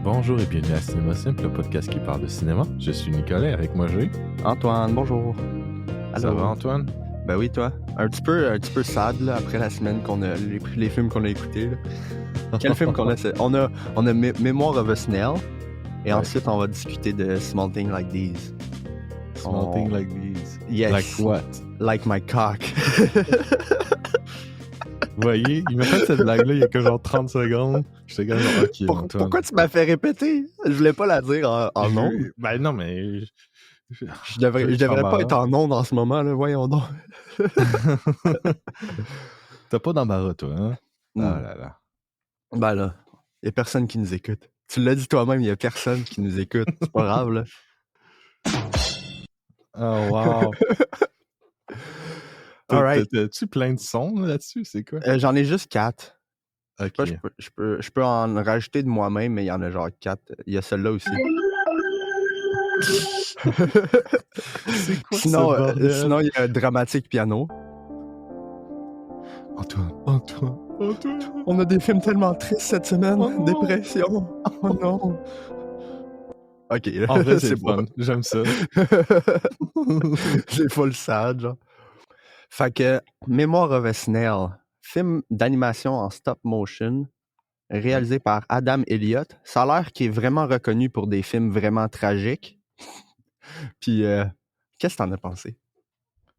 Bonjour et bienvenue à Cinéma Simple, le podcast qui parle de cinéma. Je suis Nicolas et avec moi j'ai. Antoine, bonjour. Ça va Antoine? Ben oui, toi. Un petit peu sad là, après la semaine qu'on a les films qu'on a écoutés. Là. Quel film qu'on a On a Memoir of a Snail et ensuite on va discuter de Small Things Like These. Small things like these. Yes. Like what? Like my cock. Vous voyez, il m'a fait cette blague-là il y a que genre 30 secondes. J'étais comme genre, ok Antoine. Pourquoi tu m'as fait répéter? Je voulais pas la dire en ondes. Ben non, mais... Je devrais pas être en ondes en ce moment, là. Voyons donc. T'as pas d'embarras, toi, hein? Ah là là. Ben là, y a personne qui nous écoute. Tu l'as dit toi-même, y a personne qui nous écoute. C'est pas grave, là. Oh wow. T'as-tu plein de sons là-dessus? C'est quoi? J'en ai juste 4. Ok. Je peux en rajouter de moi-même, mais il y en a genre 4. Il y a celle-là aussi. C'est quoi sinon, il y a un dramatique piano. Antoine. On a des films tellement tristes cette semaine. Oh dépression. Oh non. Ok, là, en vrai, c'est fun. J'aime ça. C'est full sad, genre. Fait que Memoir of a Snail, film d'animation en stop motion, réalisé par Adam Elliott. Ça a l'air qu'il est vraiment reconnu pour des films vraiment tragiques. Puis, qu'est-ce que t'en as pensé?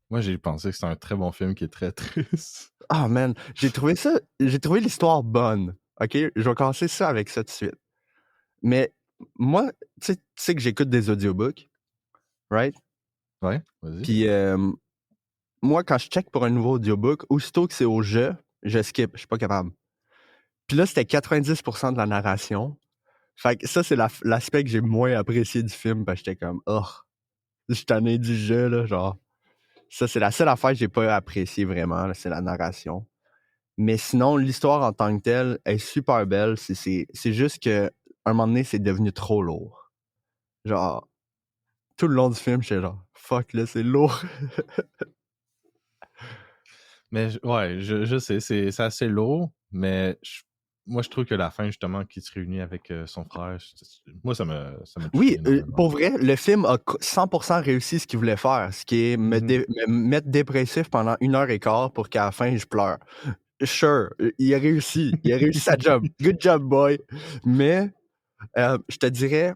Moi, j'ai pensé que c'était un très bon film qui est très triste. Ah, man, j'ai trouvé l'histoire bonne. OK? Je vais commencer ça avec ça tout de suite. Mais moi, tu sais que j'écoute des audiobooks, right? Ouais, vas-y. Puis, moi, quand je check pour un nouveau audiobook, aussitôt que c'est au jeu, je skip. Je suis pas capable. Puis là, c'était 90% de la narration. Fait que ça, c'est l'aspect que j'ai moins apprécié du film, parce que j'étais comme, oh, je t'en ai du jeu, là, genre. Ça, c'est la seule affaire que j'ai pas appréciée vraiment, là, c'est la narration. Mais sinon, l'histoire en tant que telle est super belle. C'est juste que un moment donné, c'est devenu trop lourd. Genre, tout le long du film, j'étais genre, fuck, là, c'est lourd. Mais ouais, je sais, c'est assez lourd, mais moi, je trouve que la fin, justement, qui se réunit avec son frère, moi, ça m'a touché Oui, énormément. pour vrai, le film a 100% réussi ce qu'il voulait faire, ce qui est me mettre dépressif pendant 1h15 pour qu'à la fin, je pleure. Sure, il a réussi sa job. Good job, boy. Mais, je te dirais,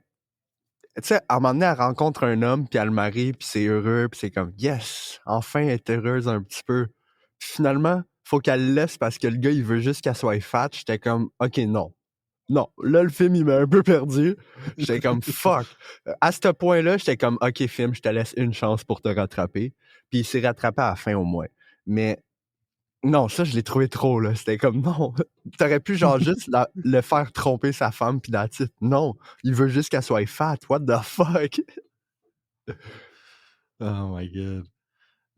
tu sais, à un moment donné, elle rencontre un homme, puis elle le marie, puis c'est heureux, puis c'est comme, yes, enfin, elle est heureuse un petit peu. Puis finalement, faut qu'elle le laisse parce que le gars, il veut juste qu'elle soit fat. J'étais comme, OK, non. Non, là, le film, il m'a un peu perdu. J'étais comme, fuck. À ce point-là, j'étais comme, OK, film, je te laisse une chance pour te rattraper. Puis il s'est rattrapé à la fin, au moins. Mais non, ça, je l'ai trouvé trop, là. C'était comme, non, t'aurais pu, genre, juste le faire tromper sa femme, puis that's it. Non, il veut juste qu'elle soit fat. What the fuck? Oh my God.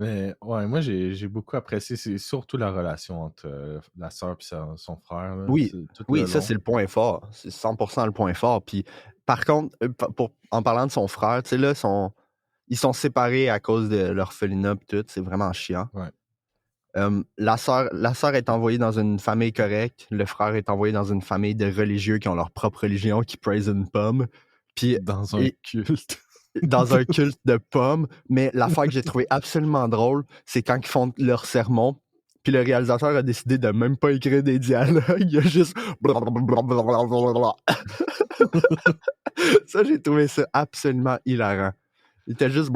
Mais ouais, moi, j'ai beaucoup apprécié, c'est surtout la relation entre la sœur et son frère. Là. Oui, Tout oui, le ça, long. c'est le point fort. C'est 100% le point fort. Puis, par contre, en parlant de son frère, tu sais, là, ils sont séparés à cause de l'orphelinat et tout. C'est vraiment chiant. Ouais. La sœur est envoyée dans une famille correcte. Le frère est envoyé dans une famille de religieux qui ont leur propre religion, qui praise une pomme. Puis, Dans un culte. dans un culte de pommes. Mais l'affaire que j'ai trouvé absolument drôle, c'est quand ils font leur sermon. Puis le réalisateur a décidé de même pas écrire des dialogues. Il a juste... Ça, j'ai trouvé ça absolument hilarant. Il était juste...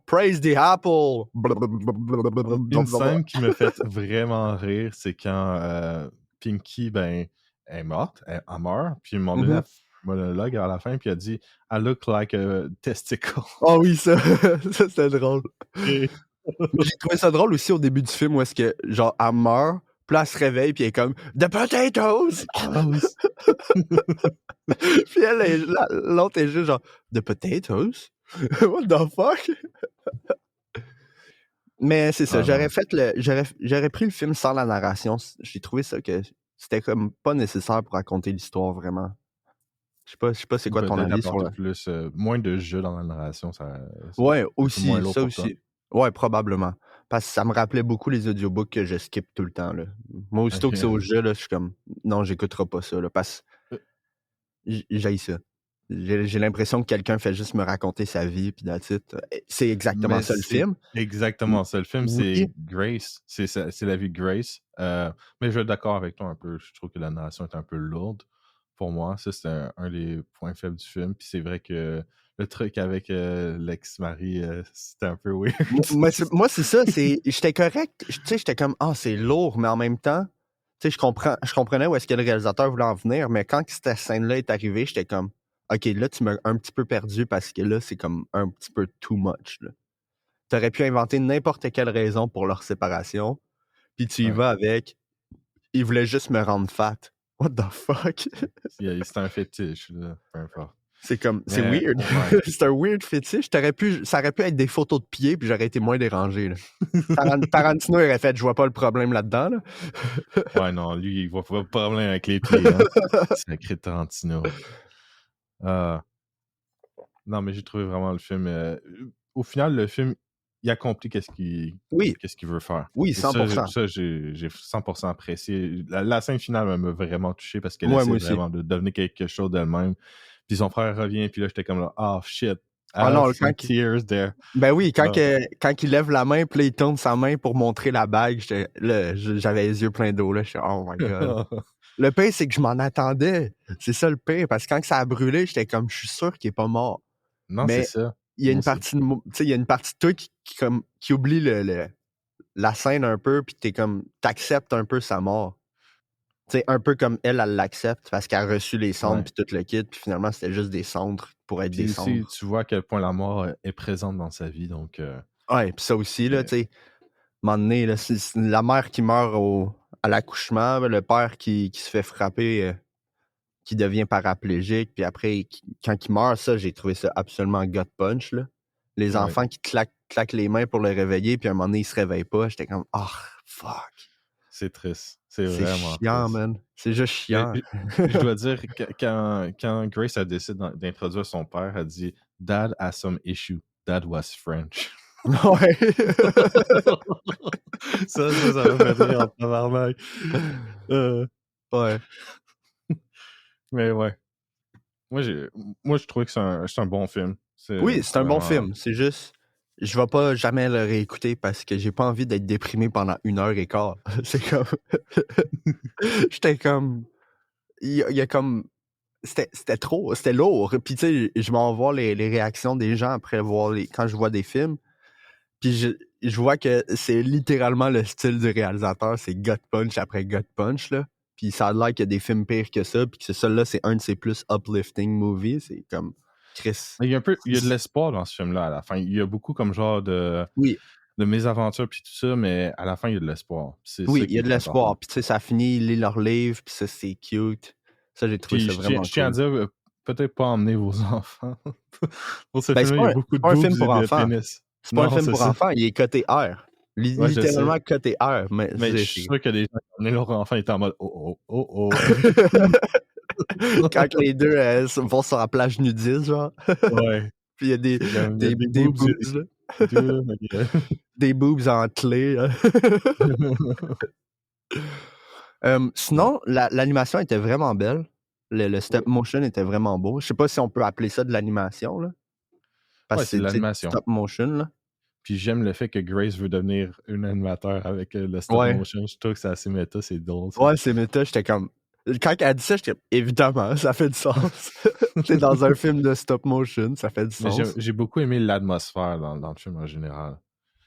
Praise the apple! Une scène qui m'a fait vraiment rire, c'est quand Pinky, ben, est morte, elle meurt, puis il m'a donné un monologue à la fin, puis il a dit « I look like a testicle ». Oh oui, ça c'était drôle. Mais j'ai trouvé ça drôle aussi au début du film où est-ce que, genre, elle meurt, puis là, elle se réveille, puis elle est comme « The potatoes! » Puis l'autre est juste genre « The potatoes? What the fuck? » Mais c'est ça, j'aurais pris le film sans la narration. J'ai trouvé ça que c'était comme pas nécessaire pour raconter l'histoire vraiment. Je sais pas c'est quoi ton avis sur plus, moins de jeu dans la narration, Ouais, aussi, moins lourd ça pour aussi. Ouais, probablement. Parce que ça me rappelait beaucoup les audiobooks que je skip tout le temps, là. Moi, aussitôt que c'est au jeu, là, je suis comme, non, j'écouterai pas ça, là, parce J'haïs ça. J'ai l'impression que quelqu'un fait juste me raconter sa vie, puis that's it. C'est exactement Mais ça le c'est film. exactement ça. Le film, Oui, c'est Grace. C'est la vie de Grace. Mais je vais être d'accord avec toi un peu. Je trouve que la narration est un peu lourde pour moi. Ça, c'est un des points faibles du film. Puis c'est vrai que le truc avec l'ex-mari, c'était un peu weird. moi, c'est ça. J'étais correct. Tu sais, j'étais comme, ah, c'est lourd, mais en même temps, tu sais, je comprenais où est-ce que le réalisateur voulait en venir, mais quand cette scène-là est arrivée, j'étais comme, OK, là, tu m'as un petit peu perdu parce que là, c'est comme un petit peu too much, là. T'aurais pu inventer n'importe quelle raison pour leur séparation, puis tu y Ouais. vas avec, il voulait juste me rendre fat. What the fuck? C'est un fétiche, là. Peu importe. C'est comme, c'est Mais weird. ouais. C'est un weird fétiche. Ça aurait pu être des photos de pieds, puis j'aurais été moins dérangé, là. Tarantino aurait fait, je vois pas le problème là-dedans, là. Ouais, non, lui, il voit pas de problème avec les pieds, hein. Sacré Tarantino. Non, mais j'ai trouvé vraiment le film. Au final, le film, il accomplit Oui, qu'est-ce qu'il veut faire. oui, Et ça, 100%. j'ai 100% apprécié. La scène finale me vraiment touché parce qu'elle Moi essaie aussi. vraiment de devenir quelque chose d'elle-même. Puis son frère revient, puis là, j'étais comme là, oh shit, I Ah have non, some tears there. ben oui, Ah. quand il lève la main, puis là, il tourne sa main pour montrer la bague, j'avais les yeux pleins d'eau, là. Je suis, oh my God. Le pire, c'est que je m'en attendais. C'est ça le pire, parce que quand ça a brûlé, j'étais comme, je suis sûr qu'il est pas mort. Non, c'est Mais ça. il y a Moi une aussi. partie de moi, tu sais, il y a une partie de toi qui oublie la scène un peu, puis t'acceptes un peu sa mort. Tu sais, un peu comme elle l'accepte parce qu'elle a reçu les cendres Ouais. puis tout le kit, puis finalement, c'était juste des cendres pour être des Puis aussi, cendres. tu vois à quel point la mort est présente dans sa vie. Donc, Ouais, puis ça aussi, là, euh, tu sais, un moment donné, là, c'est la mère qui meurt à l'accouchement, le père qui se fait frapper, qui devient paraplégique, puis après, quand il meurt, ça, j'ai trouvé ça absolument gut punch, là. Les ouais, enfants qui claquent les mains pour le réveiller, puis à un moment donné, il se réveille pas. J'étais comme, oh, fuck. c'est triste. C'est C'est vraiment chiant, triste. man. C'est juste Mais chiant. je dois dire que quand Grace a décidé d'introduire son père, elle dit Dad has some issue. Dad was French. Ouais. Ça m'a fait rire en tabarnak. Ouais. Mais ouais. Moi, je trouvais que c'est un bon film. Oui, c'est C'est un bon vraiment. film. C'est juste, je vais pas jamais le réécouter parce que j'ai pas envie d'être déprimé pendant 1 heure et quart. C'est comme, j'étais comme, il y a comme, c'était trop, c'était lourd. Puis tu sais, je m'en vois les réactions des gens après quand je vois des films. Puis je vois que c'est littéralement le style du réalisateur, c'est gut punch après gut punch, là. Puis ça a l'air qu'il y a des films pires que ça, puis que celui-là, c'est un de ses plus uplifting movies. C'est comme, Chris. Mais il y a de l'espoir dans ce film-là à la fin. Il y a beaucoup comme genre Oui, de mésaventures puis tout ça, mais à la fin, il y a de l'espoir. C'est oui, ça il y qui a de est important. l'espoir. Puis tu sais, ça finit, ils lisent leur livre, puis ça, c'est cute. Ça, j'ai trouvé Puis ça vraiment je tiens à cool. dire, peut-être pas emmener vos enfants. Pour ce Ben, film-là, il y a beaucoup c'est de pas un boobs film et pour de enfants. pénis. C'est pas un Non, film c'est pour ça. enfants, il est coté R. Ouais, je sais. Littéralement coté R, mais Mais je suis sûr qu'il y a des gens qui ont emmené leur enfant et étaient en mode oh oh oh oh. quand les deux vont sur la plage nudiste, genre. Ouais. Puis il y a C'est comme, il y a des des boobs, il y a boobs, des là. et tout. Des boobs en clé, là. Ouais. Sinon, l'animation était vraiment belle. Le stop motion était vraiment beau. Je sais pas si on peut appeler ça de l'animation, là. Parce Ouais, que c'est de c'est, tu sais, l'animation. stop motion, là. Puis j'aime le fait que Grace veut devenir une animateur avec le stop Ouais. motion. Je trouve que c'est assez méta, c'est drôle ça. Ouais, c'est méta, j'étais comme. Quand elle a dit ça, j'étais évidemment, ça fait du sens. C'est dans un film de stop motion, ça fait du Mais sens. j'ai beaucoup aimé l'atmosphère dans le film en général.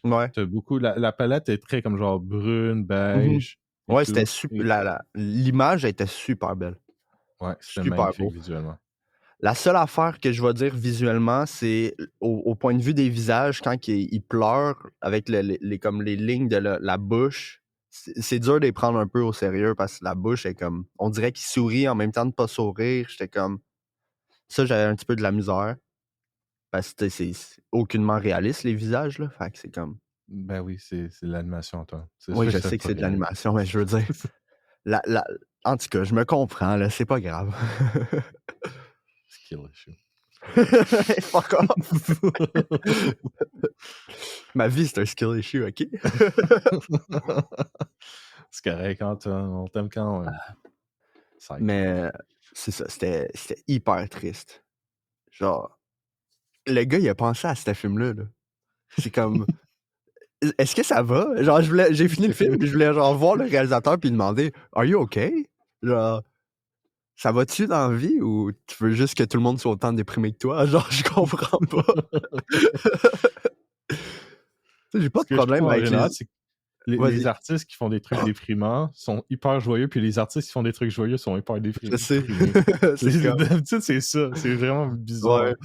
Ouais. T'as beaucoup, la palette est très comme genre brune, Mhm. beige et Ouais, c'était tout. super. L'image était super belle. Ouais, c'était Super magnifique beau. visuellement. La seule affaire que je vais dire visuellement, c'est au point de vue des visages, quand ils pleurent avec comme les lignes de la bouche, c'est dur de les prendre un peu au sérieux parce que la bouche est comme. On dirait qu'il sourit en même temps de pas sourire. J'étais comme. Ça, j'avais un petit peu de la misère. Parce que c'est aucunement réaliste, les visages, là. Fait que c'est comme. Ben oui, c'est de l'animation, toi. C'est Oui, sûr que je c'est sais que pas c'est de réel. l'animation, mais je veux dire. La, la... En tout cas, je me comprends, là. C'est pas grave. Skill issue. Fuck off! Ma vie, c'est un skill issue, OK? C'est correct, Antoine. On t'aime quand même. Psych. Mais C'est ça, c'était hyper triste. Genre, le gars, il a pensé à ce film-là, là. C'est comme, est-ce que ça va? Genre, j'ai fini le film, puis je voulais genre voir le réalisateur puis demander, Are you okay? Genre, ça va-tu dans la vie ou tu veux juste que tout le monde soit autant déprimé que toi? Genre, je comprends pas. Tu sais, j'ai pas Ce de que je problème trouve en avec les. général, c'est que les Vas-y. artistes qui font des trucs déprimants sont hyper joyeux, puis les artistes qui font des trucs joyeux sont hyper Je sais. déprimés. C'est comme. D'habitude, c'est ça. C'est vraiment bizarre. Ouais.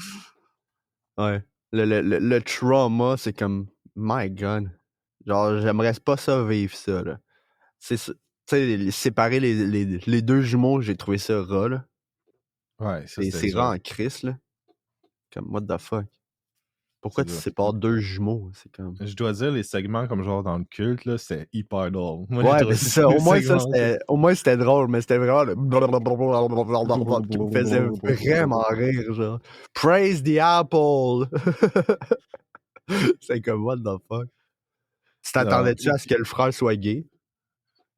Ouais. Le trauma, c'est comme, my God. Genre, j'aimerais pas ça vivre ça, là. C'est ça. Tu sais, séparer les deux jumeaux, j'ai trouvé ça ras, là. Ouais, ça, c'était C'est ras dur. en crise, là. Comme, what the fuck? Pourquoi C'est tu dur. sépares deux jumeaux? C'est comme. Je dois dire, les segments comme genre dans le culte, là, c'était hyper drôle. Moi, j'ai Ouais, trouvé mais c'est ça. ces segments. Au moins, c'était drôle, mais c'était vraiment le qui me faisait vraiment rire, genre. Praise the apple! C'est comme, what the fuck? Tu t'attendais-tu à ce que le frère soit gay?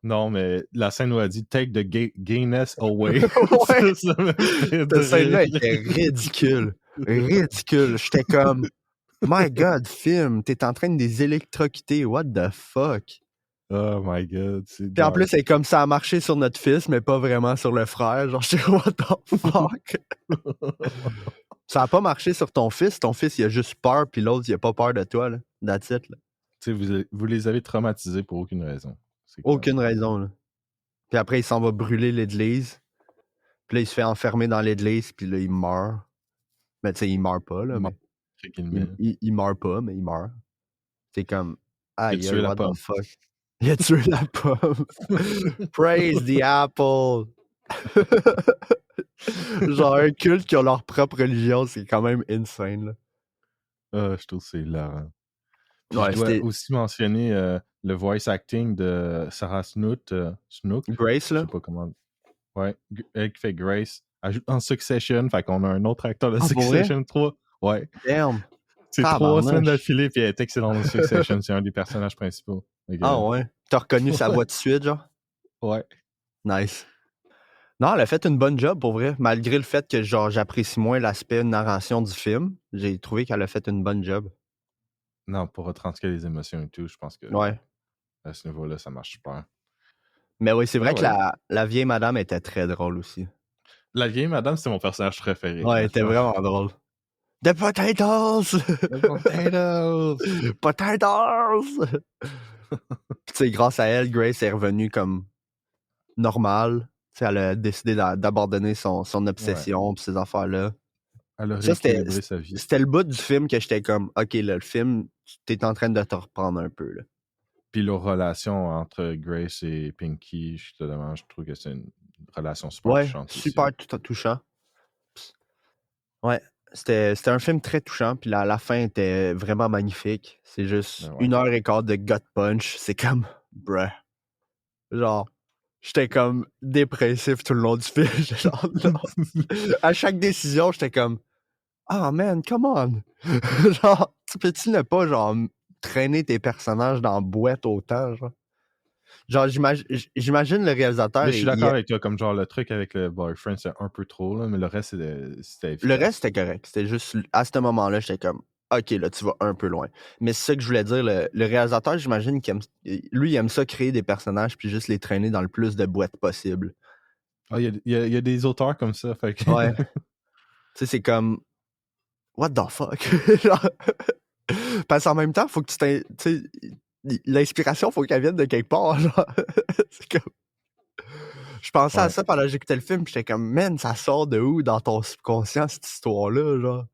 Non, mais la scène où elle dit Take the gayness away. Ouais. Ça me fait Cette scène-là rire. était ridicule. Ridicule. J'étais comme, my God, film, t'es en train de les électrocuter. What the fuck? Oh my god, c'est Puis en dark. plus, c'est comme ça a marché sur notre fils, mais pas vraiment sur le frère. Genre, je sais, what the fuck? Ça a pas marché sur ton fils. Ton fils, il a juste peur, puis l'autre, il a pas peur de toi, là. That's it, là. Tu sais, vous les avez traumatisés pour aucune raison. Aucune raison, là. Puis après, il s'en va brûler l'église. Puis là, il se fait enfermer dans l'église, puis là, il meurt. Mais tu sais, il meurt pas, là, mais... Il meurt pas, mais il meurt. C'est comme... Il a tué la what pomme. the fuck? Il a tué la pomme. Praise the apple. Genre, un culte qui a leur propre religion, c'est quand même insane, là. Je trouve que c'est hilarant. Puis Ouais, je dois aussi mentionner le voice acting de Sarah Snook. Grace, là? Je sais pas comment... Ouais, elle qui fait Grace. Ajoute en Succession, fait qu'on a un autre acteur de Succession 3. Ouais. Damn. C'est 3 semaines d'affilée, puis elle est excellente dans Succession. C'est un des personnages principaux. Ah ouais? T'as reconnu sa voix de suite, genre? Ouais. Nice. Non, elle a fait une bonne job, pour vrai. Malgré le fait que, genre, j'apprécie moins l'aspect narration du film, j'ai trouvé qu'elle a fait une bonne job. Non, pour retranscrire les émotions et tout, je pense que ouais. À ce niveau-là, ça marche super. Mais oui, c'est vrai que la vieille madame était très drôle aussi. La vieille madame, c'est mon personnage préféré. Ouais, elle était vraiment drôle. The potatoes! The potatoes! Potatoes! Tu sais, grâce à elle, Grace est revenue comme normale. T'sais, elle a décidé d'abandonner son obsession pis ces affaires-là. Elle a rééquilibré sa vie. C'était le bout du film que j'étais comme, OK, là, le film, t'es en train de te reprendre un peu, là. Puis leur relation entre Grace et Pinky, je trouve que c'est une relation super touchante. Super touchant. Ouais, c'était un film très touchant, puis la fin était vraiment magnifique. C'est juste 1h15 de gut punch. C'est comme, bruh. Genre, j'étais comme dépressif tout le long du film. Genre, à chaque décision, j'étais comme, ah man, come on. Genre, tu peux-tu ne pas, genre, traîner tes personnages dans la boîte autant, genre? Genre, j'imagine le réalisateur... Mais je suis d'accord avec toi, comme genre le truc avec le boyfriend, c'est un peu trop, là, mais le reste, c'était efficace. Le reste, c'était correct. C'était juste, à ce moment-là, j'étais comme, OK, là, tu vas un peu loin. Mais c'est ça que je voulais dire. Le réalisateur, j'imagine lui, il aime ça créer des personnages puis juste les traîner dans le plus de boîtes possible. Ah, il y a des auteurs comme ça, fait que... Ouais. Tu sais, c'est comme, what the fuck? Parce qu'en même temps, faut que tu sais, l'inspiration, faut qu'elle vienne de quelque part, genre. C'est comme... Je pensais à ça pendant que j'écoutais le film, puis j'étais comme, man, ça sort de où dans ton subconscient, cette histoire-là, genre?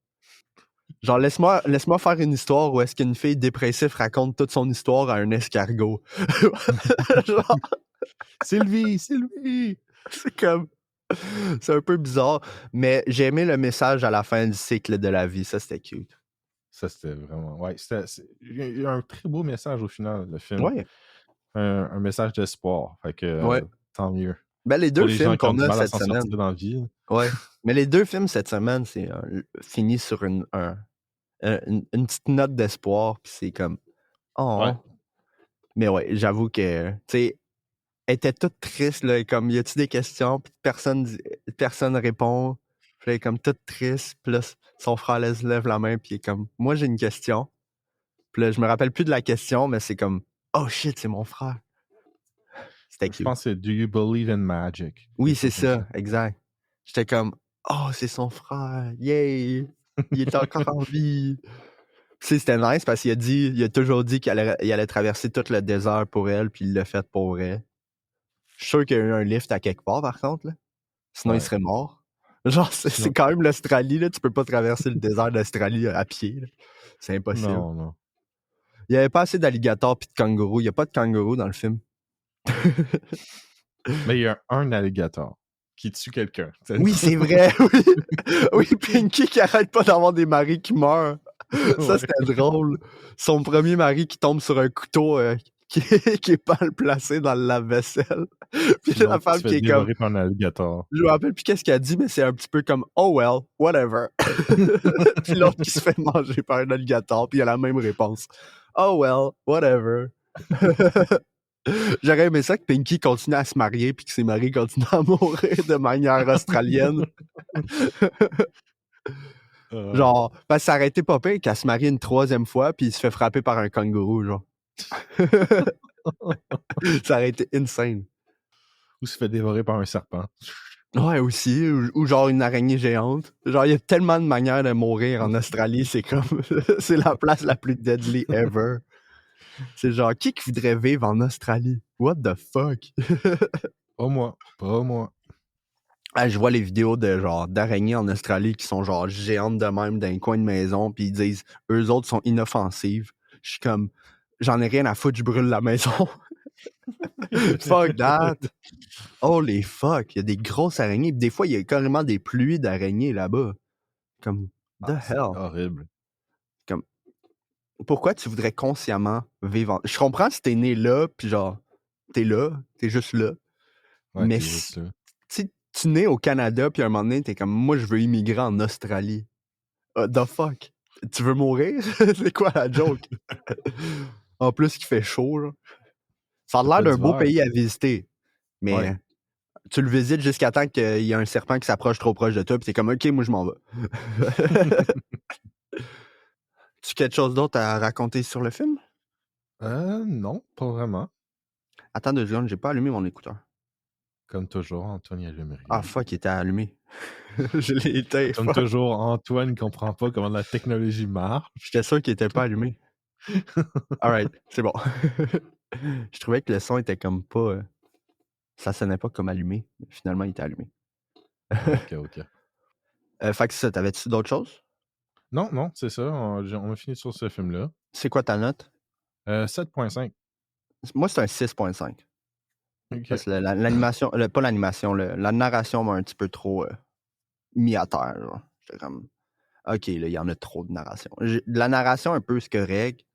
Genre, laisse-moi faire une histoire où est-ce qu'une fille dépressive raconte toute son histoire à un escargot. Genre... Sylvie! C'est comme... C'est un peu bizarre, mais j'ai aimé le message à la fin du cycle de la vie. Ça, c'était cute. Ça, c'était vraiment... Ouais, il y a un très beau message au final, le film. Ouais. Un message d'espoir. Fait que tant mieux. Ben, les deux films qu'on a cette semaine. Dans la vie. Ouais. Mais les deux films cette semaine, c'est fini sur une petite note d'espoir, puis c'est comme... Oh. Ouais. Mais ouais, j'avoue que, tu sais, elle était toute triste, là, comme, y a-tu des questions? Puis personne personne répond. Puis elle est comme toute triste. Puis là, son frère se lève la main, puis il est comme, moi, j'ai une question. Puis là, je me rappelle plus de la question, mais c'est comme, oh shit, c'est mon frère. C'était Je cute. pense que c'est Do You Believe in Magic? Oui, c'est ça, exact. J'étais comme, oh, c'est son frère, yay! Il est encore en vie. Tu sais, c'était nice parce qu'il a toujours dit qu'il allait traverser tout le désert pour elle, puis il l'a fait pour vrai. Je suis sûr qu'il y a eu un lift à quelque part, par contre, là. Sinon, il serait mort. Genre, c'est quand même l'Australie, là. Tu peux pas traverser le désert d'Australie à pied, là. C'est impossible. Non. Il y avait pas assez d'alligators pis de kangourous. Il y a pas de kangourous dans le film. Mais il y a un alligator qui tue quelqu'un. Oui, c'est vrai, oui. Oui, Pinky qui arrête pas d'avoir des maris qui meurent. Ça, c'était drôle. Son premier mari qui tombe sur un couteau qui est mal placé dans le lave-vaisselle. Puis la femme qui est comme... par un alligator. Je me rappelle plus qu'est-ce qu'elle dit, mais c'est un petit peu comme « Oh well, whatever ». Puis l'autre qui se fait manger par un alligator, puis il a la même réponse. « Oh well, whatever ». J'aurais aimé ça que Pinky continue à se marier puis que ses maris continuent à mourir de manière australienne. Genre, parce que ça aurait été pas pire qu'elle se marie une 3e fois puis il se fait frapper par un kangourou, genre. Ça aurait été insane. Ou se fait dévorer par un serpent. Ouais, aussi. Ou genre une araignée géante. Genre, il y a tellement de manières de mourir en Australie, c'est comme... c'est la place la plus deadly ever. C'est genre, qui voudrait vivre en Australie? What the fuck? Pas moi. Ah, je vois les vidéos de genre d'araignées en Australie qui sont genre géantes de même dans un coin de maison, puis ils disent eux autres sont inoffensives. Je suis comme, j'en ai rien à foutre, je brûle la maison. Fuck that. Holy fuck, il y a des grosses araignées. Des fois, il y a carrément des pluies d'araignées là-bas. Comme, the hell. C'est horrible. Comme, pourquoi tu voudrais consciemment vivre en... Je comprends si t'es né là, puis genre, t'es là, t'es juste là. Ouais, mais t'es juste là. si tu nais au Canada, puis à un moment donné, t'es comme, moi, je veux immigrer en Australie. The fuck? Tu veux mourir? C'est quoi la joke? En plus, il fait chaud, là. Ça a l'air d'un beau pays à visiter. Mais tu le visites jusqu'à temps qu'il y a un serpent qui s'approche trop proche de toi, puis t'es comme, OK, moi, je m'en vais. Tu as quelque chose d'autre à raconter sur le film? Non, pas vraiment. Attends 2 secondes, j'ai pas allumé mon écouteur. Comme toujours, Antoine, il allume rien. Ah, fuck, il était allumé. Je l'ai éteint. Comme toujours, Antoine ne comprend pas comment la technologie marche. J'étais sûr qu'il était pas allumé. Alright, c'est bon. Je trouvais que le son était comme pas... ça sonnait pas comme allumé. Mais finalement, il était allumé. OK. Fait que ça, t'avais-tu d'autres choses? Non, c'est ça. On a fini sur ce film-là. C'est quoi ta note? 7.5. Moi, c'est un 6.5. Okay. Parce que l'animation... pas l'animation, la narration m'a un petit peu trop mis à terre. Genre. J'étais comme... OK, là, il y en a trop de narration. La narration, un peu, c'est correct.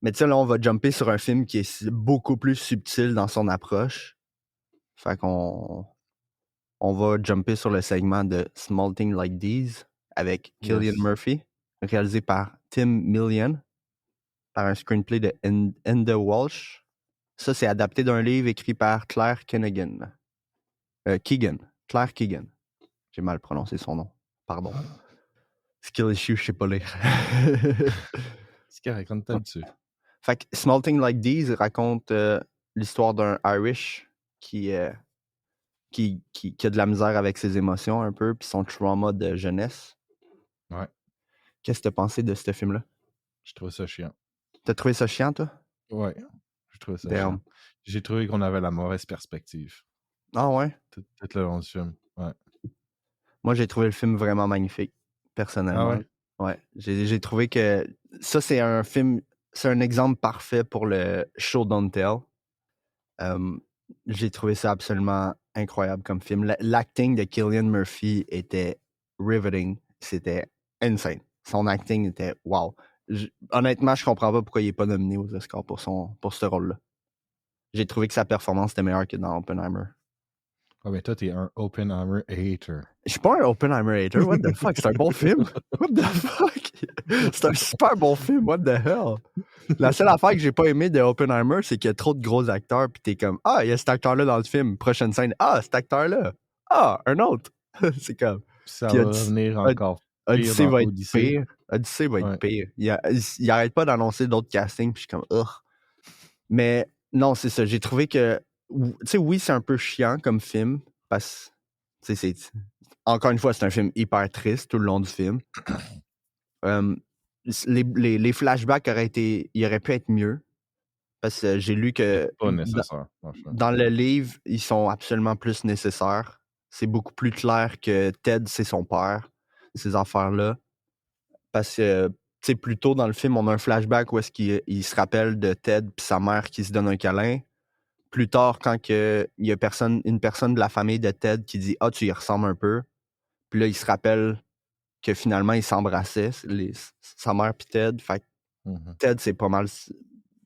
Mais tu sais, là, on va jumper sur un film qui est beaucoup plus subtil dans son approche. Fait qu'on va jumper sur le segment de Small Things Like These avec Cillian Murphy, réalisé par Tim Millian, par un screenplay de Enda Walsh. Ça, c'est adapté d'un livre écrit par Claire Keegan. Claire Keegan. J'ai mal prononcé son nom. Pardon. Skill issue, je sais pas lire. C'est correct, on est habitué. Fait que Small Things Like These raconte l'histoire d'un Irish qui a de la misère avec ses émotions un peu, puis son trauma de jeunesse. Ouais. Qu'est-ce que t'as pensé de ce film-là? J'ai trouvé ça chiant. T'as trouvé ça chiant, toi? Ouais, j'ai trouvé ça chiant. J'ai trouvé qu'on avait la mauvaise perspective. Ah ouais? Tout le long du film, ouais. Moi, j'ai trouvé le film vraiment magnifique, personnellement. Ah ouais? Ouais, j'ai trouvé que ça, c'est un film, c'est un exemple parfait pour le show don't tell. J'ai trouvé ça absolument incroyable comme film. L'acting de Cillian Murphy était riveting. C'était insane. Son acting était wow. Honnêtement, je comprends pas pourquoi il est pas nominé aux Oscars pour ce rôle-là. J'ai trouvé que sa performance était meilleure que dans Oppenheimer. Ah ben toi, t'es un Oppenheimer hater. Je suis pas un Oppenheimer hater. What the fuck? C'est un bon film. What the fuck? C'est un super bon film. What the hell? La seule affaire que j'ai pas aimé de Oppenheimer, c'est qu'il y a trop de gros acteurs, puis t'es comme, ah, il y a cet acteur-là dans le film. Prochaine scène, ah, cet acteur-là. Ah, un autre! C'est comme... Ça Puis va revenir encore pire Odyssey dans va être Odyssey. pire. Odyssey va être Ouais. pire. Il arrête pas d'annoncer d'autres castings, puis je suis comme, ugh. Mais non, c'est ça. J'ai trouvé que, tu sais, oui, c'est un peu chiant comme film, parce que, tu sais, encore une fois, c'est un film hyper triste tout le long du film. Les flashbacks il aurait pu être mieux, parce que j'ai lu C'est que pas nécessaire, franchement. dans le livre, ils sont absolument plus nécessaires. C'est beaucoup plus clair que Ted, c'est son père, ces affaires-là. Parce que, tu sais, plus tôt dans le film, on a un flashback où est-ce qu'il il se rappelle de Ted et sa mère qui se donne un câlin. Plus tard, quand il y a une personne de la famille de Ted qui dit « Ah, tu y ressembles un peu », puis là, il se rappelle que finalement, ils s'embrassaient, sa mère et Ted. Fait que Ted, c'est pas mal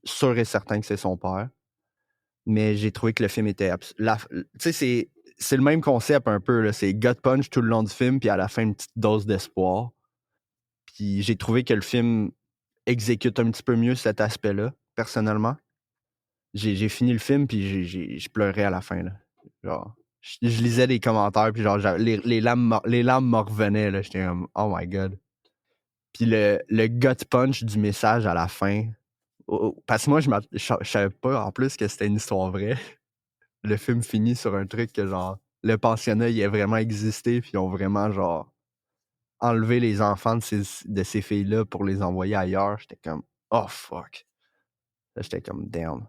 sûr et certain que c'est son père. Mais j'ai trouvé que le film était... Tu sais, c'est le même concept un peu, là. C'est gut punch tout le long du film, puis à la fin, une petite dose d'espoir. Puis j'ai trouvé que le film exécute un petit peu mieux cet aspect-là, personnellement. J'ai fini le film, puis je pleurais à la fin, là. Genre, je lisais les commentaires, puis genre, les larmes me revenaient, là. J'étais comme, oh my God. Puis le gut punch du message à la fin, parce que moi, je savais pas en plus que c'était une histoire vraie. Le film finit sur un truc que genre, le pensionnat, il a vraiment existé, puis ils ont vraiment genre enlevé les enfants de ces filles-là pour les envoyer ailleurs. J'étais comme, oh fuck. Là, j'étais comme, damn.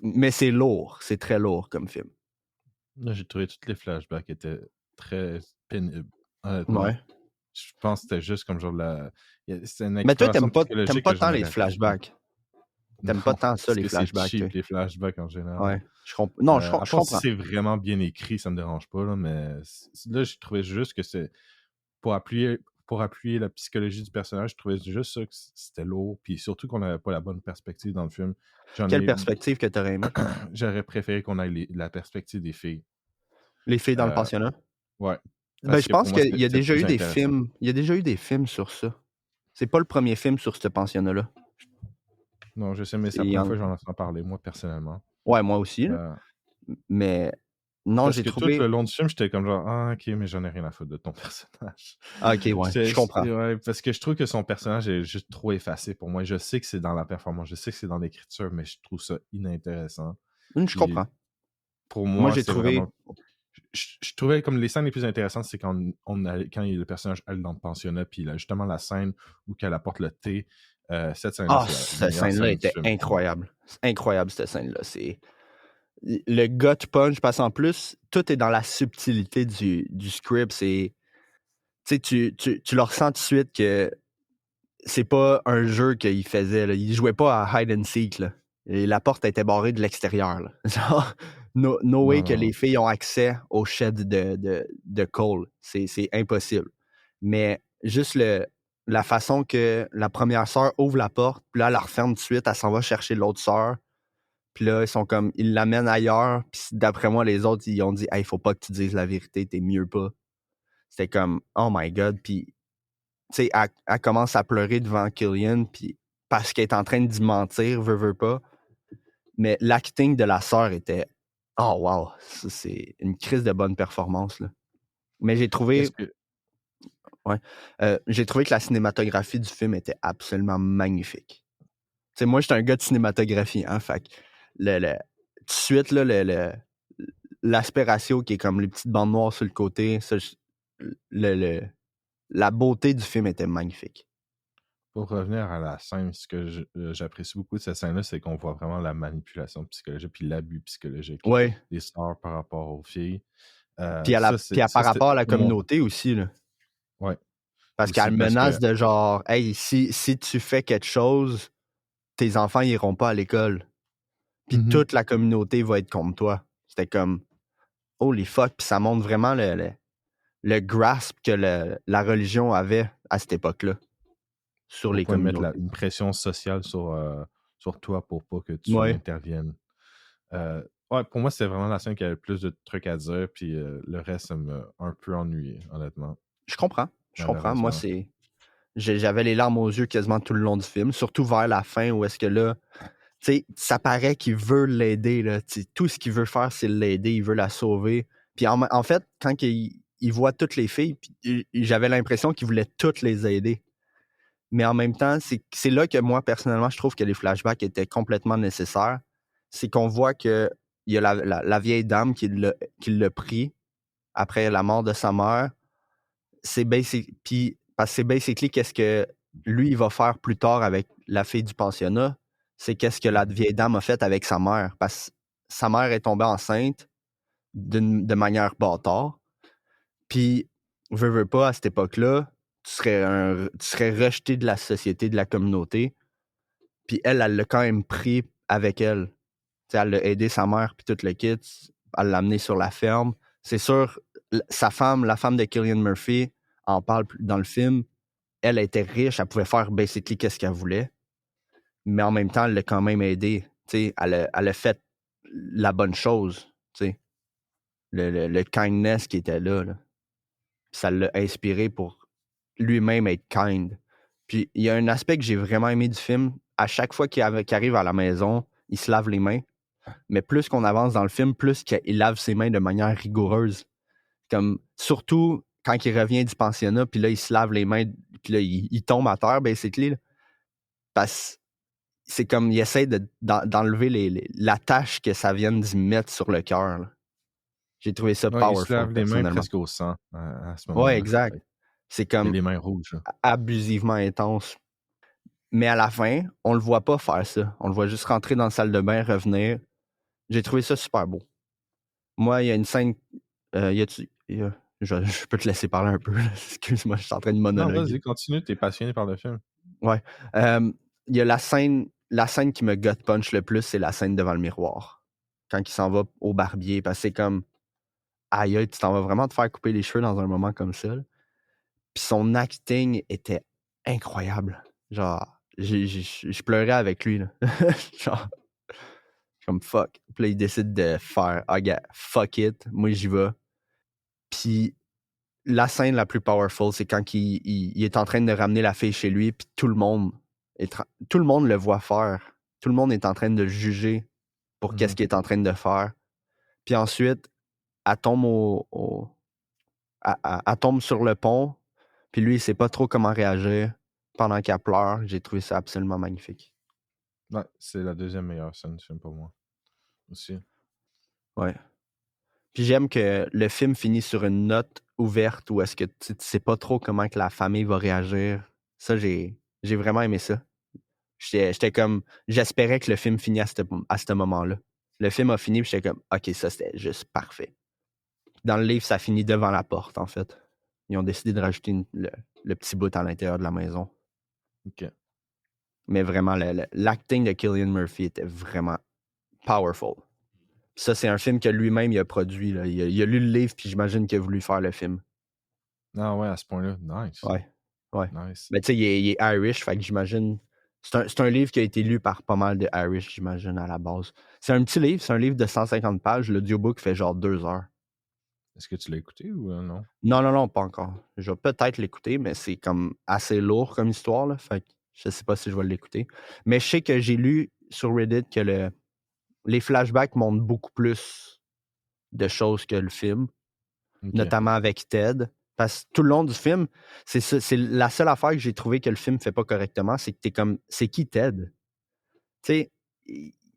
Mais c'est lourd, c'est très lourd comme film. Là, j'ai trouvé tous les flashbacks étaient très pénibles, honnêtement. Ouais. Je pense que c'était juste comme genre c'était une Mais toi, exploration t'aimes psychologique pas que tant jamais les flashbacks. T'aimes pas Non, tant ça, parce les que c'est flashbacks, toi. cheap, les flashbacks en général. Ouais. Non, je À part si comprends. c'est vraiment bien écrit, ça me dérange pas, là, mais là, j'ai trouvé juste que c'est pour appuyer la psychologie du personnage, je trouvais juste ça que c'était lourd, puis surtout qu'on n'avait pas la bonne perspective dans le film. Quelle perspective que t'aurais aimé? J'aurais préféré qu'on ait la perspective des filles. Les filles dans le Euh, pensionnat? ouais. Ben, Parce je que pour pense moi, qu'il y a c'était déjà plus eu des intéressant. films. Il y a déjà eu des films sur ça. C'est pas le premier film sur ce pensionnat-là. Non, je sais, mais c'est la Il y première en- fois que j'en entends parler, moi, personnellement. Ouais, moi aussi, là. Euh, Mais non, Parce j'ai que tout trouvé. le long du film, j'étais comme genre, ah, ok, mais j'en ai rien à foutre de ton personnage. Ah, ok, ouais, je comprends. Ouais, parce que je trouve que son personnage est juste trop effacé pour moi. Je sais que c'est dans la performance, je sais que c'est dans l'écriture, mais je trouve ça inintéressant. Je Puis comprends. pour Moi, moi, j'ai c'est trouvé. vraiment. Je trouvais comme les scènes les plus intéressantes, c'est quand le personnage allait dans le pensionnat, puis là, justement la scène où qu'elle apporte le thé. Cette scène-là, Ah, c'est la cette meilleure scène-là scène du était film pour moi. incroyable. C'est incroyable, cette scène-là. C'est le gut punch, parce qu'en plus, tout est dans la subtilité du script. Tu sais, tu le ressens tout de suite que c'est pas un jeu qu'il faisait, là. Il jouait pas à hide and seek, là. Et la porte était barrée de l'extérieur, là. Genre, no way Non, que non. les filles ont accès au shed de Cole. C'est impossible. Mais juste la façon que la première sœur ouvre la porte, puis là, elle la referme tout de suite, elle s'en va chercher l'autre sœur. Puis là, ils l'amènent ailleurs. Puis d'après moi, les autres, ils ont dit, hey, faut pas que tu dises la vérité, t'es mieux pas. C'était comme, oh my God. Puis, tu sais, elle commence à pleurer devant Killian, puis parce qu'elle est en train d'y mentir, veut pas. Mais l'acting de la sœur était, oh wow, ça, c'est une crise de bonne performance, là. Mais Qu'est-ce que. j'ai trouvé que la cinématographie du film était absolument magnifique. Tu sais, moi, j'étais un gars de cinématographie, hein, fait que tout de suite, là, l'aspect ratio qui est comme les petites bandes noires sur le côté, ça, la beauté du film était magnifique. Pour revenir à la scène, ce que j'apprécie beaucoup de cette scène-là, c'est qu'on voit vraiment la manipulation psychologique puis l'abus psychologique Ouais. des sœurs par rapport aux filles. Puis par rapport à la communauté aussi, là. Ouais. Parce Aussi qu'elle parce menace que. de genre, hey, si tu fais quelque chose, tes enfants iront pas à l'école. Puis toute la communauté va être contre toi. C'était comme, holy fuck. Puis ça montre vraiment le grasp que la religion avait à cette époque-là sur les Pour pas mettre communautés. une pression sociale sur toi pour pas que tu Ouais. interviennes. Ouais, pour moi, c'était vraiment la scène qui avait le plus de trucs à dire, puis le reste, ça m'a un peu ennuyé, honnêtement. Je comprends. Moi, Malheureusement. j'avais les larmes aux yeux quasiment tout le long du film, surtout vers la fin où est-ce que là, tu sais, ça paraît qu'il veut l'aider, là. T'sais, tout ce qu'il veut faire, c'est l'aider, il veut la sauver. Puis en fait, quand il voit toutes les filles, j'avais l'impression qu'il voulait toutes les aider. Mais en même temps, c'est là que moi, personnellement, je trouve que les flashbacks étaient complètement nécessaires. C'est qu'on voit qu'il y a la vieille dame qui l'a pris après la mort de sa mère. Parce que c'est basically qu'est-ce que lui, il va faire plus tard avec la fille du pensionnat. C'est qu'est-ce que la vieille dame a fait avec sa mère. Parce que sa mère est tombée enceinte de manière bâtard. Puis, veux pas, à cette époque-là, tu serais rejeté de la société, de la communauté. Puis elle l'a quand même pris avec elle. T'sais, elle a aidé sa mère, puis tout le kit. Elle l'a amené sur la ferme. C'est sûr, sa femme, la femme de Cillian Murphy, en parle dans le film. Elle était riche, elle pouvait faire basically qu'est-ce qu'elle voulait. Mais en même temps, elle l'a quand même aidé. Elle a fait la bonne chose. Le kindness qui était là. Ça l'a inspiré pour lui-même être kind. Puis il y a un aspect que j'ai vraiment aimé du film. À chaque fois qu'il arrive à la maison, il se lave les mains. Mais plus qu'on avance dans le film, plus qu'il lave ses mains de manière rigoureuse. Comme, surtout quand il revient du pensionnat, puis là, il se lave les mains, puis là, il tombe à terre, basically. Là, parce que c'est comme, il essaie d'enlever la tâche que ça vienne d'y mettre sur le cœur. J'ai trouvé ça Ouais, il se powerful, lave les mains personnellement. presque au sang à ce Ouais, moment-là. exact. C'est Il a comme les mains rouges. Là. abusivement intense. Mais à la fin, on le voit pas faire ça. On le voit juste rentrer dans la salle de bain, revenir. J'ai trouvé ça super beau. Moi, il y a une scène... je peux te laisser parler un peu. Excuse-moi, je suis en train de Non, monologuer. vas-y, continue, t'es passionné par le film. Ouais. Il y a la scène qui me gut punch le plus, c'est la scène devant le miroir. Quand il s'en va au barbier, parce que c'est comme... Aïe, tu t'en vas vraiment te faire couper les cheveux dans un moment comme ça. Là. Puis son acting était incroyable. Genre, je pleurais avec lui. Là. Genre, comme fuck. Puis là, il décide de faire, fuck it, moi j'y vais. Puis la scène la plus powerful, c'est quand il est en train de ramener la fille chez lui, puis tout le monde le voit faire. Tout le monde est en train de juger pour qu'est-ce qu'il est en train de faire. Puis ensuite, elle tombe elle tombe sur le pont, puis lui, il sait pas trop comment réagir pendant qu'elle pleure. J'ai trouvé ça absolument magnifique. Ouais, c'est la deuxième meilleure scène du film pour moi. Aussi. Ouais. Puis j'aime que le film finit sur une note ouverte où est-ce que tu sais pas trop comment que la famille va réagir. Ça, j'ai vraiment aimé ça. J'étais comme... J'espérais que le film finisse à ce moment-là. Le film a fini, puis j'étais comme, OK, ça, c'était juste parfait. Dans le livre, ça finit devant la porte, en fait. Ils ont décidé de rajouter le petit bout à l'intérieur de la maison. OK. Mais vraiment, l'acting de Cillian Murphy était vraiment powerful. Ça, c'est un film que lui-même il a produit. Là. Il a lu le livre, puis j'imagine qu'il a voulu faire le film. Ah ouais, à ce point-là. Nice. Ouais. Nice. Mais tu sais, il est Irish, fait que j'imagine... C'est un livre qui a été lu par pas mal de Irish, j'imagine, à la base. C'est un petit livre, c'est un livre de 150 pages. L'audiobook fait genre 2 heures. Est-ce que tu l'as écouté ou non? Non, pas encore. Je vais peut-être l'écouter, mais c'est comme assez lourd comme histoire, là. Fait que je sais pas si je vais l'écouter. Mais je sais que j'ai lu sur Reddit que les flashbacks montrent beaucoup plus de choses que le film, Okay. notamment avec Ted. Parce que tout le long du film, c'est la seule affaire que j'ai trouvé que le film fait pas correctement, c'est que t'es comme, c'est qui Ted? Tu sais,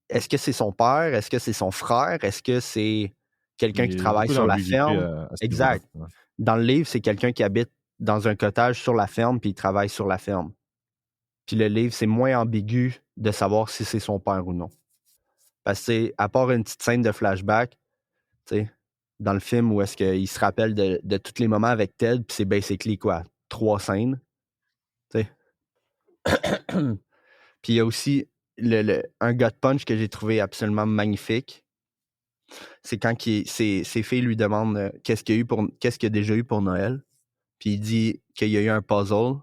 est-ce que c'est son père? Est-ce que c'est son frère? Est-ce que c'est quelqu'un qui Il y a travaille beaucoup sur la d'ambiguïté ferme? à ce niveau-là. Exact. Ouais. Dans le livre, c'est quelqu'un qui habite dans un cottage sur la ferme puis il travaille sur la ferme. Puis le livre, c'est moins ambigu de savoir si c'est son père ou non. Parce que, à part une petite scène de flashback, tu sais, dans le film où est-ce qu'il se rappelle de tous les moments avec Ted, puis c'est basically quoi? 3 scènes. Tu sais. Puis il y a aussi un gut punch que j'ai trouvé absolument magnifique. C'est quand ses filles lui demandent qu'est-ce qu'il y a déjà eu pour Noël. Puis il dit qu'il y a eu un puzzle.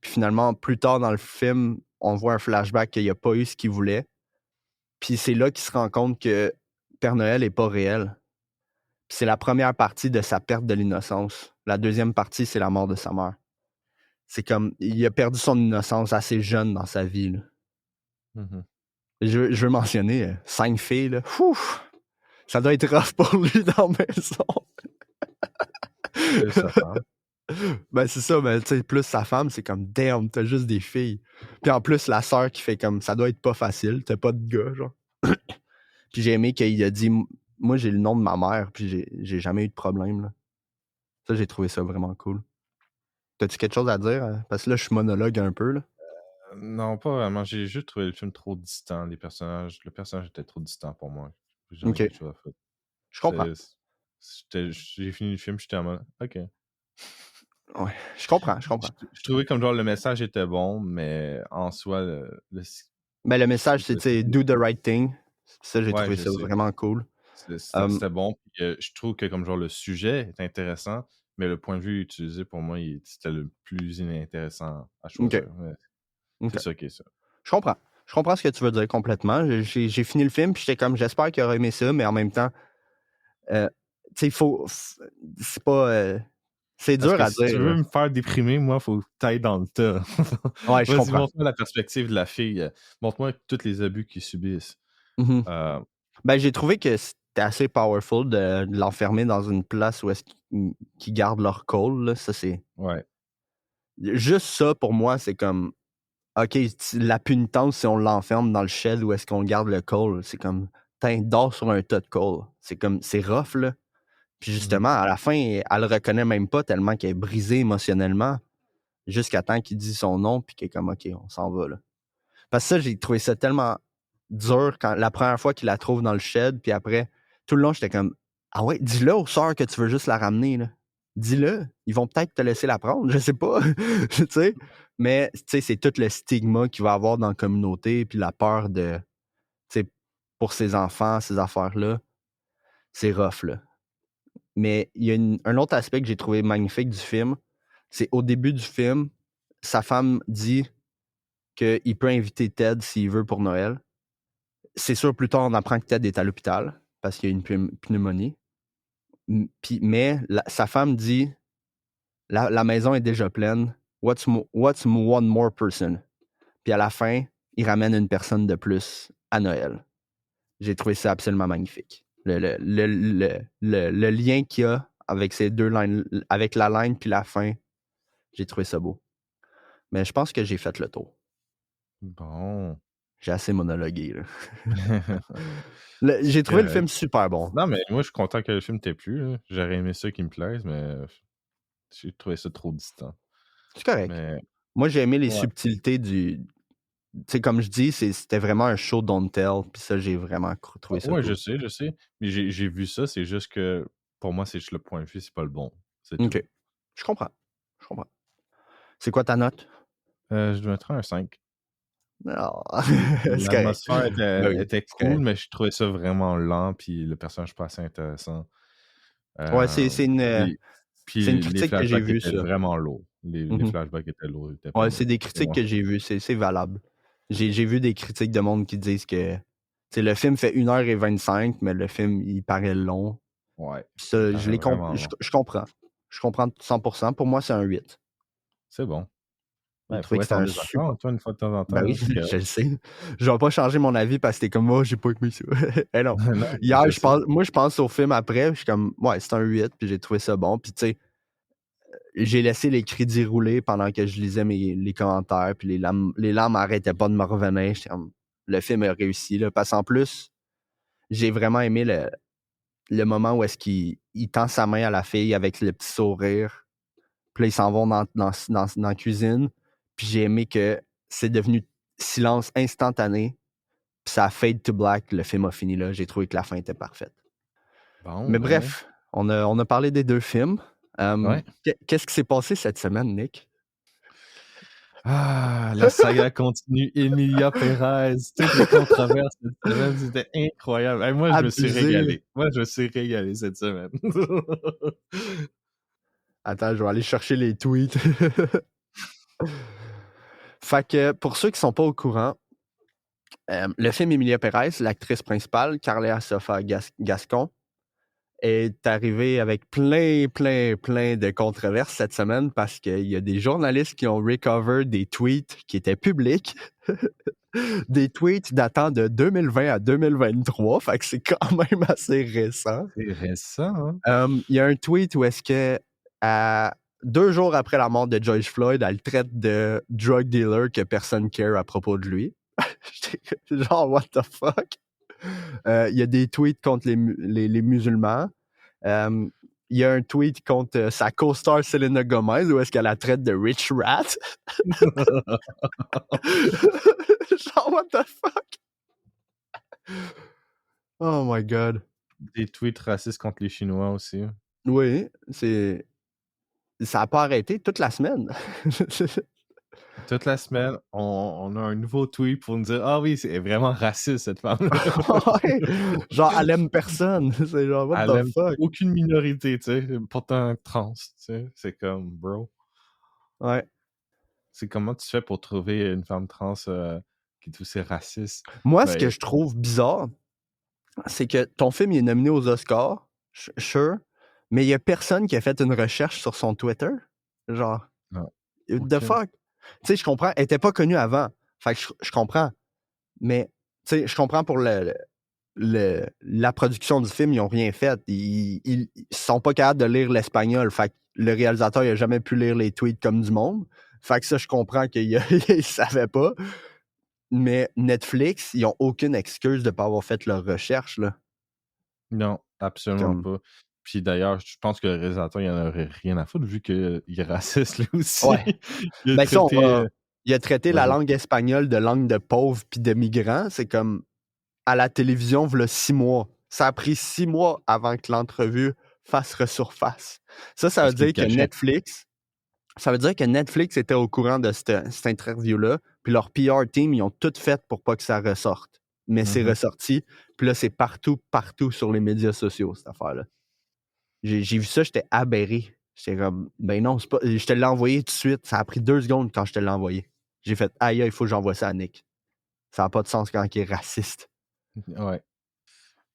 Puis finalement, plus tard dans le film, on voit un flashback qu'il n'a pas eu ce qu'il voulait. Puis c'est là qu'il se rend compte que Père Noël n'est pas réel. Puis c'est la première partie de sa perte de l'innocence. La deuxième partie, c'est la mort de sa mère. C'est comme, il a perdu son innocence assez jeune dans sa vie. Là. Mm-hmm. Je veux mentionner 5 filles. Là. Ça doit être rough pour lui dans la maison. Plus sa femme. Ben, c'est ça, mais tu sais, plus sa femme, c'est comme damn, t'as juste des filles. Puis en plus, la sœur qui fait comme ça doit être pas facile, t'as pas de gars, genre. Puis j'ai aimé qu'il a dit moi, j'ai le nom de ma mère, puis j'ai jamais eu de problème, là. Ça, j'ai trouvé ça vraiment cool. T'as-tu quelque chose à dire? Parce que là, je suis monologue un peu, là. Non, pas vraiment. J'ai juste trouvé le film trop distant. Le personnage était trop distant pour moi. J'ai jamais Ok, quelque chose à faire. je comprends. J'ai fini le film, j'étais en mode, OK. Ouais, je comprends. Je trouvais comme genre le message était bon, mais en soi, Mais le message, c'est, tu sais, do the right thing. Ça, j'ai ouais, trouvé je ça sais. vraiment cool. C'était bon. Puis, je trouve que comme genre le sujet est intéressant, mais le point de vue utilisé pour moi, c'était le plus inintéressant à choisir. Ouais, Ok. c'est ça qui est ça. Je comprends. Je comprends ce que tu veux dire complètement. J'ai fini le film, puis j'étais comme, j'espère qu'il aura aimé ça, mais en même temps, tu sais, c'est pas... c'est Parce dur que à si tu dire, veux là. me faire déprimer, moi, faut que tu ailles dans le tas. Ouais, je Vas-y, comprends. montre-moi la perspective de la fille. Montre-moi tous les abus qu'ils subissent. Mhm. Euh, Ben, j'ai trouvé que c'était assez powerful de l'enfermer dans une place où est-ce qu'ils gardent leur call, là. Ça, c'est... ouais. Juste ça, pour moi, c'est comme... OK, la punitance, si on l'enferme dans le shed où est-ce qu'on garde le call, c'est comme... T'as dors sur un tas de call. C'est comme... C'est rough, là. Puis justement, à la fin, elle le reconnaît même pas tellement qu'elle est brisée émotionnellement, jusqu'à temps qu'il dise son nom, puis qu'elle est comme, OK, on s'en va, là. Parce que ça, j'ai trouvé ça tellement dur quand la première fois qu'il la trouve dans le shed, puis après, tout le long, j'étais comme, ah ouais, dis-le aux sœurs que tu veux juste la ramener, là. Dis-le. Ils vont peut-être te laisser la prendre, je sais pas. Tu sais. Mais, tu sais, c'est tout le stigma qu'il va avoir dans la communauté, puis la peur de, tu sais, pour ses enfants, ces affaires-là. C'est rough, là. Mais il y a un autre aspect que j'ai trouvé magnifique du film. C'est au début du film, sa femme dit qu'il peut inviter Ted s'il veut pour Noël. C'est sûr, plus tard, on apprend que Ted est à l'hôpital parce qu'il y a une pneumonie. Mais sa femme dit la maison est déjà pleine. What's one more person? Puis à la fin, il ramène une personne de plus à Noël. J'ai trouvé ça absolument magnifique. Le lien qu'il y a avec ces deux lignes, avec la ligne puis la fin, j'ai trouvé ça beau. Mais je pense que j'ai fait le tour. Bon. J'ai assez monologué, là. J'ai trouvé le film super bon. Non, mais moi, je suis content que le film t'ait plu. Là. J'aurais aimé ça qu'il me plaise, mais j'ai trouvé ça trop distant. C'est correct. Mais... Moi, j'ai aimé les subtilités du... Tu sais, comme je dis, c'était vraiment un show don't tell, puis ça, j'ai vraiment trouvé ça cool. je sais. Mais j'ai vu ça, c'est juste que, pour moi, c'est juste le point de vue, c'est pas le bon. C'est tout. Je comprends. C'est quoi ta note? Je dois mettre un 5. Non. L'atmosphère était cool, correct. mais je trouvais ça vraiment lent, puis le personnage pas assez intéressant. Ouais, c'est une critique que j'ai vue, ça. Étaient vraiment lourds. Les flashbacks étaient lourds. Ouais, c'est des critiques que j'ai vues, c'est valable. J'ai vu des critiques de monde qui disent que le film fait 1h25, mais le film, il paraît long. Ouais. Ça, je comprends. Je comprends 100%. Pour moi, c'est un 8. C'est bon. J'ai trouvé que c'était un super... Toi, une fois de temps en temps. Ben oui, je le sais. Je vais pas changer mon avis parce que t'es comme moi, j'ai pas aimé ça. Eh non. Hier, je pense au film après, je suis comme, ouais, c'est un 8, puis j'ai trouvé ça bon. Puis tu sais, j'ai laissé les crédits rouler pendant que je lisais les commentaires, puis les larmes arrêtaient pas de me revenir. Le film a réussi, là, parce qu'en plus, j'ai vraiment aimé le moment où est-ce qu'il tend sa main à la fille avec le petit sourire. Puis là, ils s'en vont dans la cuisine. Puis j'ai aimé que c'est devenu silence instantané. Puis ça fade to black. Le film a fini là. J'ai trouvé que la fin était parfaite. Bon, mais bref, on a parlé des deux films. Qu'est-ce qui s'est passé cette semaine, Nick? Ah, la saga continue. Emilia Pérez, toutes les controverses cette semaine, c'était incroyable. Hey, moi, je me suis régalé cette semaine. Attends, je vais aller chercher les tweets. Fait que, pour ceux qui sont pas au courant, le film Emilia Pérez, l'actrice principale, Carla Sofa Gascon, est arrivée avec plein de controverses cette semaine parce qu'il y a des journalistes qui ont recover des tweets qui étaient publics Des tweets datant de 2020 à 2023, fait que c'est quand même assez récent. C'est récent, hein? Il y a un tweet où est-ce que, 2 jours après la mort de George Floyd, elle le traite de drug dealer que personne care à propos de lui. J'étais genre, what the fuck? Il y a des tweets contre les musulmans. Il y a un tweet contre sa co-star Selena Gomez où est-ce qu'elle la traite de rich rat. Genre, what the fuck? Oh my god. Des tweets racistes contre les Chinois aussi. Oui, ça n'a pas arrêté toute la semaine. Toute la semaine, on a un nouveau tweet pour nous dire « Ah oui, c'est vraiment raciste, cette femme-là. » Ouais. Genre, elle aime personne. C'est genre, what Elle the aime fuck? aucune minorité, tu sais. Pourtant, trans, tu sais. C'est comme, bro. Ouais. C'est comment tu fais pour trouver une femme trans qui est aussi raciste? Moi, ce que Ben, je trouve bizarre, c'est que ton film il est nominé aux Oscars, sure, mais il y a personne qui a fait une recherche sur son Twitter. Genre, non, the aucune. fuck? Tu sais, je comprends. Elle était pas connue avant. Fait que je comprends. Mais, tu sais, je comprends pour la production du film, ils ont rien fait. Ils sont pas capables de lire l'espagnol. Fait que le réalisateur, il a jamais pu lire les tweets comme du monde. Fait que ça, je comprends qu'il savait pas. Mais Netflix, ils ont aucune excuse de pas avoir fait leur recherche, là. Non, absolument Comme... pas. Puis d'ailleurs, je pense que le réalisateur, il en aurait rien à foutre vu qu'il est raciste lui aussi. Ouais. Il a Ben ça, traité... il a traité la Vas-y. langue espagnole de langue de pauvre puis de migrant. C'est comme à la télévision, v'là 6 mois. Ça a pris 6 mois avant que l'entrevue fasse resurface. Ça veut Parce qu'il le dire que cachait. Netflix était au courant de cette interview-là, puis leur PR team, ils ont tout fait pour pas que ça ressorte. Mais c'est ressorti, puis là, c'est partout sur les médias sociaux, cette affaire-là. J'ai vu ça, j'étais aberré. J'étais comme, ben non, c'est pas. Je te l'ai envoyé tout de suite. Ça a pris 2 secondes quand je te l'ai envoyé. J'ai fait, aïe, il faut que j'envoie ça à Nick. Ça n'a pas de sens quand il est raciste. Ouais.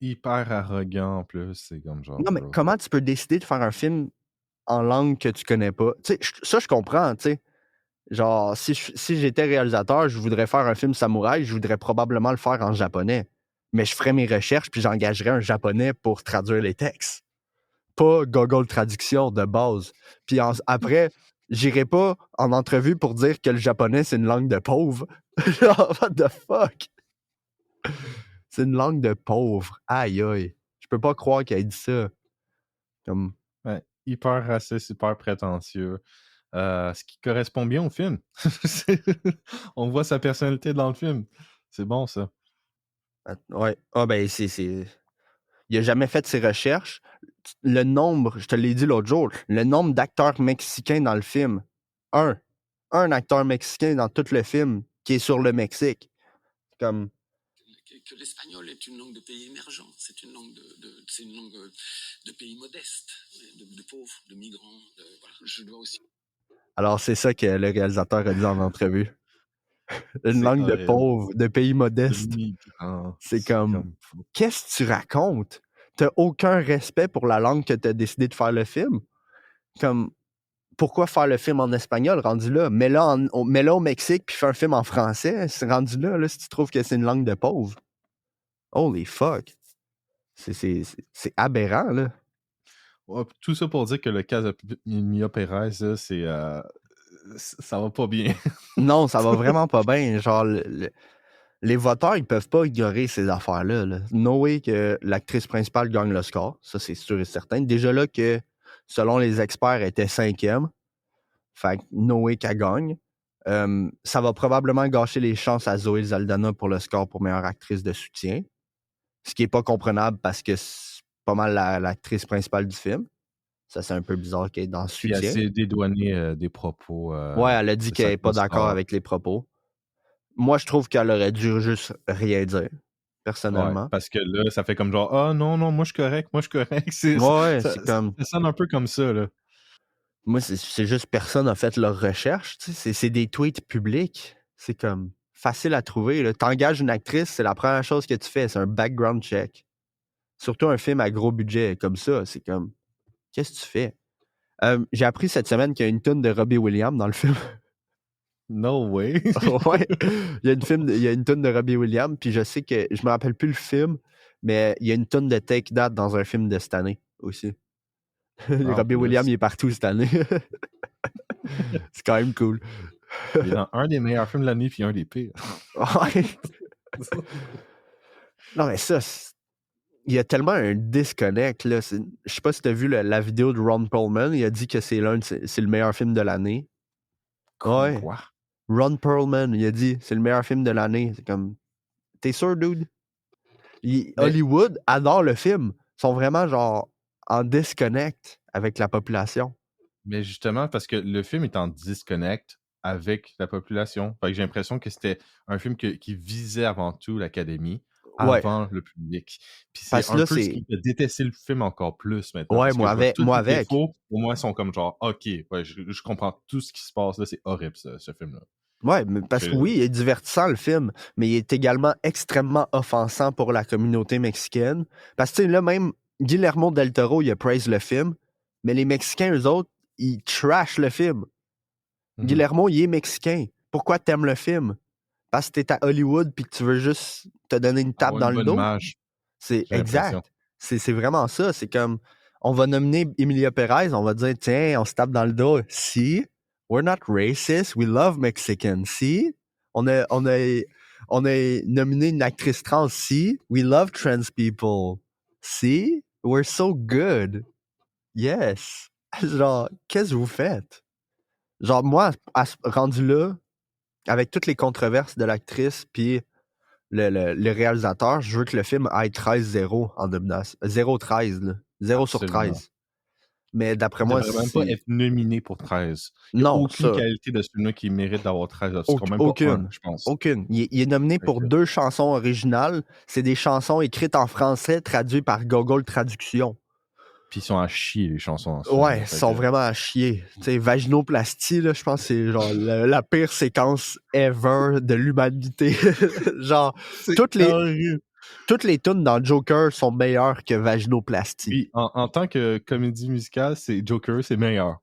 Hyper arrogant en plus. C'est comme genre, Non, mais bro. comment tu peux décider de faire un film en langue que tu connais pas? Tu sais, ça, je comprends, tu sais. Genre, si j'étais réalisateur, je voudrais faire un film samouraï, je voudrais probablement le faire en japonais. Mais je ferais mes recherches puis j'engagerais un japonais pour traduire les textes. Pas Google Traduction de base. Puis après, j'irai pas en entrevue pour dire que le japonais, c'est une langue de pauvre. What the fuck? C'est une langue de pauvre. Aïe, aïe. Je peux pas croire qu'il ait dit ça. Comme... Ouais. Hyper raciste, hyper prétentieux. Ce qui correspond bien au film. On voit sa personnalité dans le film. C'est bon, ça. Ouais. Ah, ben, il a jamais fait ses recherches. Le nombre, je te l'ai dit l'autre jour, le nombre d'acteurs mexicains dans le film. Un acteur mexicain dans tout le film qui est sur le Mexique. Comme... Que l'espagnol est une langue de pays émergent, c'est une langue de pays modeste, de pauvres, de migrants. Voilà. Je dois aussi. Alors, c'est ça que le réalisateur a dit en entrevue. Une langue de horrible. pauvres, de pays modestes. C'est comme qu'est-ce que tu racontes? T'as aucun respect pour la langue que t'as décidé de faire le film? Comme, pourquoi faire le film en espagnol, rendu là? Mets-le au Mexique puis fais un film en français. C'est rendu là, si tu trouves que c'est une langue de pauvre. Holy fuck. C'est aberrant, là. Ouais, tout ça pour dire que le cas de Mia Perez, là, c'est... ça va pas bien. Non, ça va vraiment pas bien. Genre, les voteurs, ils peuvent pas ignorer ces affaires-là. Là. No way que l'actrice principale gagne le score. Ça, c'est sûr et certain. Déjà là que, selon les experts, elle était 5e. Fait que no way qu'elle gagne. Ça va probablement gâcher les chances à Zoé Saldana pour le score pour meilleure actrice de soutien. Ce qui est pas comprenable parce que c'est pas mal l'actrice principale du film. Ça, c'est un peu bizarre qu'elle est dans soutien. Puis elle s'est dédouanée des propos. Ouais, elle a dit qu'elle n'est pas d'accord avec les propos. Moi, je trouve qu'elle aurait dû juste rien dire, personnellement. Ouais, parce que là, ça fait comme genre, ah non, moi je suis correct, Ouais, c'est comme... Ça sonne un peu comme ça, là. Moi, c'est juste personne n'a fait leur recherche. C'est des tweets publics. C'est comme facile à trouver. T'engages une actrice, c'est la première chose que tu fais. C'est un background check. Surtout un film à gros budget comme ça. C'est comme, qu'est-ce que tu fais? J'ai appris cette semaine qu'il y a une tonne de Robbie Williams dans le film. No way. Ouais. Il y a une toune de Robbie Williams, puis je sais que je me rappelle plus le film, mais il y a une toune de Take That dans un film de cette année aussi. En Robbie Williams, plus. il est partout cette année. C'est quand même cool. Il est dans un des meilleurs films de l'année, puis un des pires. Ouais. Non, mais ça, il y a tellement un disconnect, là. Je sais pas si t'as vu la vidéo de Ron Perlman. Il a dit que c'est le meilleur film de l'année. Ouais. Quoi? Ron Perlman, il a dit c'est le meilleur film de l'année. C'est comme, t'es sûr, dude? Hollywood adore le film. Ils sont vraiment, genre, en disconnect avec la population. Mais justement, parce que le film est en disconnect avec la population. Fait que j'ai l'impression que c'était un film qui visait avant tout l'Académie, Ouais. avant le public. Puis c'est Parce que un là, peu ce qui fait détester le film encore plus maintenant. Ouais, parce que moi je vois avec. tous Moi les avec. défauts, pour moi, sont comme genre, OK, ouais, je comprends tout ce qui se passe là, c'est horrible ce film-là. Ouais, mais parce que oui, il est divertissant le film, mais il est également extrêmement offensant pour la communauté mexicaine. Parce que tu sais, là même, Guillermo del Toro, il a praise le film, mais les Mexicains, eux autres, ils trashent le film. Guillermo, il est mexicain. Pourquoi t'aimes le film? Parce que t'es à Hollywood puis que tu veux juste te donner une tape dans le dos? C'est exact. C'est vraiment ça. C'est comme, on va nominer Emilia Perez, on va dire, tiens, on se tape dans le dos. Si, we're not racist, we love Mexicans. Si, on a nominé une actrice trans. Si, we love trans people. Si, we're so good. Yes. Genre, qu'est-ce que vous faites? Genre, moi, rendu là, avec toutes les controverses de l'actrice puis le réalisateur, je veux que le film aille 13-0 en nomination. 0-13, là. 0 sur 13. Mais d'après moi, il ne devrait même pas être nominé pour 13. Il n'y a aucune qualité de celui-là qui mérite d'avoir 13. Aucune, je pense. Aucune. Il est nominé pour 2 chansons originales. C'est des chansons écrites en français, traduites par Google Traduction. Puis ils sont à chier, les chansons. Ouais, ils sont vraiment à chier. Tu sais, Vaginoplastie, là, je pense que c'est genre la pire séquence ever de l'humanité. Genre, toutes les tunes dans Joker sont meilleures que Vaginoplastie. Puis, en tant que comédie musicale, Joker, c'est meilleur.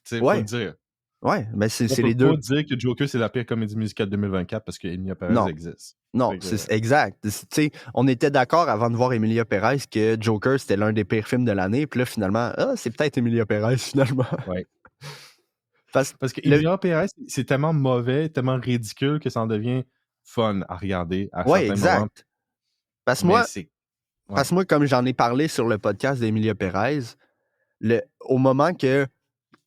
Tu sais, faut le dire. Ouais, mais c'est les deux. On peut pas dire que Joker, c'est la pire comédie musicale de 2024 parce qu'Emilia Perez existe. Non, c'est exact. Tu sais, on était d'accord avant de voir Emilia Perez que Joker, c'était l'un des pires films de l'année. Puis là, finalement, c'est peut-être Emilia Perez, finalement. Ouais. Parce que Emilia Perez, c'est tellement mauvais, tellement ridicule que ça en devient fun à regarder à certains moments. Parce que moi, comme j'en ai parlé sur le podcast d'Emilia Perez, au moment que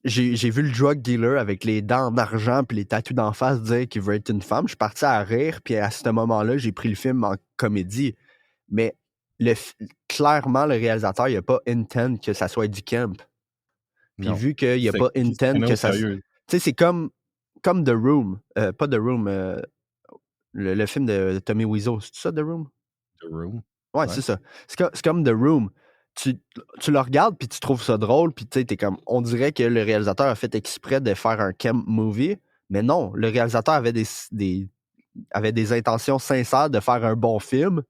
j'ai vu le drug dealer avec les dents en argent puis les tatous d'en face dire qu'il veut être une femme, je suis parti à rire, puis à ce moment-là, j'ai pris le film en comédie. Mais clairement, le réalisateur, il n'a pas intent que ça soit du camp. Puis vu qu'il n'y a pas intent que ça... Tu sais, c'est comme The Room. Pas The Room, le film de Tommy Wiseau. C'est ça, The Room? The Room? Ouais, c'est ça. C'est comme The Room. Tu le regardes, puis tu trouves ça drôle, puis tu sais, t'es comme... On dirait que le réalisateur a fait exprès de faire un camp movie, mais non, le réalisateur avait des intentions sincères de faire un bon film.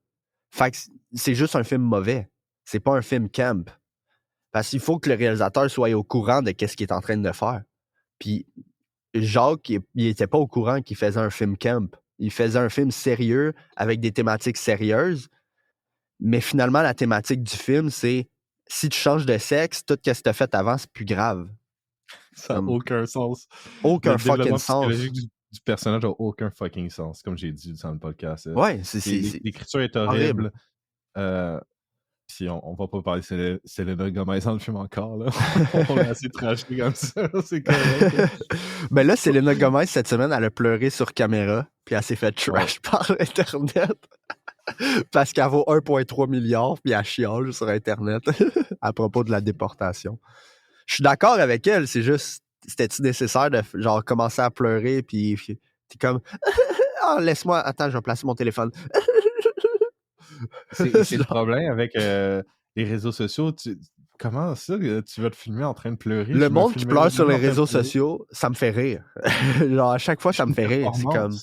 Fait que c'est juste un film mauvais. C'est pas un film camp. Parce qu'il faut que le réalisateur soit au courant de qu'est-ce qu'il est en train de faire. Puis Jacques, il était pas au courant qu'il faisait un film camp. Il faisait un film sérieux avec des thématiques sérieuses. Mais finalement, la thématique du film, c'est si tu changes de sexe, tout ce que tu as fait avant, c'est plus grave. Ça n'a aucun sens. Aucun fucking sens. Le du personnage n'a aucun fucking sens, comme j'ai dit dans le podcast. Ouais, l'écriture est horrible. Puis on va pas parler de Selena Gomez dans le film encore. Là. On est assez trashé comme ça. C'est correct. Mais là, Selena Gomez, cette semaine, elle a pleuré sur caméra, puis elle s'est fait trash par Internet. Parce qu'elle vaut 1,3 milliard, puis elle chiale sur Internet à propos de la déportation. Je suis d'accord avec elle, c'est juste, c'était-tu nécessaire de genre commencer à pleurer, puis t'es comme, laisse-moi, attends, je vais placer mon téléphone. C'est le problème avec les réseaux sociaux. Comment ça, tu vas te filmer en train de pleurer? Le monde qui pleure sur les réseaux sociaux, ça me fait rire. Genre, à chaque fois, ça me fait rire. C'est comme...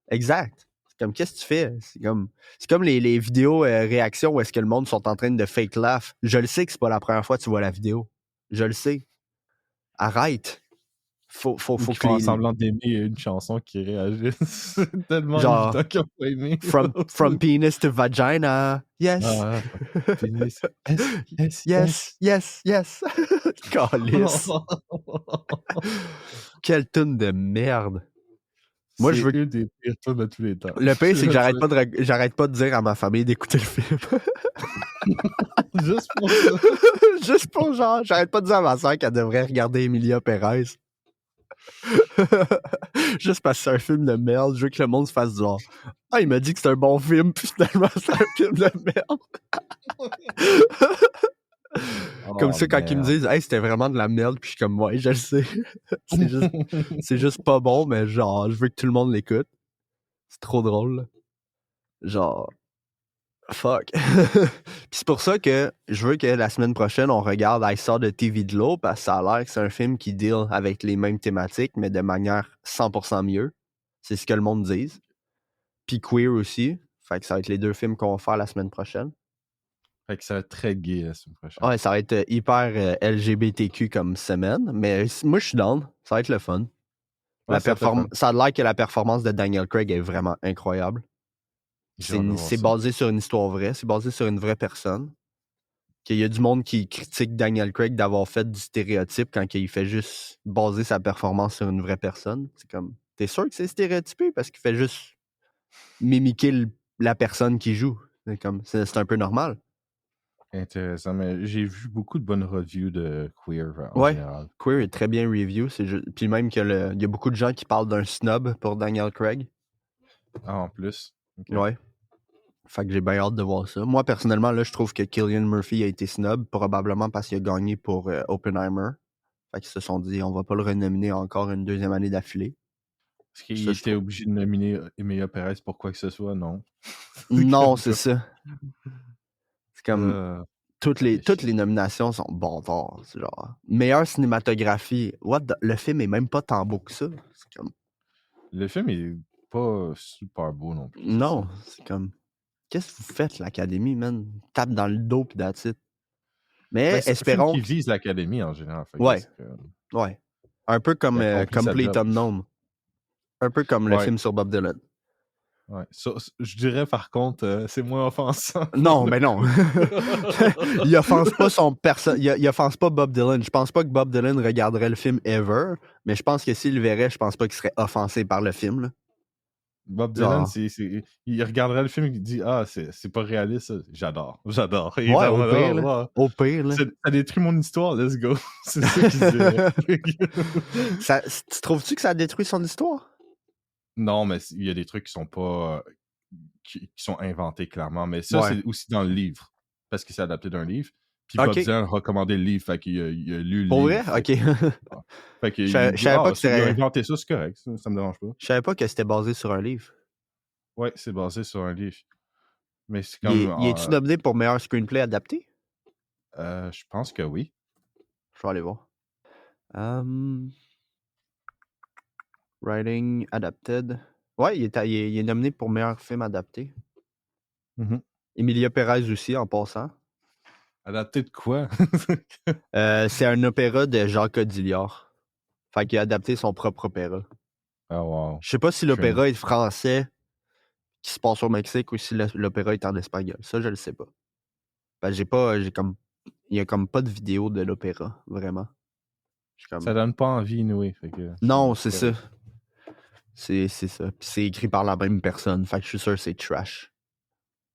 Exact. C'est comme, qu'est-ce que tu fais? C'est comme les vidéos réactions où est-ce que le monde sont en train de fake laugh. Je le sais que c'est pas la première fois que tu vois la vidéo. Je le sais. Arrête. Faut Ou qui que font les... semblant d'aimer une chanson qui réagissent. C'est tellement Genre, évident qu'ils n'ont pas aimé. from penis to vagina. Yes. Ah, pénis. Yes. Yes. Calice. Quelle tune de merde. Moi, C'est je veux... une des pires tunes de tous les temps. Le pire, c'est que j'arrête pas de dire à ma famille d'écouter le film. Juste pour ça. Juste pour genre, j'arrête pas de dire à ma soeur qu'elle devrait regarder Emilia Perez. Juste parce que c'est un film de merde, je veux que le monde se fasse genre ah, il m'a dit que c'est un bon film, puis finalement c'est un film de merde. Comme ça, quand ils me disent hey, c'était vraiment de la merde, puis je suis comme ouais, je le sais. c'est juste pas bon, mais genre, je veux que tout le monde l'écoute. C'est trop drôle. Genre, fuck. Puis c'est pour ça que je veux que la semaine prochaine, on regarde I Saw the TV de l'eau, parce que ça a l'air que c'est un film qui deal avec les mêmes thématiques, mais de manière 100% mieux. C'est ce que le monde dit. Puis Queer aussi. Fait que ça va être les 2 films qu'on va faire la semaine prochaine. Fait que ça va être très gay la semaine prochaine. Ouais, ça va être hyper LGBTQ comme semaine, mais moi je suis down. Ça va être le fun. Ouais, Ça a l'air que la performance de Daniel Craig est vraiment incroyable. C'est basé sur une histoire vraie, c'est basé sur une vraie personne. Qu'il y a du monde qui critique Daniel Craig d'avoir fait du stéréotype quand il fait juste baser sa performance sur une vraie personne. C'est comme, t'es sûr que c'est stéréotypé parce qu'il fait juste mimiquer la personne qui joue. C'est un peu normal. Intéressant, mais j'ai vu beaucoup de bonnes reviews de Queer en Ouais, général. Queer est très bien review. Puis même qu'il y a beaucoup de gens qui parlent d'un snob pour Daniel Craig. Ah, en plus. Okay. Ouais. Fait que j'ai bien hâte de voir ça. Moi, personnellement, là, je trouve que Cillian Murphy a été snob, probablement parce qu'il a gagné pour Oppenheimer. Fait qu'ils se sont dit, on va pas le renominer encore une 2e année d'affilée. Est-ce qu'il était obligé de nominer Emilia Perez pour quoi que ce soit? Non. Non, c'est ça. C'est comme... Toutes les nominations sont bâtards. Genre, meilleure cinématographie. Le film est même pas tant beau que ça. C'est comme... Le film est pas super beau non plus. Non, c'est comme... Qu'est-ce que vous faites, l'Académie, man? Tape dans le dos pis that's it. Mais espérons... C'est un film qui vise l'Académie en général. Ouais. Ouais. Un peu comme Complete Unknown. Un peu comme le film sur Bob Dylan. Ouais. Je dirais par contre, c'est moins offensant. Non, mais non. Il offense pas il offense pas Bob Dylan. Je pense pas que Bob Dylan regarderait le film ever, mais je pense que s'il le verrait, je pense pas qu'il serait offensé par le film. Là. Bob Dylan, il regarderait le film et il dit ah, c'est pas réaliste. J'adore. Et ouais, au pire. Là. Ça détruit mon histoire, let's go. C'est ça qu'il dirait. Tu trouves-tu que ça détruit son histoire? Non, mais il y a des trucs qui sont pas. Qui sont inventés clairement. Mais ça, c'est aussi dans le livre. Parce que c'est adapté d'un livre. Puis Bob Dylan a recommandé le livre. Fait qu'il a lu le livre. Pour vrai? OK. Fait que je savais pas que c'était... Il a inventé ça, c'est correct. Ça me dérange pas. Je savais pas que c'était basé sur un livre. Ouais, c'est basé sur un livre. Mais c'est comme... Il est-tu nominé pour meilleur screenplay adapté? Je pense que oui. Je vais aller voir. Writing adapted. Ouais, il est nominé pour meilleur film adapté. Mm-hmm. Emilia Perez aussi, en passant. Adapté de quoi? C'est un opéra de Jacques Audiard. Fait qu'il a adapté son propre opéra. Oh, wow. Je sais pas si l'opéra est français qui se passe au Mexique ou si l'opéra est en espagnol. Ça, je le sais pas. Ben, il y a comme pas de vidéo de l'opéra, vraiment. Ça donne pas envie, Noé. Non, c'est ça. C'est ça. Puis c'est écrit par la même personne. Fait que je suis sûr que c'est trash.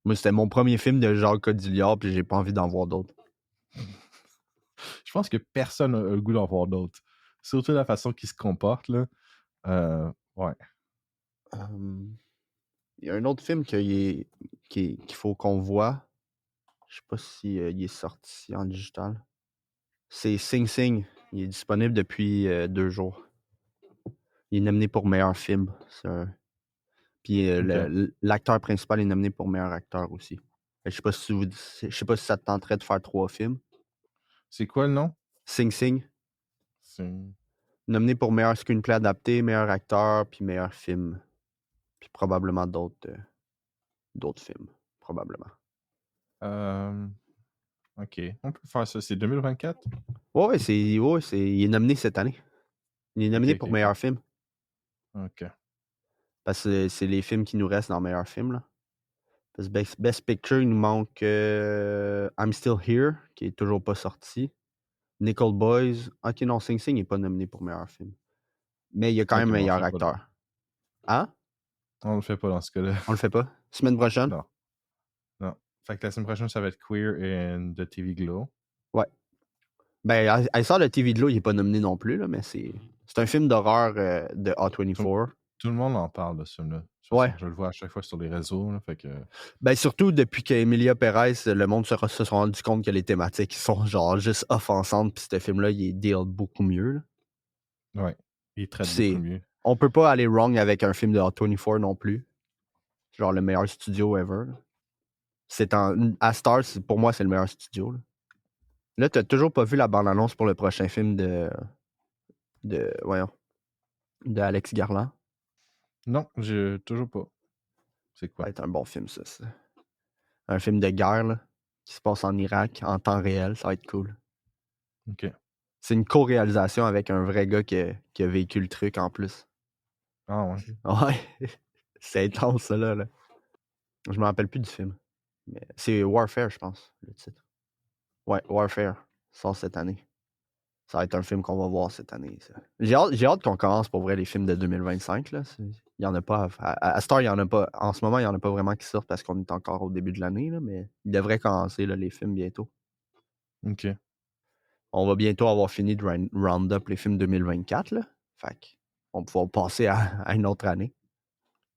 Moi, c'était mon premier film de Jacques Audiard, puis j'ai pas envie d'en voir d'autres. Je pense que personne n'a le goût d'en voir d'autres. Surtout la façon qu'il se comporte, là. Ouais. Il y a un autre film qu'il faut qu'on voit. Je sais pas si il est sorti en digital. C'est Sing Sing. Il est disponible depuis 2 jours. Il est nominé pour meilleur film. Puis l'acteur principal est nominé pour meilleur acteur aussi. Je sais pas si ça te tenterait de faire 3 films. C'est quoi le nom? Sing Sing. Nominé pour meilleur screenplay adapté, meilleur acteur, puis meilleur film. Puis probablement d'autres films. Probablement. OK. On peut faire ça. C'est 2024? Ouais, il est nominé cette année. Il est Ok, nominé ok, pour ok. meilleur film. Ok. Parce que c'est les films qui nous restent dans meilleur film. Là. Parce que Best Picture, il nous manque I'm Still Here, qui est toujours pas sorti. Nickel Boys. Ok, non, Sing Sing n'est pas nominé pour meilleur film. Mais il y a quand Ok, même mais on le meilleur fait pas. acteur. Hein? On le fait pas dans ce cas-là. On le fait pas? Semaine prochaine? Non. Non. Fait que la semaine prochaine, ça va être Queer and The TV Glow. Ouais. Ben, I Saw the TV Glow, il est pas nominé non plus, là, mais c'est un film d'horreur de A24. Tout le monde en parle de ce film-là. De toute Ouais. façon, je le vois à chaque fois sur les réseaux. Là, fait que... Ben, surtout depuis qu'Emilia Perez, le monde se sont rendu compte que les thématiques sont genre juste offensantes, puis ce film-là, il deal beaucoup mieux. Là. Ouais. Il traite C'est... beaucoup mieux. On peut pas aller wrong avec un film de A24 non plus. Genre le meilleur studio ever. Là. C'est à Stars, pour moi, c'est le meilleur studio. Là, t'as toujours pas vu la bande-annonce pour le prochain film de Alex Garland. Non, j'ai toujours pas. C'est Ça quoi? va être un bon film, ça. Un film de guerre, là, qui se passe en Irak, en temps réel. Ça va être cool. Ok. C'est une co-réalisation avec un vrai gars qui a vécu le truc en plus. Ah ouais. Ouais. C'est intense, ça, là. Je me rappelle plus du film. Mais c'est Warfare, je pense, le titre. Ouais, Warfare. Sort cette année. Ça va être un film qu'on va voir cette année, ça. J'ai hâte qu'on commence pour vrai les films de 2025, là. Il y en a pas. À Star, il y en a pas. En ce moment, il y en a pas vraiment qui sortent parce qu'on est encore au début de l'année, là, mais il devrait commencer, là, les films bientôt. Ok. On va bientôt avoir fini de round up les films 2024, là. Fait on va pouvoir passer à une autre année.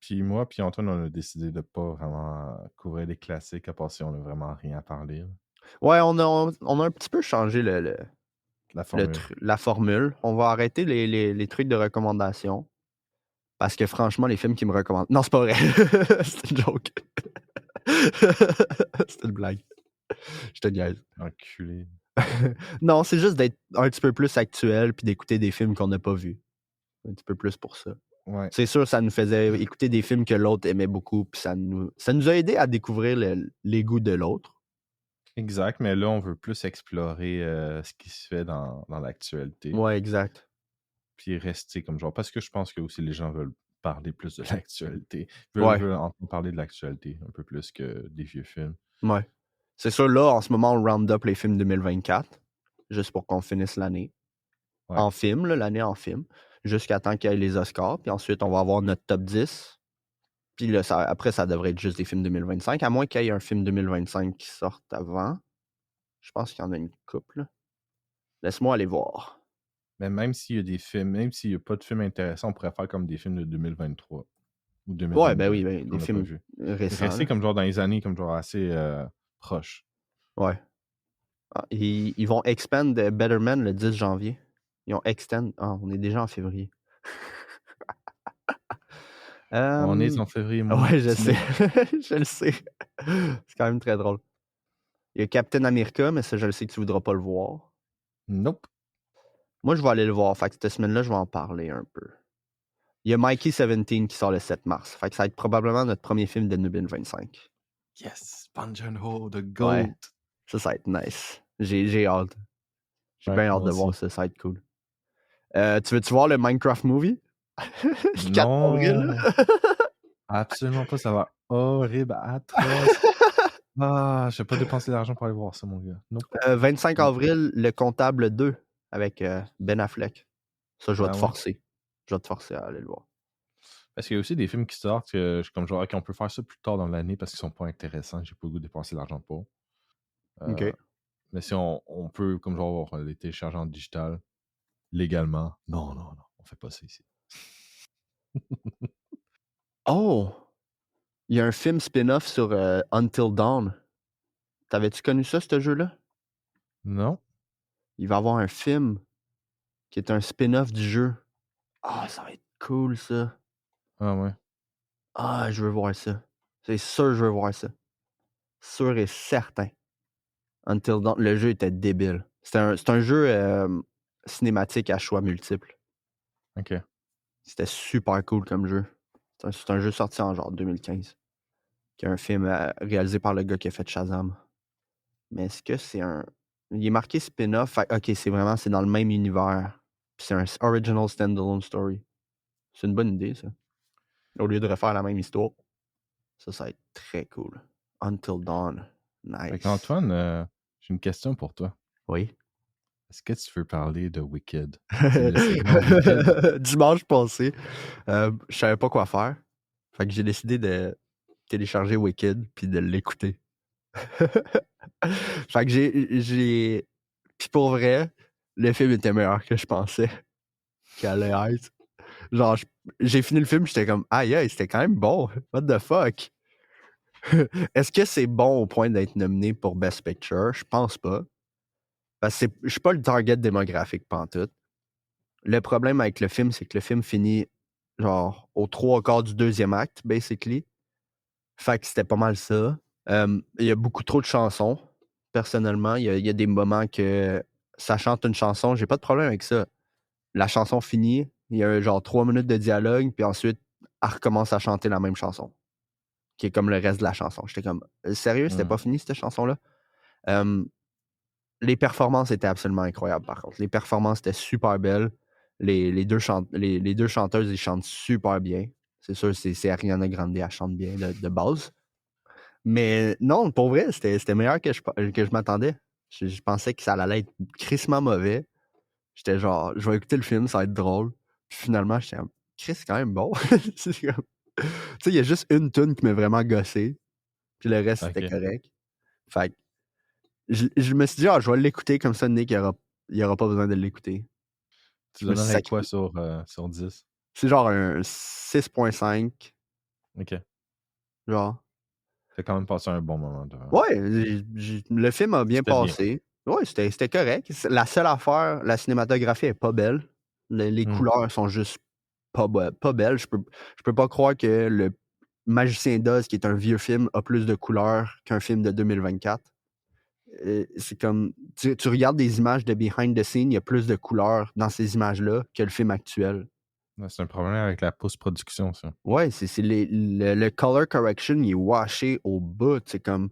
Puis moi, puis Antoine, on a décidé de pas vraiment couvrir les classiques, à part si on a vraiment rien à parler. Là. Ouais, on a un petit peu changé La formule. la formule. On va arrêter les trucs de recommandation. Parce que franchement, les films qui me recommandent. Non, c'est pas vrai. C'est une joke. C'est une blague. Je te niaise. Enculé. Non, c'est juste d'être un petit peu plus actuel puis d'écouter des films qu'on n'a pas vus. Un petit peu plus pour ça. Ouais. C'est sûr, ça nous faisait écouter des films que l'autre aimait beaucoup, puis ça nous a aidé à découvrir les goûts de l'autre. Exact, mais là, on veut plus explorer ce qui se fait dans l'actualité. Ouais, exact. Puis rester comme genre. Parce que je pense que aussi les gens veulent parler plus de l'actualité. Ouais. Veulent entendre parler de l'actualité un peu plus que des vieux films. Ouais. C'est sûr, là, en ce moment, on round up les films 2024, juste pour qu'on finisse l'année. Ouais. En film, là, l'année en film, jusqu'à temps qu'il y ait les Oscars. Puis ensuite, on va avoir notre top 10. Puis là, après, ça devrait être juste des films 2025, à moins qu'il y ait un film 2025 qui sorte avant. Je pense qu'il y en a une couple. Là. Laisse-moi aller voir. Mais même s'il y a des films, même s'il n'y a pas de films intéressants, on pourrait faire comme des films de 2023 ou 2022. Ouais, ben oui, ben, des films récents. Rester comme genre dans les années comme genre assez proches. Ouais. Ah, ils vont expand Better Man le 10 janvier. Ils ont extend. Ah, on est déjà en février. On est en février, moi. Ouais, je sais. Je le sais. C'est quand même très drôle. Il y a Captain America, mais ça, je le sais que tu voudras pas le voir. Nope. Moi, je vais aller le voir. Fait que cette semaine-là, je vais en parler un peu. Il y a Mikey 17 qui sort le 7 mars. Fait que ça va être probablement notre premier film de 2025. Yes! Bong Joon-ho, the GOAT! Ouais. Ça va être nice. J'ai hâte. J'ai bien hâte de voir ça. Ça va être cool. Tu veux-tu voir le Minecraft Movie? Le 4 avril? Absolument pas. Ça va horrible, atroce. Je vais pas dépenser l'argent pour aller voir ça, mon gars. Nope. 25 avril, Le Comptable 2 avec Ben Affleck. Ça, je vais te forcer. Je vais te forcer à aller le voir. Parce qu'il y a aussi des films qui sortent que je suis comme genre, OK, on peut faire ça plus tard dans l'année parce qu'ils sont pas intéressants. J'ai pas le goût de dépenser l'argent pour. OK. Mais si on peut, comme genre, les télécharger en digital légalement. Non, on fait pas ça ici. Oh! Il y a un film spin-off sur Until Dawn. T'avais-tu connu ça, ce jeu-là? Non. Il va y avoir un film qui est un spin-off du jeu. Ah, ça va être cool, ça. Ah ouais. Ah, je veux voir ça. C'est sûr, je veux voir ça. Sûr et certain. Until Dawn, le jeu était débile. C'est un jeu cinématique à choix multiples. OK. C'était super cool comme jeu. C'est un jeu sorti en genre 2015. Qui est un film réalisé par le gars qui a fait Shazam. Mais est-ce que c'est un... Il est marqué spin-off. OK, c'est dans le même univers. Puis c'est un original standalone story. C'est une bonne idée, ça. Au lieu de refaire la même histoire. Ça va être très cool. Until Dawn. Fait Nice. qu'Antoine, j'ai une question pour toi. Oui. Est-ce que tu veux parler de Wicked? C'est le segment Wicked. Dimanche passé, je savais pas quoi faire. Fait que j'ai décidé de télécharger Wicked puis de l'écouter. Fait que j'ai... Puis pour vrai, le film était meilleur que je pensais qu'il allait être. Genre, j'ai fini le film, j'étais comme, aïe, aïe, c'était quand même bon. What the fuck? Est-ce que c'est bon au point d'être nominé pour Best Picture? Je pense pas. Parce que je suis pas le target démographique pantoute. Le problème avec le film, c'est que le film finit genre aux 3/4 du deuxième acte, basically. Fait que c'était pas mal ça. Il y a beaucoup trop de chansons. Personnellement, il y a des moments que ça chante une chanson, j'ai pas de problème avec ça. La chanson finit, il y a genre 3 minutes de dialogue, puis ensuite, elle recommence à chanter la même chanson, qui est comme le reste de la chanson. J'étais comme, sérieux, c'était pas fini cette chanson-là? Les performances étaient absolument incroyables, par contre. Les performances étaient super belles. Les deux chanteuses, ils chantent super bien. C'est sûr, c'est Ariana Grande, elle chante bien de base. Mais non, pour vrai, c'était meilleur que je m'attendais. Je pensais que ça allait être crissement mauvais. J'étais genre, je vais écouter le film, ça va être drôle. Puis finalement, j'étais comme, Chris, c'est quand même bon. Tu sais, il y a juste une tune qui m'a vraiment gossé. Puis le reste, c'était correct. Fait que je me suis dit, je vais l'écouter comme ça, Nick, il n'y aura pas besoin de l'écouter. Tu donnerais quoi sur 10? C'est genre un 6.5. OK. Genre. T'as quand même passé un bon moment. Ouais, le film a bien passé. Ouais, c'était correct. La seule affaire, la cinématographie est pas belle. Les couleurs sont juste pas belles. Je peux pas croire que le Magicien d'Oz, qui est un vieux film, a plus de couleurs qu'un film de 2024. C'est comme... Tu regardes des images de behind the scene, il y a plus de couleurs dans ces images-là que le film actuel. C'est un problème avec la post-production, ça. Ouais, c'est le color correction, il est washé au bout. C'est comme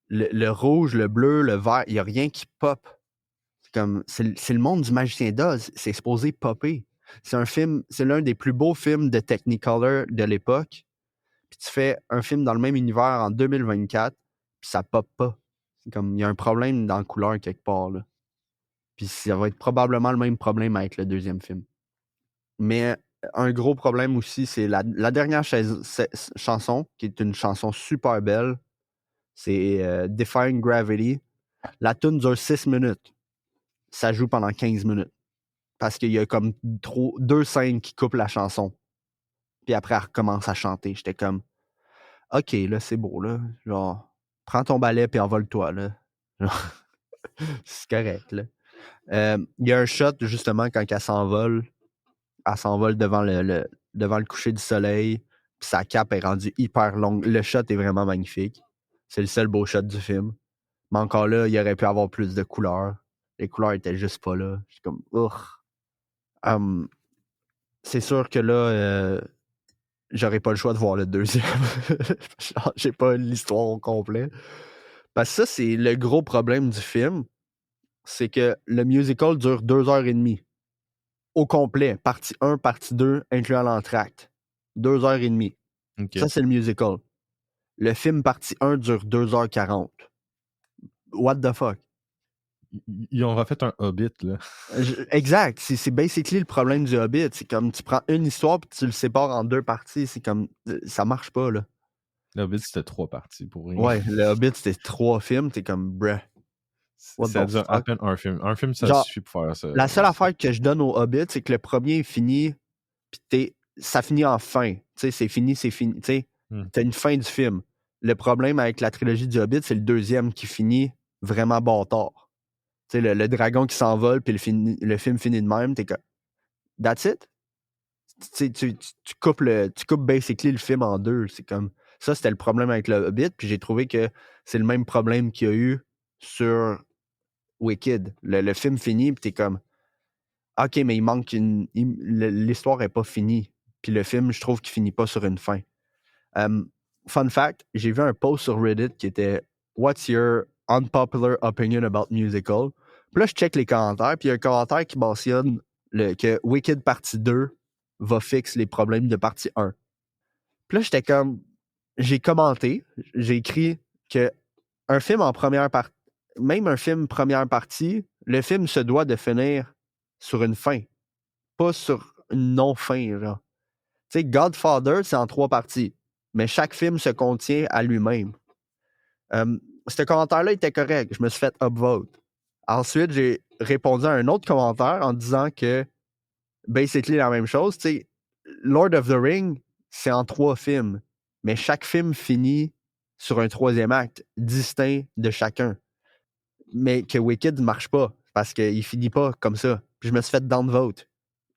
le rouge, le bleu, le vert, il n'y a rien qui pop. C'est le monde du Magicien d'Oz, c'est supposé popper. C'est un film, c'est l'un des plus beaux films de Technicolor de l'époque. Puis tu fais un film dans le même univers en 2024, puis ça pop pas. C'est comme, il y a un problème dans la couleur quelque part, là. Puis ça va être probablement le même problème avec le deuxième film. Mais un gros problème aussi, c'est la dernière chanson, qui est une chanson super belle. C'est Defying Gravity. La tune dure 6 minutes. Ça joue pendant 15 minutes. Parce qu'il y a comme 2 scènes qui coupent la chanson. Puis après, elle recommence à chanter. J'étais comme, OK, là, c'est beau, là. Genre, prends ton balai puis envole-toi, là. Genre, c'est correct, là. Il y a un shot, justement, quand elle s'envole devant le coucher du soleil, puis sa cape est rendue hyper longue. Le shot est vraiment magnifique. C'est le seul beau shot du film. Mais encore là, il aurait pu avoir plus de couleurs. Les couleurs étaient juste pas là. Je suis comme, c'est sûr que là, j'aurais pas le choix de voir le deuxième. J'ai pas l'histoire au complet. Parce que ça, c'est le gros problème du film. C'est que le musical dure 2h30. Au complet. Partie 1, partie 2, incluant l'entracte. 2h30. Okay. Ça, c'est le musical. Le film partie 1 dure 2h40. What the fuck? Ils ont refait un Hobbit, là. Exact. C'est basically le problème du Hobbit. C'est comme tu prends une histoire et tu le sépares en 2 parties. C'est comme... Ça marche pas, là. Le Hobbit, c'était 3 parties pour rien. Ouais, le Hobbit, c'était 3 films. T'es comme, bruh. Ça dure à peine un film. Un film, ça suffit pour faire ça. La seule affaire que je donne au Hobbit, c'est que le premier est fini, puis ça finit en fin. Tu sais, c'est fini. Tu sais, t'as une fin du film. Le problème avec la trilogie du Hobbit, c'est le deuxième qui finit vraiment bâtard. Tu sais, le dragon qui s'envole, puis le film finit de même. T'es comme, that's it? Tu coupes basically le film en 2. C'est comme, ça, c'était le problème avec le Hobbit, puis j'ai trouvé que c'est le même problème qu'il y a eu sur Wicked. Le film finit, puis t'es comme, OK, mais il manque l'histoire n'est pas finie. Puis le film, je trouve qu'il finit pas sur une fin. Fun fact, j'ai vu un post sur Reddit qui était « What's your unpopular opinion about musical? » Puis là, je check les commentaires, puis il y a un commentaire qui mentionne que Wicked partie 2 va fixer les problèmes de partie 1. Puis là, j'étais comme... J'ai commenté, j'ai écrit que un film en première partie, même un film première partie, le film se doit de finir sur une fin, pas sur une non-fin, genre. Tu sais, Godfather, c'est en 3 parties, mais chaque film se contient à lui-même. Ce commentaire-là était correct, je me suis fait upvote. Ensuite, j'ai répondu à un autre commentaire en disant que basically la même chose. Tu sais, Lord of the Ring, c'est en 3 films, mais chaque film finit sur un 3e acte distinct de chacun. Mais que Wicked ne marche pas parce qu'il finit pas comme ça. Puis je me suis fait downvote.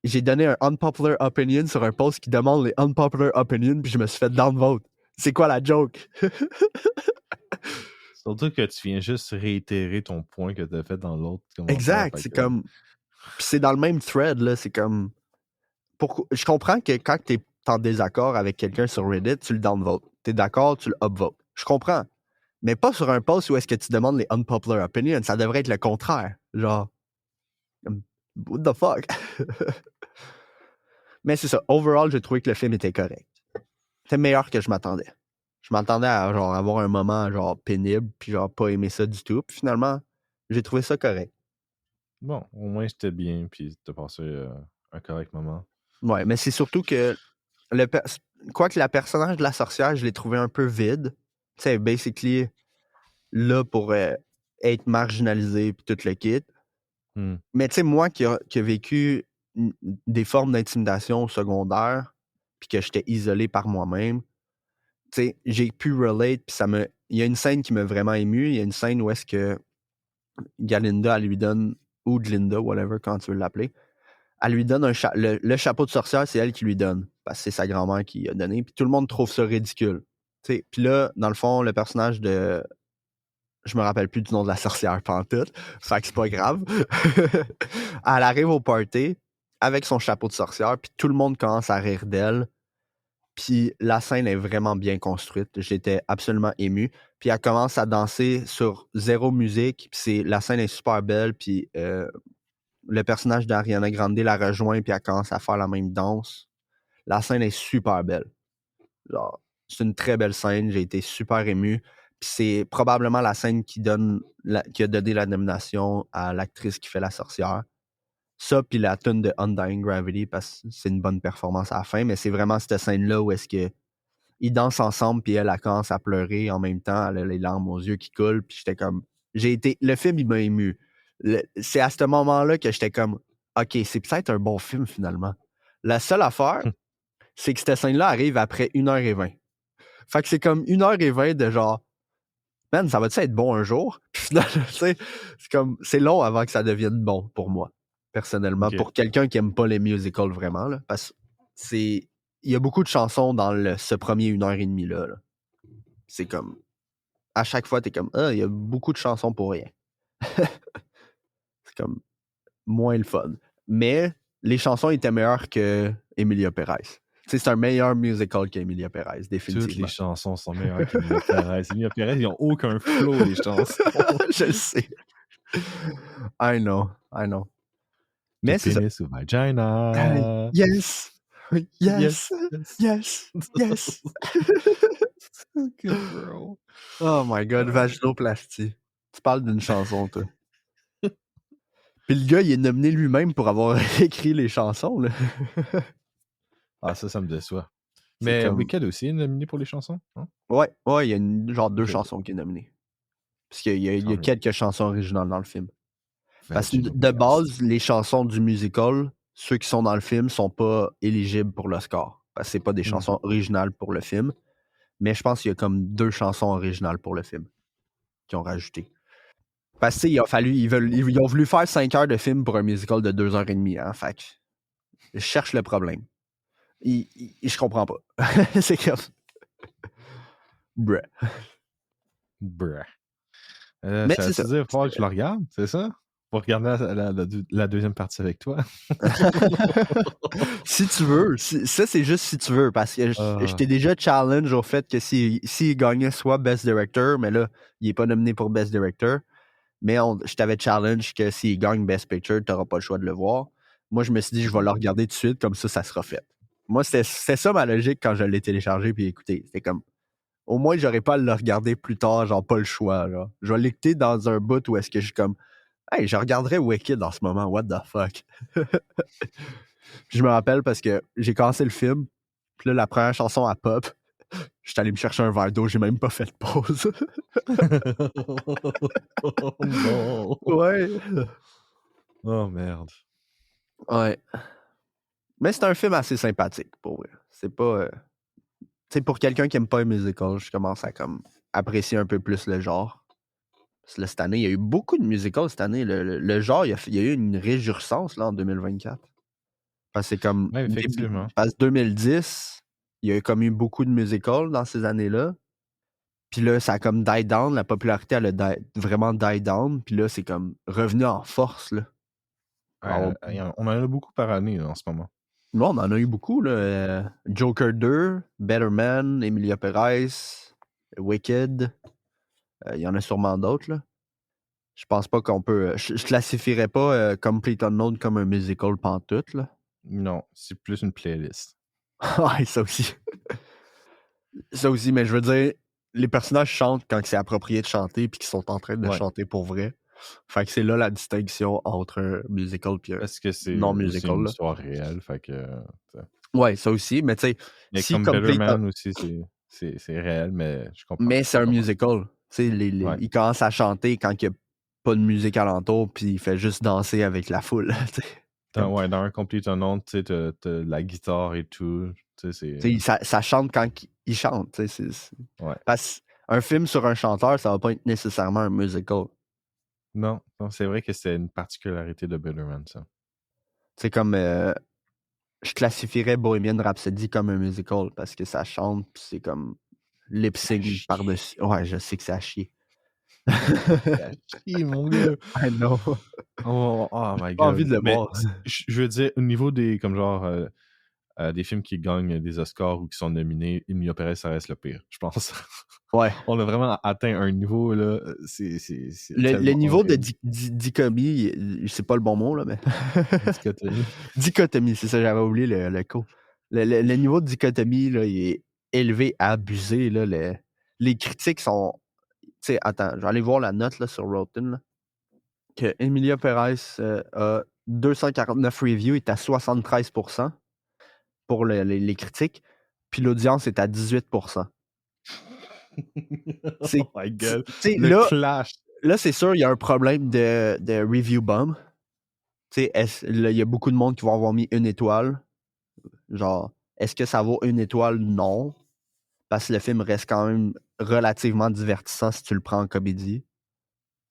J'ai donné un unpopular opinion sur un post qui demande les unpopular opinions, puis je me suis fait downvote. C'est quoi la joke? Surtout que tu viens juste réitérer ton point que tu as fait dans l'autre commentaire. Exact, c'est comme... Puis c'est dans le même thread, là, c'est comme... Je comprends que quand t'es en désaccord avec quelqu'un sur Reddit, tu le downvote. T'es d'accord, tu le upvote. Je comprends. Mais pas sur un post où est-ce que tu demandes les unpopular opinions. Ça devrait être le contraire. Genre... What the fuck? Mais c'est ça. Overall, j'ai trouvé que le film était correct. C'était meilleur que je m'attendais. Je m'attendais à genre avoir un moment genre pénible, puis genre pas aimer ça du tout. Puis finalement, j'ai trouvé ça correct. Bon, au moins c'était bien, puis t'as passé un correct moment. Ouais, mais c'est surtout que quoique la personnage de la sorcière, je l'ai trouvé un peu vide. Tu sais, basically là pour être marginalisé puis tout le kit. Mais tu sais, moi qui a vécu des formes d'intimidation au secondaire, puis que j'étais isolé par moi-même, tu sais, j'ai pu relate, puis il y a une scène qui m'a vraiment ému. Il y a une scène où est-ce que Galinda, elle lui donne, ou Glinda, whatever, quand tu veux l'appeler, elle lui donne le chapeau de sorcière, c'est elle qui lui donne, parce que c'est sa grand-mère qui lui a donné, puis tout le monde trouve ça ridicule. Tu sais, puis là, dans le fond, le personnage de... Je me rappelle plus du nom de la sorcière pantoute, fait que c'est pas grave. Elle arrive au party avec son chapeau de sorcière, puis tout le monde commence à rire d'elle. Puis la scène est vraiment bien construite. J'étais absolument ému. Puis elle commence à danser sur zéro musique. Puis la scène est super belle. Puis le personnage d'Ariana Grande la rejoint. Puis elle commence à faire la même danse. La scène est super belle. Genre, c'est une très belle scène. J'ai été super ému. Puis c'est probablement la scène qui a donné la nomination à l'actrice qui fait la sorcière. Ça, puis la tune de Undying Gravity, parce que c'est une bonne performance à la fin, mais c'est vraiment cette scène-là où est-ce que ils dansent ensemble, puis elle commence à pleurer en même temps, elle a les larmes aux yeux qui coulent, puis j'étais comme... Le film, il m'a ému. C'est à ce moment-là que j'étais comme, OK, c'est peut-être un bon film, finalement. La seule affaire, c'est que cette scène-là arrive après 1h20. Fait que c'est comme 1h20 de genre, man, ça va-tu être bon un jour? Puis finalement, c'est long avant que ça devienne bon pour moi, personnellement. Okay. Pour quelqu'un qui aime pas les musicals vraiment, là, parce que il y a beaucoup de chansons dans ce premier 1h30 là. C'est comme, à chaque fois, t'es comme, il y a beaucoup de chansons pour rien. C'est comme, moins le fun. Mais les chansons étaient meilleures que Emilia Pérez. C'est un meilleur musical qu'Emilia Pérez, définitivement. Toutes les chansons sont meilleures qu'Emilia Pérez. Emilia Pérez, ils n'ont aucun flow, les chansons. Je le sais. I know. Mais c'est ça. Ou vagina. Yes. Good girl. Oh my God, vaginoplastie. Tu parles d'une chanson, toi. Puis le gars, il est nominé lui-même pour avoir écrit les chansons, là. Ah, ça me déçoit. Mais Wicked aussi est nominé pour les chansons? Hein? Ouais, il y a genre 2 chansons qui est nominées. Parce qu'il y a quelques chansons originales dans le film. Parce que de base, les chansons du musical, ceux qui sont dans le film, sont pas éligibles pour l'Oscar. Parce que c'est pas des chansons originales pour le film. Mais je pense qu'il y a comme 2 chansons originales pour le film qui ont rajouté. Parce que ils ont voulu faire 5 heures de film pour un musical de 2h30. Hein, fait que je cherche le problème. Je comprends pas. C'est comme... Bruh. Mais ça veut dire qu'il faut que je le regarde, c'est ça? Pour regarder la deuxième partie avec toi. Si tu veux. Ça, c'est juste si tu veux. Parce que je t'ai déjà challenge au fait que s'il gagnait soit Best Director, mais là, il n'est pas nominé pour Best Director. Mais je t'avais challenge que s'il gagne Best Picture, tu n'auras pas le choix de le voir. Moi, je me suis dit, je vais le regarder tout de suite, comme ça sera fait. Moi, c'était ça ma logique quand je l'ai téléchargé puis écouté. C'était comme, au moins, j'aurais pas à le regarder plus tard, genre pas le choix. Genre. Je vais l'écouter dans un bout où est-ce que je suis comme, hey, je regarderais Wicked en ce moment, what the fuck. Puis je me rappelle parce que j'ai commencé le film, puis là, la première chanson à pop, j'étais allé me chercher un verre d'eau, j'ai même pas fait de pause. Oh non! Ouais. Oh merde. Ouais. Mais c'est un film assez sympathique, pour vrai. C'est pas... Tu sais, pour quelqu'un qui aime pas les musicals, je commence à comme apprécier un peu plus le genre. Parce que là, cette année, il y a eu beaucoup de musicals cette année. Le genre, il y a eu une résurgence là, en 2024. Parce que c'est comme... Ouais, effectivement. Parce que 2010, il y a comme eu beaucoup de musicals dans ces années-là. Puis là, ça a comme die down. La popularité, elle a vraiment die down. Puis là, c'est comme revenu en force, là. Alors, On en a beaucoup par année là, en ce moment. non, on en a eu beaucoup, là. Joker 2, Better Man, Emilia Perez, Wicked. Il y en a sûrement d'autres, là. Je pense pas qu'on peut... Je classifierais pas Complete Unknown comme un musical pantoute, là. Non, c'est plus une playlist. Ouais, ça aussi. Ça aussi, mais je veux dire, les personnages chantent quand c'est approprié de chanter puis qu'ils sont en train de chanter pour vrai. Fait que c'est là la distinction entre un musical et un Parce que c'est non-musical. une Là. histoire réelle, fait que... Ouais, ça aussi, mais tu sais... Mais si comme Complete... Better Man aussi, c'est réel, mais je comprends. Mais c'est un musical. Tu sais, il commence à chanter quand il n'y a pas de musique alentour puis il fait juste danser avec la foule. Dans un Complete Unknown, tu sais, t'as la guitare et tout. Ça chante quand il chante. Ouais. Parce qu'un film sur un chanteur, ça va pas être nécessairement un musical. Non, c'est vrai que c'est une particularité de Better Man, ça. C'est comme... je classifierais Bohemian Rhapsody comme un musical parce que ça chante pis c'est comme lip-sync par-dessus. Ouais, je sais que c'est à chier. C'est à chier, mon gars! I know. Oh my J'ai god. pas envie de le voir. Je veux dire, au niveau des, comme genre, des films qui gagnent des Oscars ou qui sont nominés, Emilia Perez, ça reste le pire, je pense. Ouais. On a vraiment atteint un niveau, là, le niveau de dichotomie, c'est pas le bon mot, là, mais... Dichotomie, c'est ça, j'avais oublié le co. Le niveau de dichotomie, là, il est élevé, abusé, là. Les critiques sont... Tu sais, attends, je vais aller voir la note, là, sur Rotten, là. Que Emilia Perez a 249 reviews, est à 73% pour les critiques, puis l'audience est à 18%. Oh my god. Là, clash. Là, c'est sûr, il y a un problème de review bomb. Tu sais, il y a beaucoup de monde qui vont avoir mis 1 étoile. Genre, est-ce que ça vaut 1 étoile? Non. Parce que le film reste quand même relativement divertissant si tu le prends en comédie.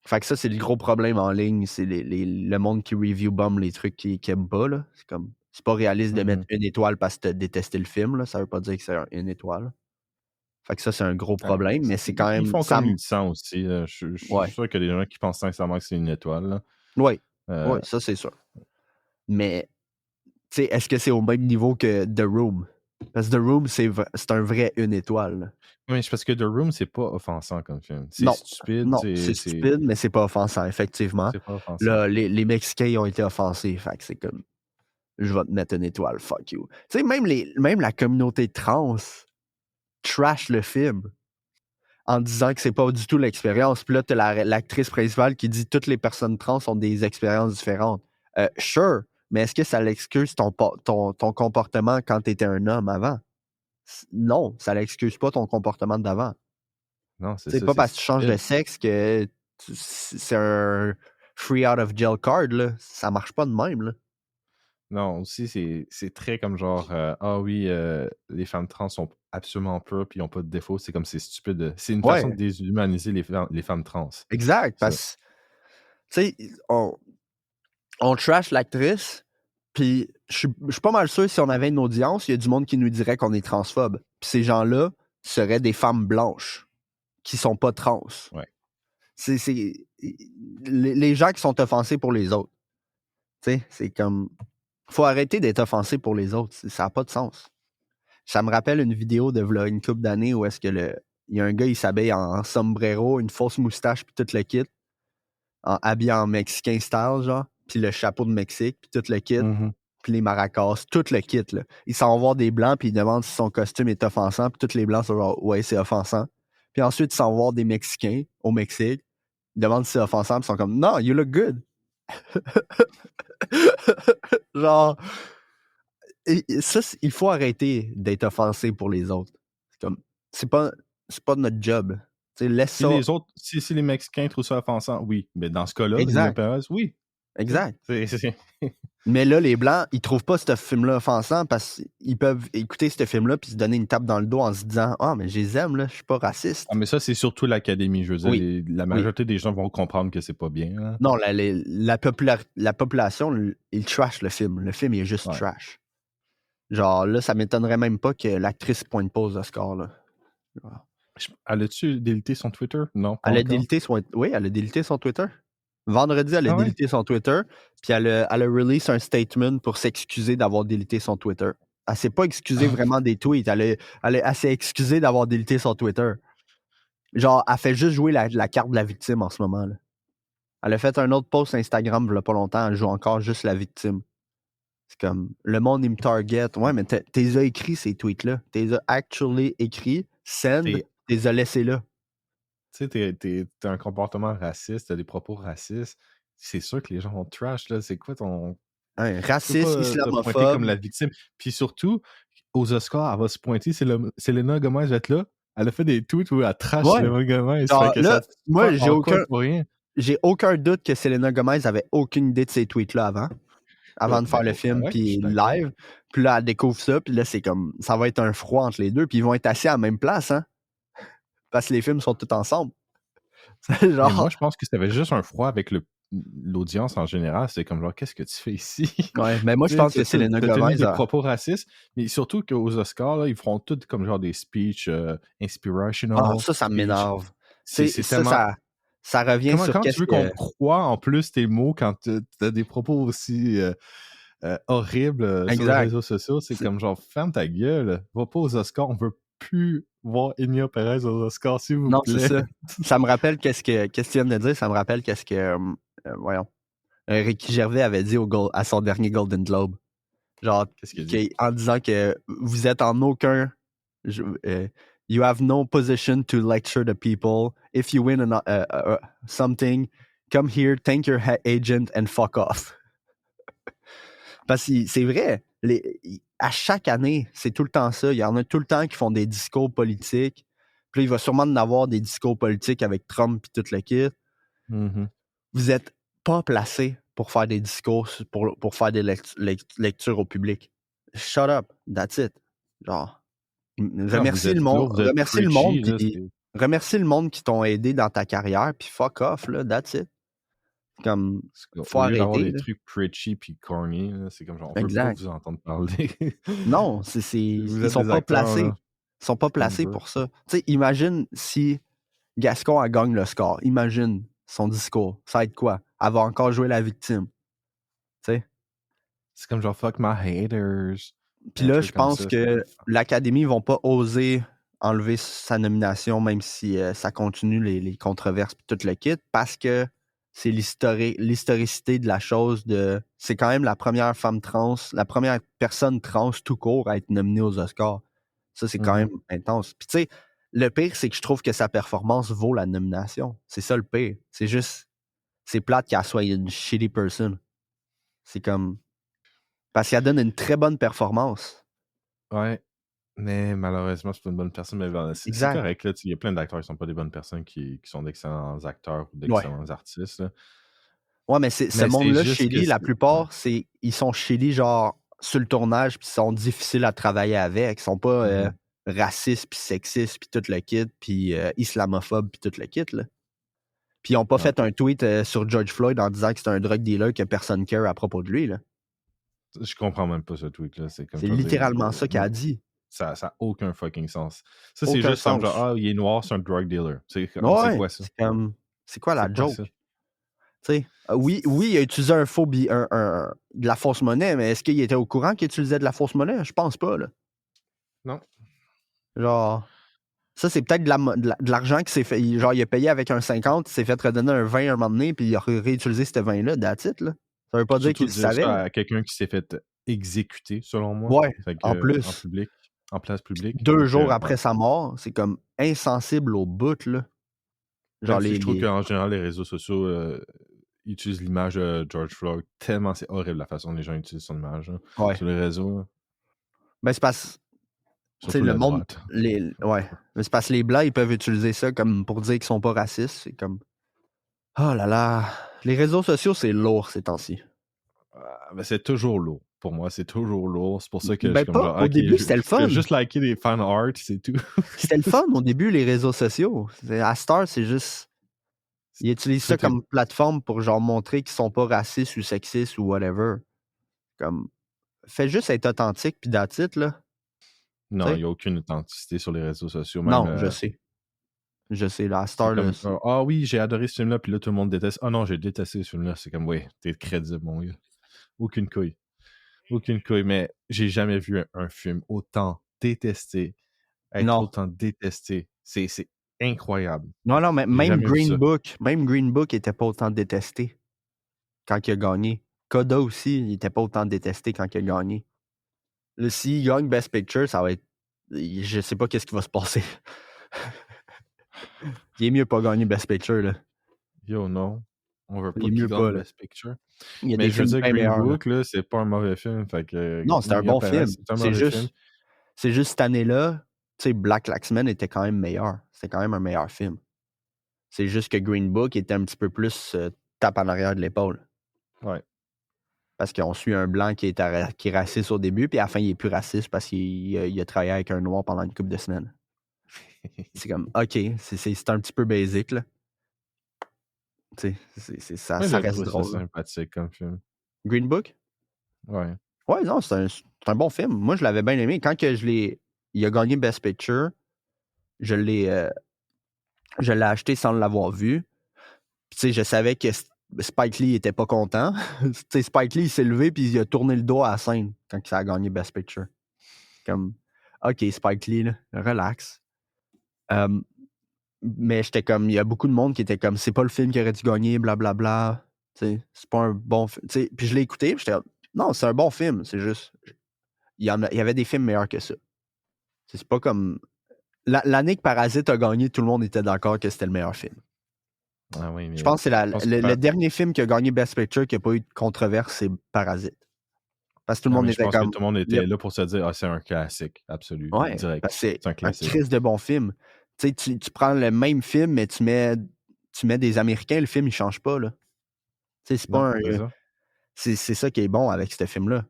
Fait que ça, c'est le gros problème en ligne. C'est le monde qui review bomb les trucs qu'ils aiment pas. Là. C'est pas réaliste de mettre 1 étoile parce que t'as détesté le film. Là. Ça veut pas dire que c'est 1 étoile. Fait que ça, c'est un gros problème, mais c'est quand même... Ils font comme ils sentent aussi. Je suis sûr qu'il y a des gens qui pensent sincèrement que c'est 1 étoile. Oui, ça, c'est sûr. Mais, tu sais, est-ce que c'est au même niveau que The Room? Parce que The Room, c'est un vrai 1 étoile. Là. Oui, c'est parce que The Room, c'est pas offensant comme film. C'est stupide. Non, c'est stupide, mais c'est pas offensant, effectivement. C'est pas offensant. Là, les Mexicains ils ont été offensés. Fait que c'est comme... Je vais te mettre 1 étoile, fuck you. Tu sais, même la communauté trans trash le film en disant que c'est pas du tout l'expérience. Puis là, t'as l'actrice principale qui dit toutes les personnes trans ont des expériences différentes. Sure, mais est-ce que ça l'excuse ton comportement quand t'étais un homme avant? Non, ça l'excuse pas ton comportement d'avant. Non, c'est pas parce que tu changes de sexe que c'est un free out of jail card, là. Ça marche pas de même, là. Non, aussi, c'est très comme genre, les femmes trans sont absolument pures puis ils n'ont pas de défaut. C'est comme c'est stupide. C'est une façon de déshumaniser les femmes trans. Exact, parce que, tu sais, on trash l'actrice, puis je suis pas mal sûr si on avait une audience, il y a du monde qui nous dirait qu'on est transphobe. Puis ces gens-là seraient des femmes blanches qui sont pas trans. Ouais. C'est les gens qui sont offensés pour les autres. Tu sais, c'est comme... Faut arrêter d'être offensé pour les autres. Ça n'a pas de sens. Ça me rappelle une vidéo de une couple d'années où est-ce que il y a un gars, il s'habille en sombrero, une fausse moustache puis tout le kit, habillé en mexicain style, genre. puis le chapeau de Mexique, puis tout le kit, Mhm. puis les maracas, tout le kit, là. Ils s'en vont voir des Blancs, puis ils demandent si son costume est offensant, puis tous les Blancs sont genre, ouais, c'est offensant. Puis ensuite, ils s'en vont voir des Mexicains au Mexique, ils demandent si c'est offensant, puis ils sont comme, non, you look good. Genre, ça, il faut arrêter d'être offensé pour les autres. C'est comme, c'est pas notre job. T'sais, laisse Si ça. les autres, si les Mexicains trouvent ça offensant, oui. Mais dans ce cas-là, Emilio Exact. Perez, oui. Exact. C'est- Mais là, les Blancs, ils trouvent pas ce film-là offensant parce qu'ils peuvent écouter ce film-là puis se donner une tape dans le dos en se disant « Ah, mais je les aime, là, je suis pas raciste. Ah, mais ça, c'est surtout l'académie. Je veux dire, Oui. la majorité des gens vont comprendre que c'est pas bien. Hein. » Non, la population, ils trash le film. Le film, il est juste Ouais. trash. Genre, là, ça m'étonnerait même pas que l'actrice pointe pas aux Oscars, là. Elle a-tu délité son Twitter? Non, pas Elle a encore. délité son Twitter. Vendredi, elle a Ah ouais? délité son Twitter, puis elle a release un statement pour s'excuser d'avoir délité son Twitter. Elle s'est pas excusée vraiment des tweets. Elle s'est excusée d'avoir délité son Twitter. Genre, elle fait juste jouer la carte de la victime en ce moment, là. Elle a fait un autre post Instagram il y a pas longtemps. Elle joue encore juste la victime. C'est comme, le monde, il me target. Ouais, mais t'es écrit ces tweets-là. T'es actually écrit, send, t'es laissé là. Tu sais, t'as un comportement raciste, t'as des propos racistes. C'est sûr que les gens vont trash, là. C'est quoi ton... Raciste, te pointer islamophobe. comme la victime. Puis surtout, aux Oscars, elle va se pointer. Selena Gomez va être là. Elle a fait des tweets où elle trash Selena Gomez. Genre, fait que là, moi, j'ai aucun doute que Selena Gomez avait aucune idée de ces tweets-là avant de faire le film, ouais, puis je suis d'accord. live. Puis là, elle découvre ça, puis là, c'est comme, ça va être un froid entre les deux, puis ils vont être assis à la même place, hein? Parce que les films sont tous ensemble. Mais moi, je pense que c'était juste un froid avec l'audience en général. C'est comme genre, qu'est-ce que tu fais ici? Ouais, mais moi, je pense que Selena T'as tenu Gomez. des propos racistes, mais surtout qu'aux Oscars, là, ils feront tous comme genre des speeches inspirational. Ah, ça me speech. m'énerve. tellement... Ça revient sur Comment qu'est-ce tu veux qu'on croit en plus tes mots quand t'as des propos aussi horribles sur les Exact. réseaux sociaux? C'est comme genre, ferme ta gueule, va pas aux Oscars, on veut plus voir Emilio Perez aux Oscars, s'il vous Non, plaît. c'est ça. Ça me rappelle qu'est-ce que tu viens de dire, ça me rappelle qu'est-ce que, voyons, Ricky Gervais avait dit à son dernier Golden Globe. Genre, Qu'est-ce qu'il a dit? en disant que vous êtes en aucun... you have no position to lecture the people. If you win something, come here, thank your agent and fuck off. Parce que c'est vrai, à chaque année, c'est tout le temps ça. Il y en a tout le temps qui font des discours politiques. Puis là, il va sûrement en avoir des discours politiques avec Trump et tout le kit. Mm-hmm. Vous êtes pas placé pour faire des discours, pour faire des lectures au public. Shut up, that's it. Genre, remercie le monde, remercie le monde qui t'ont aidé dans ta carrière, puis fuck off, là, that's it. Comme, faut Au lieu d'avoir arrêter. des trucs preachy puis corny, là, c'est comme genre, on Exact. veut pas vous entendre parler. Non, ils sont pas placés. Là. Ils sont pas placés pour ça. Tu sais, imagine si Gascon a gagné le score. Imagine son discours. Ça va être quoi? Elle va encore jouer la victime. Tu sais? C'est comme genre, fuck my haters. Puis là, je pense que l'Académie ne vont pas oser enlever sa nomination, même si ça continue les controverses et tout le kit, parce que c'est l'historicité de la chose. C'est quand même la première femme trans, la première personne trans tout court à être nominée aux Oscars. Ça, c'est quand même intense. Puis tu sais, le pire, c'est que je trouve que sa performance vaut la nomination. C'est ça le pire. C'est juste, c'est plate qu'elle soit une shitty person. C'est comme... Parce qu'elle donne une très bonne performance. Ouais, mais malheureusement, c'est pas une bonne personne. Mais c'est correct. Là, il y a plein d'acteurs qui sont pas des bonnes personnes qui sont d'excellents acteurs ou d'excellents artistes. Là. Ouais, mais ce monde-là, shitty, la plupart, ils sont shitty genre sur le tournage puis ils sont difficiles à travailler avec. Ils sont pas racistes puis sexistes puis tout le kit puis islamophobes puis tout le kit. Là. Puis ils ont pas fait un tweet sur George Floyd en disant que c'est un drug dealer que personne care à propos de lui. Là. Je comprends même pas ce tweet-là. C'est littéralement ça qu'il a dit. Ça n'a aucun fucking sens. Ça, c'est juste comme genre, il est noir, c'est un drug dealer. C'est quoi ça? C'est quoi la joke? Oui, il a utilisé de la fausse monnaie, mais est-ce qu'il était au courant qu'il utilisait de la fausse monnaie? Je pense pas, là. Non. Genre, ça, c'est peut-être de l'argent qui s'est fait. Genre, il a payé avec un 50, il s'est fait redonner un 20 un moment donné, puis il a réutilisé ce 20-là, that's it, là. Ça veut pas dire Surtout qu'il le dire savait. ça à quelqu'un qui s'est fait exécuter, selon moi. Ouais, Fait en que, plus. en public, en place publique. 2 Fait jours que, après ouais. sa mort, c'est comme insensible au bout, là. Genre Même si je trouve les... qu'en général, les réseaux sociaux utilisent l'image de George Floyd tellement c'est horrible la façon dont les gens utilisent son image là, Ouais. sur les réseaux. Là. Ben, c'est parce... Tu sais, Surtout le la monde... droite. Ouais. Mais c'est parce que les Blancs, ils peuvent utiliser ça comme pour dire qu'ils sont pas racistes. C'est comme... Oh là là. Les réseaux sociaux, c'est lourd ces temps-ci. Ben, c'est toujours lourd. Pour moi, c'est toujours lourd. C'est pour ça que je Ben suis comme pas. genre, Au ok, début, je c'était le fais fun. juste liker des fan art, c'est tout. C'était le fun au début, les réseaux sociaux. À Star, c'est juste... Ils utilisent ça Tout est- comme plateforme pour genre montrer qu'ils sont pas racistes ou sexistes ou whatever. Comme... Fais juste être authentique puis that's it, là. Non, Tu il sais? n'y a aucune authenticité sur les réseaux sociaux. Même, Non, je sais. Je sais, là, à c'est Star, là... comme, ah oui, j'ai adoré ce film-là, puis là, tout le monde déteste. Ah non, j'ai détesté ce film-là. C'est comme, oui, t'es crédible, mon gars. Aucune couille. Aucune couille, mais j'ai jamais vu un film autant détesté, être Non. autant détesté. C'est incroyable. Non, mais J'ai même jamais vu ça. Green Book était pas autant détesté quand il a gagné. Coda aussi, il était pas autant détesté quand il a gagné. Là, s'il gagne Best Picture, ça va être... Je sais pas qu'est-ce qui va se passer. Il est mieux pas gagner Best Picture, là. Yo, non. On veut pas Il est qu'il mieux pas, gagne là. Best Picture. Il y a Mais des je veux films dire, bien Green meilleurs, là. Book, là, c'est pas un mauvais film. Fait que, Non, c'est un Emilia bon Pérez, film. c'est un C'est mauvais film. juste cette année-là, tu sais, Black Klansman était quand même meilleur. C'était quand même un meilleur film. C'est juste que Green Book était un petit peu plus tape en arrière de l'épaule. Ouais. Parce qu'on suit un blanc qui est raciste au début, puis à la fin, il est plus raciste parce qu'il a travaillé avec un noir pendant une couple de semaines. C'est comme, OK, c'est un petit peu basic, là. Tu sais, ça Moi, j'ai reste trouvé ça drôle. Là. sympathique comme film. Green Book? Ouais. Ouais, non, c'est un bon film. Moi, je l'avais bien aimé. Quand que il a gagné Best Picture, je l'ai acheté sans l'avoir vu. Puis, tu sais, je savais que Spike Lee était pas content. Tu sais, Spike Lee, il s'est levé puis il a tourné le dos à la scène quand ça a gagné Best Picture. Comme, OK, Spike Lee, là, relax. Mais j'étais comme, il y a beaucoup de monde qui était comme, c'est pas le film qui aurait dû gagner, blablabla. Tu sais, c'est pas un bon film. Tu sais, puis je l'ai écouté, puis j'étais, non, c'est un bon film. C'est juste, il y avait des films meilleurs que ça. C'est pas comme. L'année que Parasite a gagné, tout le monde était d'accord que c'était le meilleur film. Ah oui, mais Je pense que c'est le dernier film qui a gagné Best Picture qui n'a pas eu de controverse, c'est Parasite. Parce que tout le monde était je pense comme. que tout le monde était là pour se dire, ah, c'est un classique, absolu, Ouais, direct. parce que c'est un un classique. crise de bon film. Tu sais, tu prends le même film, mais tu mets des Américains, le film, il change pas, là. Tu sais, c'est pas Non, c'est ça qui est bon avec ce film-là.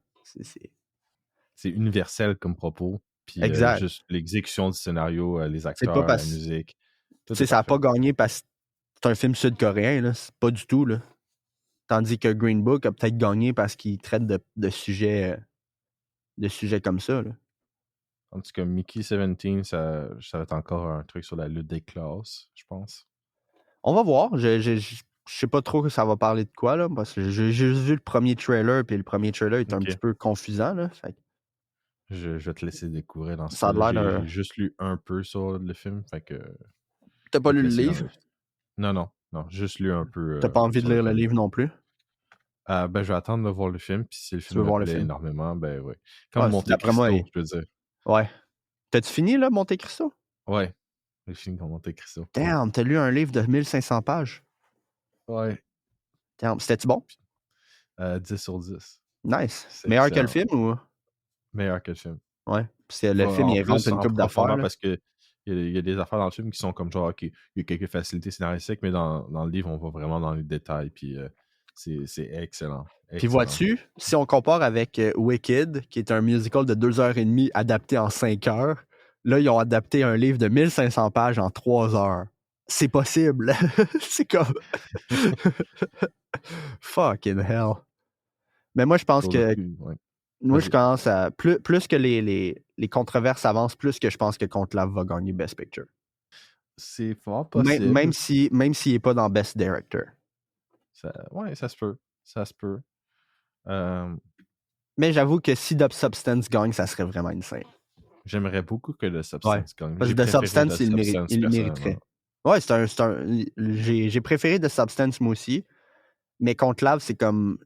C'est universel comme propos. Puis Exact. juste l'exécution du scénario, les C'est acteurs, pas la parce. musique. Tu sais, ça n'a pas gagné parce que c'est un film sud-coréen, là. C'est pas du tout, là. Tandis que Green Book a peut-être gagné parce qu'il traite de sujets comme ça, là. En tout cas, Mickey 17, ça va être encore un truc sur la lutte des classes, je pense. On va voir. Je sais pas trop que ça va parler de quoi, là, parce que j'ai juste vu le premier trailer, puis le premier trailer est un petit peu confusant, là. Fait que... Je vais te laisser découvrir dans ça. J'ai juste lu un peu sur le film, fait que... T'as pas lu le livre? Non, juste lu un peu. T'as pas envie de lire le livre non plus? Ben, je vais attendre de voir le film, puis si le film me plaît énormément, ben oui. Comme Monte Cristo, je veux dire. Ouais. T'as-tu fini, là, Monte Cristo? Ouais, j'ai fini comme Monte Cristo. Damn, t'as lu un livre de 1500 pages? Ouais. Damn, c'était-tu bon? 10 sur 10. Nice. Meilleur que le film, ou? Meilleur que le film. Ouais. Puis le film, il invente une couple d'affaires. Parce que il y a des affaires dans le film qui sont comme genre, OK, il y a quelques facilités scénaristiques, mais dans le livre, on va vraiment dans les détails, puis c'est excellent. Puis vois-tu, si on compare avec Wicked, qui est un musical de 2h30 adapté en 5 heures, là, ils ont adapté un livre de 1500 pages en 3 heures. C'est possible. C'est comme... Fucking hell. Mais moi, je pense que... Moi, je commence à... Plus que les controverses avancent, plus que je pense que Conclave va gagner Best Picture. C'est fort possible. Même s'il n'est pas dans Best Director. Ouais, ça se peut. Ça se peut. Mais j'avoue que si The Substance gagne, ça serait vraiment insane. J'aimerais beaucoup que The Substance gagne. Parce que The Substance, il le mériterait. Ouais, j'ai préféré The Substance, moi aussi. Mais Conclave, c'est comme...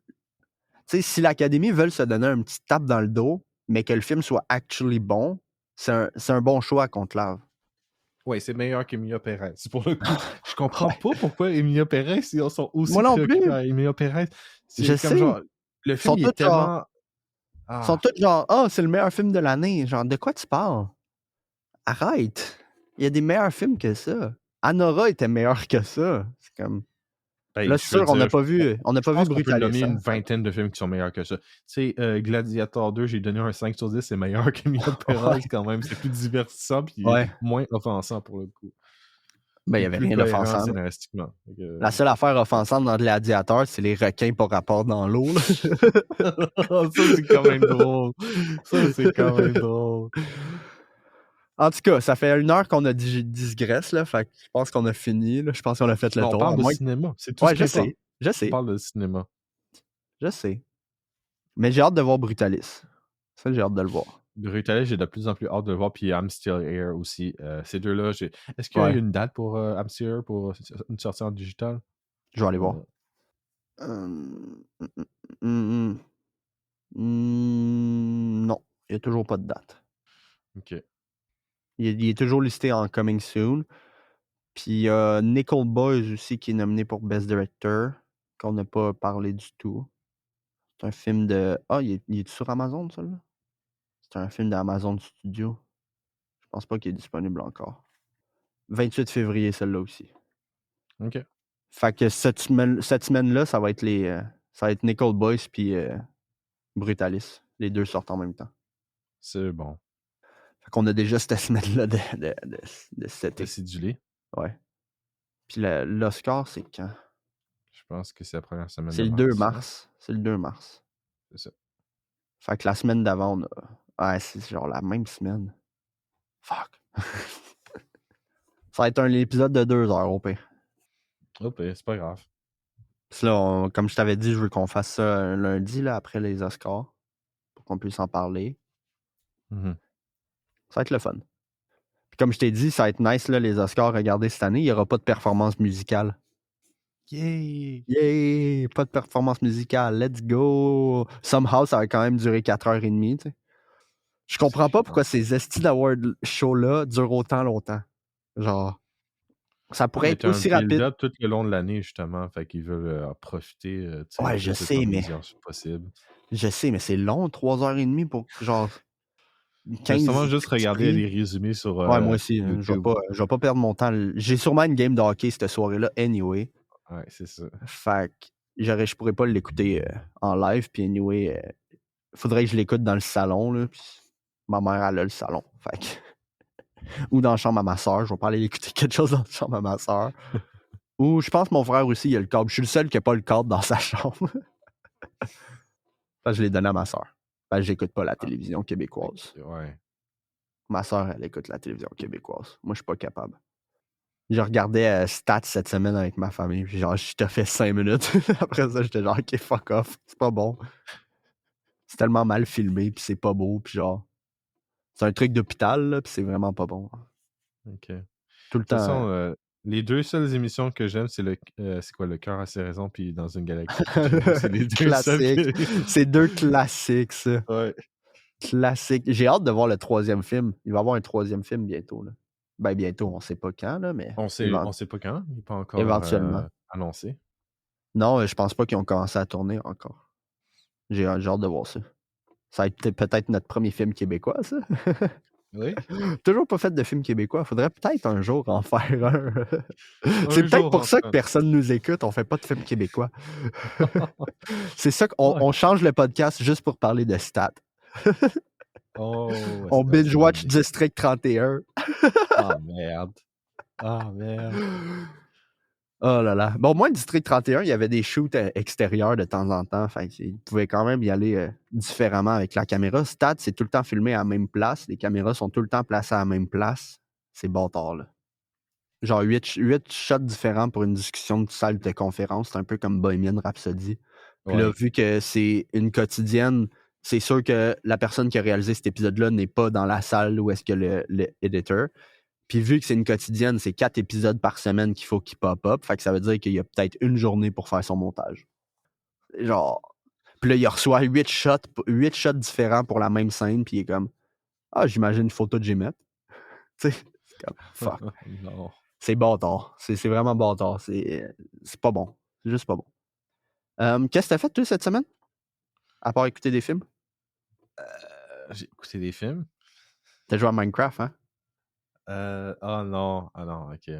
sais, si l'Académie veut se donner un petit tape dans le dos, mais que le film soit actually bon, c'est un bon choix à Conclave. Ouais, c'est meilleur qu'Emilia Pérez. Pour le coup, je comprends pas pourquoi Emilia Pérez, ils sont aussi Moi non plus. préoccupés à Emilia Pérez. Je C'est comme sais. genre, le Ils film, sont il tous est tellement... Ils sont tous genre, c'est le meilleur film de l'année. Genre, de quoi tu parles? Arrête. Il y a des meilleurs films que ça. Anora était meilleur que ça. C'est comme... Ben, Là, je c'est veux sûr, on n'a dire, pas vu je pense qu'on peut Brutalist. nommer une hein. vingtaine de films qui sont meilleurs que ça. Tu sais, Gladiator 2, j'ai donné un 5 sur 10, c'est meilleur qu'Emilia Pérez quand même. C'est plus divertissant puis Ouais. moins offensant pour le coup. Ben, il n'y Puis avait plus rien cohérent d'offensant. scénaristiquement. Fait que- La seule affaire offensante dans Gladiator, c'est les requins par rapport dans l'eau. là. Ça, c'est quand même drôle. Ça, c'est quand même drôle. En tout cas, ça fait 1 heure qu'on a digresse, là. Fait que je pense qu'on a fini, là. Je pense qu'on a fait le On tour. parle à de moins cinéma. C'est tout Ouais, ce qui importe. Je On sais. parle de cinéma. Je sais. Mais j'ai hâte de voir Brutalis. Ça, j'ai hâte de le voir. Brutalis, j'ai de plus en plus hâte de le voir. Puis I'm Still Here aussi. Ces deux-là, est-ce qu'il y a Ouais. une date pour I'm Still Here pour une sortie en digital? Je vais aller voir. Non, il n'y a toujours pas de date. OK. Il est toujours listé en Coming Soon. Puis il y a Nickel Boys aussi qui est nominé pour Best Director, qu'on n'a pas parlé du tout. C'est un film de... Ah, il est sur Amazon, ça, là? C'est un film d'Amazon Studio. Je pense pas qu'il est disponible encore. 28 février, celle-là aussi. OK. Fait que cette semaine-là, ça va être ça va être Nickel Boys puis Brutalis. Les deux sortent en même temps. C'est bon. Fait qu'on a déjà cette semaine-là de cet été. Décidulé. Ouais. Puis l'Oscar, c'est quand? Je pense que c'est la première semaine C'est de le 2 mars. mars. C'est le 2 mars. C'est ça. Fait que la semaine d'avant, on a... Ouais, c'est genre la même semaine. Fuck. Ça va être un épisode de 2 heures, au pire. Oh, ben, c'est pas grave. Puis là, comme je t'avais dit, je veux qu'on fasse ça un lundi, là, après les Oscars, pour qu'on puisse en parler. Mhm. Ça va être le fun. Puis comme je t'ai dit, ça va être nice, là, les Oscars, regardez cette année, il n'y aura pas de performance musicale. Yay! Yay! Pas de performance musicale, let's go! Somehow, ça va quand même durer 4h30, tu sais. Je comprends pas pourquoi ces Esti d'Award show-là durent autant longtemps. Genre, ça pourrait être aussi rapide. build-up tout le long de l'année, justement. Fait qu'ils veulent en profiter. Ouais, je sais, mais... possible. Je sais, mais c'est long, 3h30 pour genre 15... Justement, juste regarder les résumés sur Ouais, moi aussi, YouTube. je vais pas perdre mon temps. J'ai sûrement une game de hockey cette soirée-là, anyway. Ouais, c'est ça. Fait que je pourrais pas l'écouter en live, puis anyway, faudrait que je l'écoute dans le salon, là, puis ma mère, elle a le salon, fait que... Ou dans la chambre à ma soeur, je vais pas aller écouter quelque chose dans la chambre à ma soeur. Ou je pense que mon frère aussi, il a le câble. Je suis le seul qui a pas le câble dans sa chambre. Fait que je l'ai donné à ma soeur. Fait que j'écoute pas la télévision québécoise. Ouais. Ma soeur, elle écoute la télévision québécoise. Moi, je suis pas capable. Je regardais Stats cette semaine avec ma famille. Puis genre, je t'ai fait 5 minutes. Après ça, j'étais genre, OK, fuck off. C'est pas bon. C'est tellement mal filmé, puis c'est pas beau. Puis genre, c'est un truc d'hôpital, là, puis c'est vraiment pas bon. OK. Tout le De toute temps. façon, les deux seules émissions que j'aime, c'est c'est quoi, Le Cœur a ses raisons, puis Dans une galaxie. C'est les deux seuls. C'est 2 classiques, ça. Ouais. Classique. J'ai hâte de voir le 3e film. Il va y avoir un 3e film bientôt, là. Ben, bientôt, on sait pas quand, là, mais... On sait pas quand. Il n'est pas encore Éventuellement. annoncé. Non, je pense pas qu'ils ont commencé à tourner encore. J'ai hâte de voir ça. Ça va être peut-être notre premier film québécois, ça. Oui. Toujours pas fait de film québécois. Faudrait peut-être un jour en faire un. C'est peut-être pour ça que personne nous écoute. On fait pas de film québécois. C'est ça qu'on change le podcast juste pour parler de stats. On binge-watch District 31. Ah, merde. Ah, merde. Oh là là. Bon, moi, District 31, il y avait des shoots extérieurs de temps en temps. Fait qu'ils pouvaient quand même y aller différemment avec la caméra. Stats, c'est tout le temps filmé à la même place. Les caméras sont tout le temps placées à la même place. C'est bâtard, là. Genre 8 shots différents pour une discussion de salle de conférence. C'est un peu comme Bohemian Rhapsody. Puis là, vu que c'est une quotidienne, c'est sûr que la personne qui a réalisé cet épisode-là n'est pas dans la salle où est-ce que le editor. Puis vu que c'est une quotidienne, c'est 4 épisodes par semaine qu'il faut qu'il pop-up. Fait que ça veut dire qu'il y a peut-être une journée pour faire son montage. Genre... Puis là, il reçoit 8 shots différents pour la même scène, puis il est comme « Ah, j'imagine une photo de J-Met. » Tu sais, c'est comme « Fuck. » Non. C'est bâtard. C'est vraiment bâtard. C'est pas bon. C'est juste pas bon. Qu'est-ce que t'as fait, toi, cette semaine? À part écouter des films? J'ai écouté des films. T'as joué à Minecraft, hein? Ah non, ok.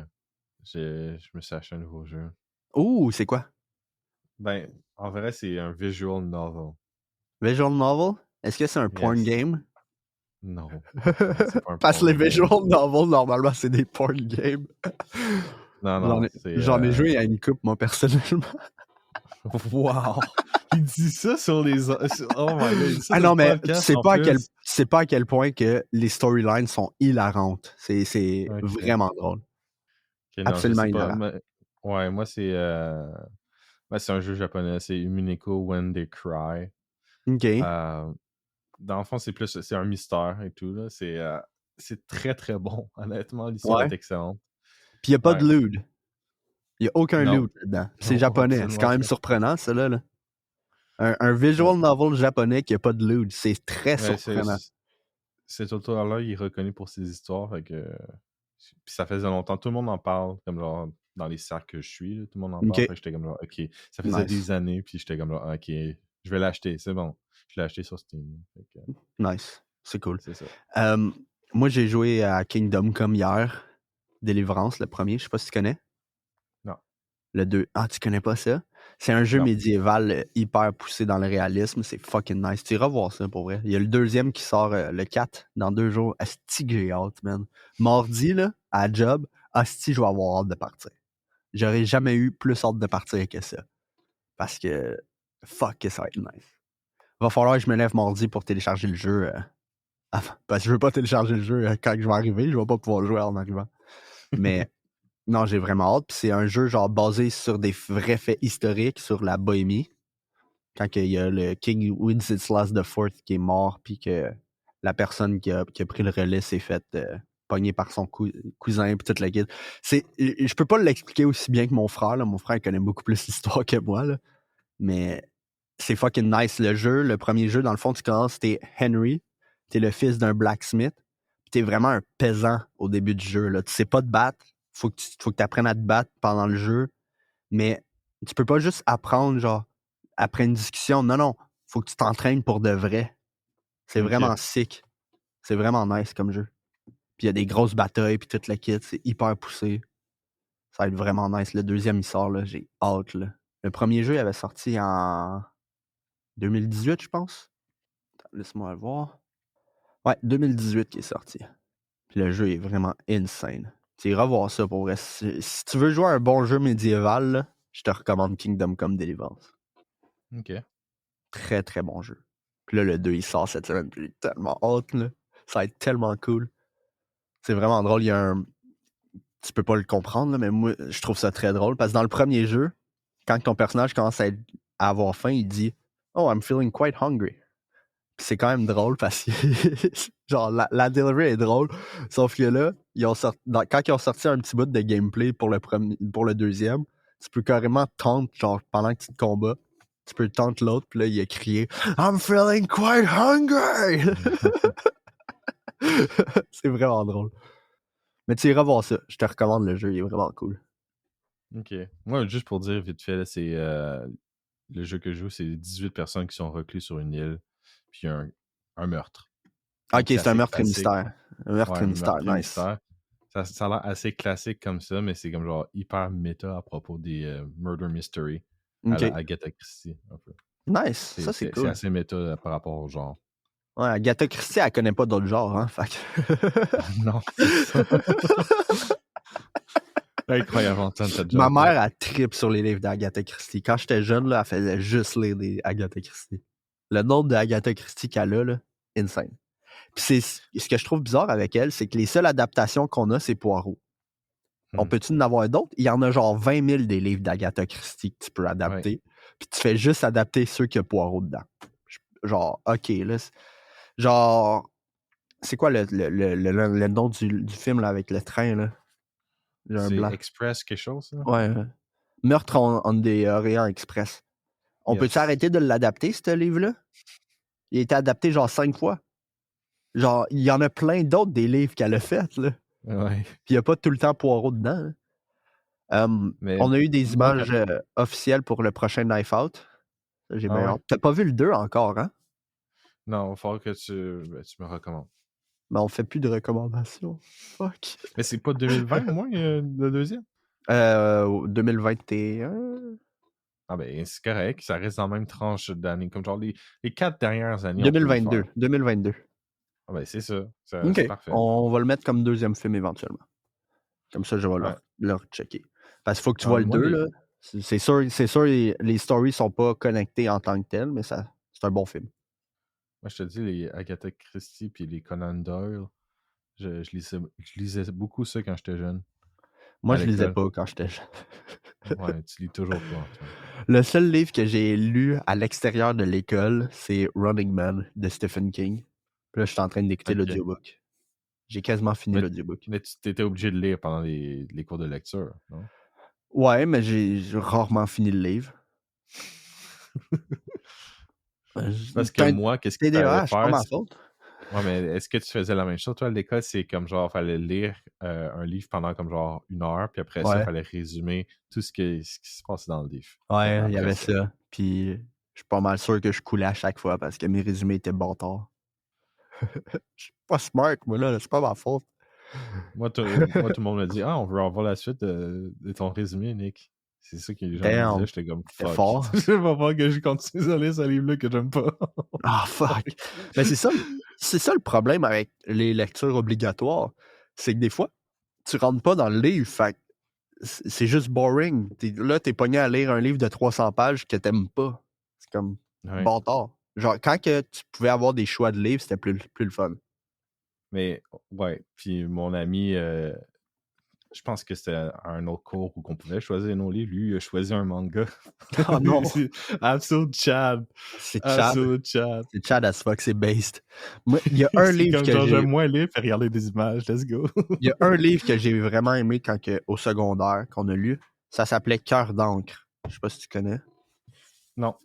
Je me suis acheté un nouveau jeu. Ouh, c'est quoi? Ben, en vrai, c'est un visual novel. Visual novel? Est-ce que c'est un porn Yes. game? Non, c'est pas un Parce que les porn game. visual novels, normalement, c'est des porn games. Non, c'est... J'en ai joué à une coupe, moi, personnellement. Wow! Il dit ça sur les... Oh my god, il dit ça Ah sur non, le mais podcast, c'est en pas, plus. à quel point que les storylines sont hilarantes. C'est Ok. vraiment drôle. Ok, non, Absolument je sais pas. hilarant. Ouais, moi, c'est un jeu japonais. C'est Umineko When They Cry. OK. Dans le fond, c'est un mystère et tout. Là. C'est très, très bon. Honnêtement, l'histoire Ouais. est excellente. Puis il n'y a pas de Ouais. loot. Il n'y a aucun Non. loot dedans. C'est Non, japonais. C'est absolument quand même pas. surprenant, ça, là. Un visual novel japonais qui n'a pas de loot, c'est très Ouais, surprenant. cet auteur-là, il est reconnu pour ses histoires. Fait que... Puis ça faisait longtemps. Tout le monde en parle. Comme genre, dans les cercles que je suis, là, tout le monde en parle. OK. Fait que j'étais comme genre, OK. Ça faisait Nice. des années. Puis j'étais comme genre, OK, je vais l'acheter. C'est bon. Je l'ai acheté sur Steam. Fait que, Nice. C'est cool. c'est ça. Moi, j'ai joué à Kingdom Come hier. Délivrance, le premier. Je sais pas si tu connais. Non. Le 2. Ah, tu connais pas ça? C'est un jeu Non. médiéval hyper poussé dans le réalisme. C'est fucking nice. Tu iras voir ça pour vrai. Il y a le deuxième qui sort le 4 dans 2 jours. Asti que j'ai hâte, man. Mardi, là, à job, asti, je vais avoir hâte de partir. J'aurais jamais eu plus hâte de partir que ça. Parce que, fuck, que ça va être nice. Va falloir que je me lève mardi pour télécharger le jeu. Parce que je veux pas télécharger le jeu quand je vais arriver. Je vais pas pouvoir jouer en arrivant. Mais non, j'ai vraiment hâte. Puis c'est un jeu genre basé sur des vrais faits historiques sur la Bohémie. Quand il y a le King Wenceslas IV qui est mort, puis que la personne qui a pris le relais s'est fait pogner par son cousin, puis toute la guide. Je peux pas l'expliquer aussi bien que mon frère. Là. Mon frère il connaît beaucoup plus l'histoire que moi. Là. Mais c'est fucking nice. Le jeu, le premier jeu, dans le fond, tu commences, t'es Henry, t'es le fils d'un blacksmith, puis t'es vraiment un peasant au début du jeu. Là. Tu sais pas te battre. Faut que tu apprennes à te battre pendant le jeu. Mais tu peux pas juste apprendre, genre, après une discussion. Non. Faut que tu t'entraînes pour de vrai. C'est vraiment sick. C'est vraiment nice comme jeu. Puis il y a des grosses batailles, puis toute la kit. C'est hyper poussé. Ça va être vraiment nice. Le deuxième, il sort, là. J'ai hâte, là. Le premier jeu, il avait sorti en 2018, je pense. Attends, laisse-moi le voir. Ouais, 2018 qui est sorti. Puis le jeu est vraiment insane. Tu iras voir ça pour vrai. Si tu veux jouer à un bon jeu médiéval, là, je te recommande Kingdom Come Deliverance. OK. Très, très bon jeu. Puis là, le 2, il sort cette semaine. Puis j'ai tellement hâte, là. Ça va être tellement cool. C'est vraiment drôle. Il y a un... Tu peux pas le comprendre, là, mais moi, je trouve ça très drôle. Parce que dans le premier jeu, quand ton personnage commence à avoir faim, il dit « Oh, I'm feeling quite hungry. » Puis c'est quand même drôle parce que genre la delivery est drôle. Sauf que là, quand ils ont sorti un petit bout de gameplay pour le deuxième, tu peux carrément tenter, genre pendant que tu te combats, tu peux tenter l'autre, puis là, il a crié « I'm feeling quite hungry! » C'est vraiment drôle. Mais tu iras voir ça. Je te recommande le jeu, il est vraiment cool. OK. Moi, juste pour dire vite fait, là, c'est le jeu que je joue, c'est 18 personnes qui sont recluses sur une île, puis un meurtre. Ok, Donc, c'est un meurtre et classique. mystère. Un meurtre Ouais, et mystère, meurtre et nice. mystère. Ça a l'air assez classique comme ça, mais c'est comme genre hyper méta à propos des murder mystery à Ok. la Agatha Christie, un peu. Nice, ça c'est cool. C'est assez méta par rapport au genre. Ouais, Agatha Christie, elle connaît pas d'autres genres, hein, fait que... Non, c'est ça. Incroyable, Antoine, cette Ma joke. mère, elle tripe sur les livres d'Agatha Christie. Quand j'étais jeune, là, elle faisait juste lire des Agatha Christie. Le nombre d'Agatha Christie qu'elle a, là, insane. Puis ce que je trouve bizarre avec elle, c'est que les seules adaptations qu'on a, c'est Poirot. On peut-tu en avoir d'autres? Il y en a genre 20 000 des livres d'Agatha Christie que tu peux adapter. Ouais. Puis tu fais juste adapter ceux qui a Poirot dedans. Genre, OK, là... Genre... C'est quoi le nom du film, là, avec le train, là? C'est Express quelque chose, là? Ouais. Meurtre on the Orient Express. On peut-tu arrêter de l'adapter, ce livre-là? Il a été adapté genre 5 fois. Genre, il y en a plein d'autres des livres qu'elle a fait, là. Ouais. Puis il n'y a pas tout le temps Poirot dedans. Mais On a eu des moi, images officielles pour le prochain Knife Out. Ça, j'ai Ah bien ouais? hâte. T'as pas vu le 2 encore, hein? Non, il va falloir que tu me recommandes. Mais on fait plus de recommandations. Fuck. Mais c'est pas 2020 au moins, le deuxième? 2021. Ah ben, c'est correct, ça reste dans la même tranche d'années. Comme genre les 4 dernières années, on peut les 2022. faire. 2022. Ah ben, c'est ça. C'est OK. parfait. On va le mettre comme deuxième film éventuellement. Comme ça, je vais Ouais. leur checker. Parce qu'il faut que tu Ah, vois le moi, 2, là. C'est sûr, les stories sont pas connectées en tant que telles, mais c'est un bon film. Moi, je te dis, les Agatha Christie puis les Conan Doyle, je lisais beaucoup ça quand j'étais jeune. Moi, à je lisais l'école. pas quand j'étais jeune. Ouais, tu lis toujours pas, Antoine. Le seul livre que j'ai lu à l'extérieur de l'école, c'est Running Man de Stephen King. Puis là, je suis en train d'écouter Ok. l'audiobook. J'ai quasiment fini Mais- l'audiobook. Mais tu étais obligé de lire pendant les cours de lecture, non? Ouais, mais j'ai rarement fini le livre. Parce que moi, qu'est-ce qu'il fallait TDAH, c'est pas faire? ma faute. Ouais, mais est-ce que tu faisais la même chose? Toi, à l'école, c'est comme genre, fallait lire un livre pendant comme genre 1 heure, puis après ça, Ouais. il fallait résumer tout ce qui se passait dans le livre. Ouais, il y Après avait ça. Puis je suis pas mal sûr que je coulais à chaque fois parce que mes résumés étaient bâtards. Je suis pas smart, moi, là. C'est pas ma faute. Moi, tout le monde me dit, on veut avoir la suite de ton résumé, Nick. C'est ça que les gens me Damn. disaient. J'étais comme, C'était fuck. fort. Je vais voir que je continue à lire ce livre-là que j'aime pas. Ah, fuck. Mais c'est ça le problème avec les lectures obligatoires. C'est que des fois, tu rentres pas dans le livre. Fait que c'est juste boring. Là, t'es pogné à lire un livre de 300 pages que t'aimes pas. C'est comme Ouais. bâtard. Genre, quand que tu pouvais avoir des choix de livres, c'était plus le fun. Mais, ouais. Puis mon ami, je pense que c'était un autre cours où on pouvait choisir nos livres. Lui, il a choisi un manga. Oh non! C'est Absolute Chad. C'est Chad. Absolute Chad. C'est Chad as fuck, c'est based. Moi, il y a un livre comme que genre, j'ai... j'aime moins lire et regarder des images. Let's go. Il y a un livre que j'ai vraiment aimé au secondaire, qu'on a lu. Ça s'appelait Cœur d'encre. Je sais pas si tu connais. Non,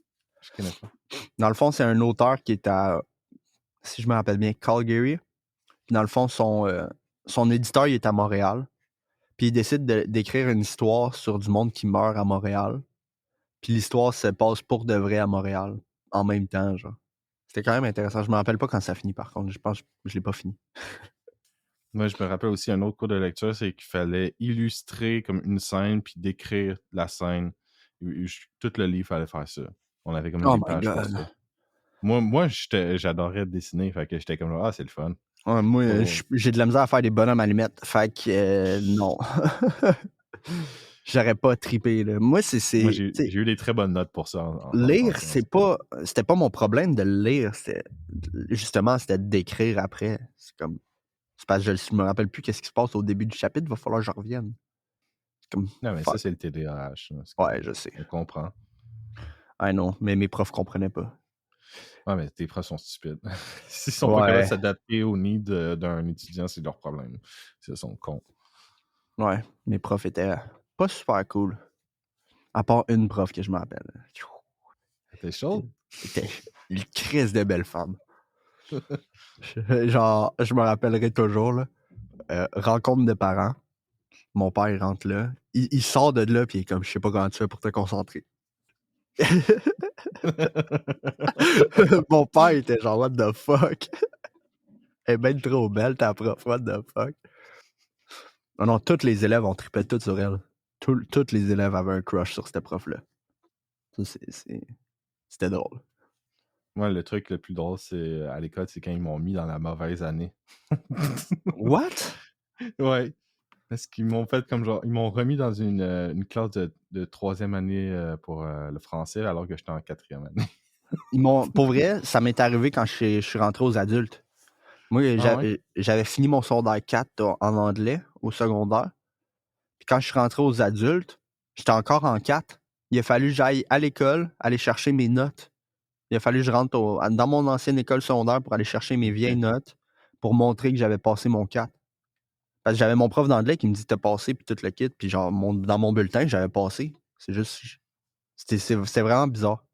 je connais pas. Dans le fond, c'est un auteur qui est à, si je me rappelle bien, Calgary. Puis dans le fond, son éditeur, il est à Montréal. Puis il décide d'écrire une histoire sur du monde qui meurt à Montréal. Puis l'histoire se passe pour de vrai à Montréal, en même temps, genre. C'était quand même intéressant. Je me rappelle pas quand ça finit, par contre. Je pense que je l'ai pas fini. Moi, je me rappelle aussi un autre cours de lecture, c'est qu'il fallait illustrer comme une scène puis décrire la scène. Tout le livre, il fallait faire ça. On avait comme Oh des my pages pour God. ça. Moi j'adorais dessiner, fait que j'étais comme c'est le fun. Ouais, moi, Oh. j'ai de la misère à faire des bonhommes allumettes. Fait que non. J'aurais pas trippé, là. Moi, Moi, j'ai eu des très bonnes notes pour ça. Lire, c'était pas mon problème de lire. Justement, c'était d'écrire après. C'est parce que je me rappelle plus qu'est-ce qui se passe au début du chapitre. Il va falloir que je revienne. Non, mais ça, c'est le TDAH. Ouais, je sais. On comprend. Ah non, mais mes profs comprenaient pas. Ouais, mais tes profs sont stupides. S'ils sont pas capables de s'adapter aux needs d'un étudiant, c'est leur problème. Ils sont cons. Ouais, mes profs étaient pas super cool. À part une prof que je me rappelle. T'es chaud? C'était une crise de belle femme. Genre, je me rappellerai toujours, là. Rencontre de parents. Mon père, il rentre là. Il sort de là, puis il est comme, je sais pas comment tu fais pour te concentrer. Mon père était genre, what the fuck? Elle est bien trop belle, ta prof, what the fuck? Non, tous les élèves ont trippé tout sur elle. Tous les élèves avaient un crush sur cette prof-là. Ça, c'était drôle. Moi, le truc le plus drôle, c'est à l'école, c'est quand ils m'ont mis dans la mauvaise année. What? Ouais. Parce qu'ils m'ont fait comme genre, ils m'ont remis dans une classe de 3e année pour le français alors que j'étais en 4e année. Pour vrai, ça m'est arrivé quand je suis rentré aux adultes. Moi, j'avais fini mon secondaire 4 en anglais au secondaire. Puis quand je suis rentré aux adultes, j'étais encore en 4. Il a fallu que j'aille à l'école, aller chercher mes notes. Il a fallu que je rentre dans mon ancienne école secondaire pour aller chercher mes vieilles notes pour montrer que j'avais passé mon 4. Parce que j'avais mon prof d'anglais qui me dit t'as passé, puis tout le kit, puis genre dans mon bulletin, j'avais passé. C'est juste. C'est vraiment bizarre.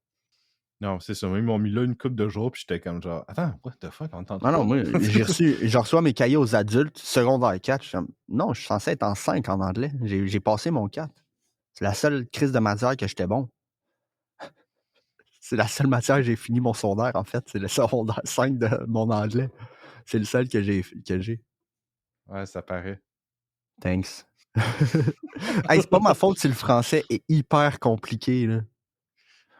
Non, c'est ça. Ils m'ont mis là une couple de jours, puis j'étais comme genre, attends, what the fuck, on t'entend Non, pas? moi, je reçois mes cahiers aux adultes, secondaire 4. Non, je suis censé être en 5 en anglais. J'ai passé mon 4. C'est la seule crise de matière que j'étais bon. C'est la seule matière que j'ai fini mon secondaire, en fait. C'est le secondaire 5 de mon anglais. C'est le seul que j'ai. Ouais, ça paraît. Thanks. Hey, c'est pas ma faute si le français est hyper compliqué, là.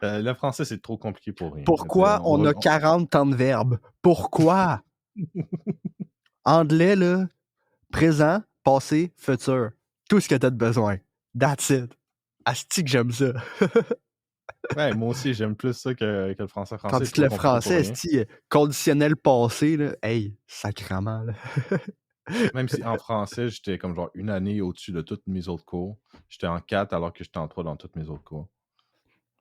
Le français, c'est trop compliqué pour rien. Pourquoi on a 40 temps de verbe? Pourquoi? Anglais, là, présent, passé, futur. Tout ce que t'as de besoin. That's it. Asti que j'aime ça. Ouais, moi aussi, j'aime plus ça que le français. Tandis que le français, asti, conditionnel passé, là, hey, sacrément, là. Même si en français, j'étais comme genre une année au-dessus de toutes mes autres cours. J'étais en 4 alors que j'étais en 3 dans toutes mes autres cours.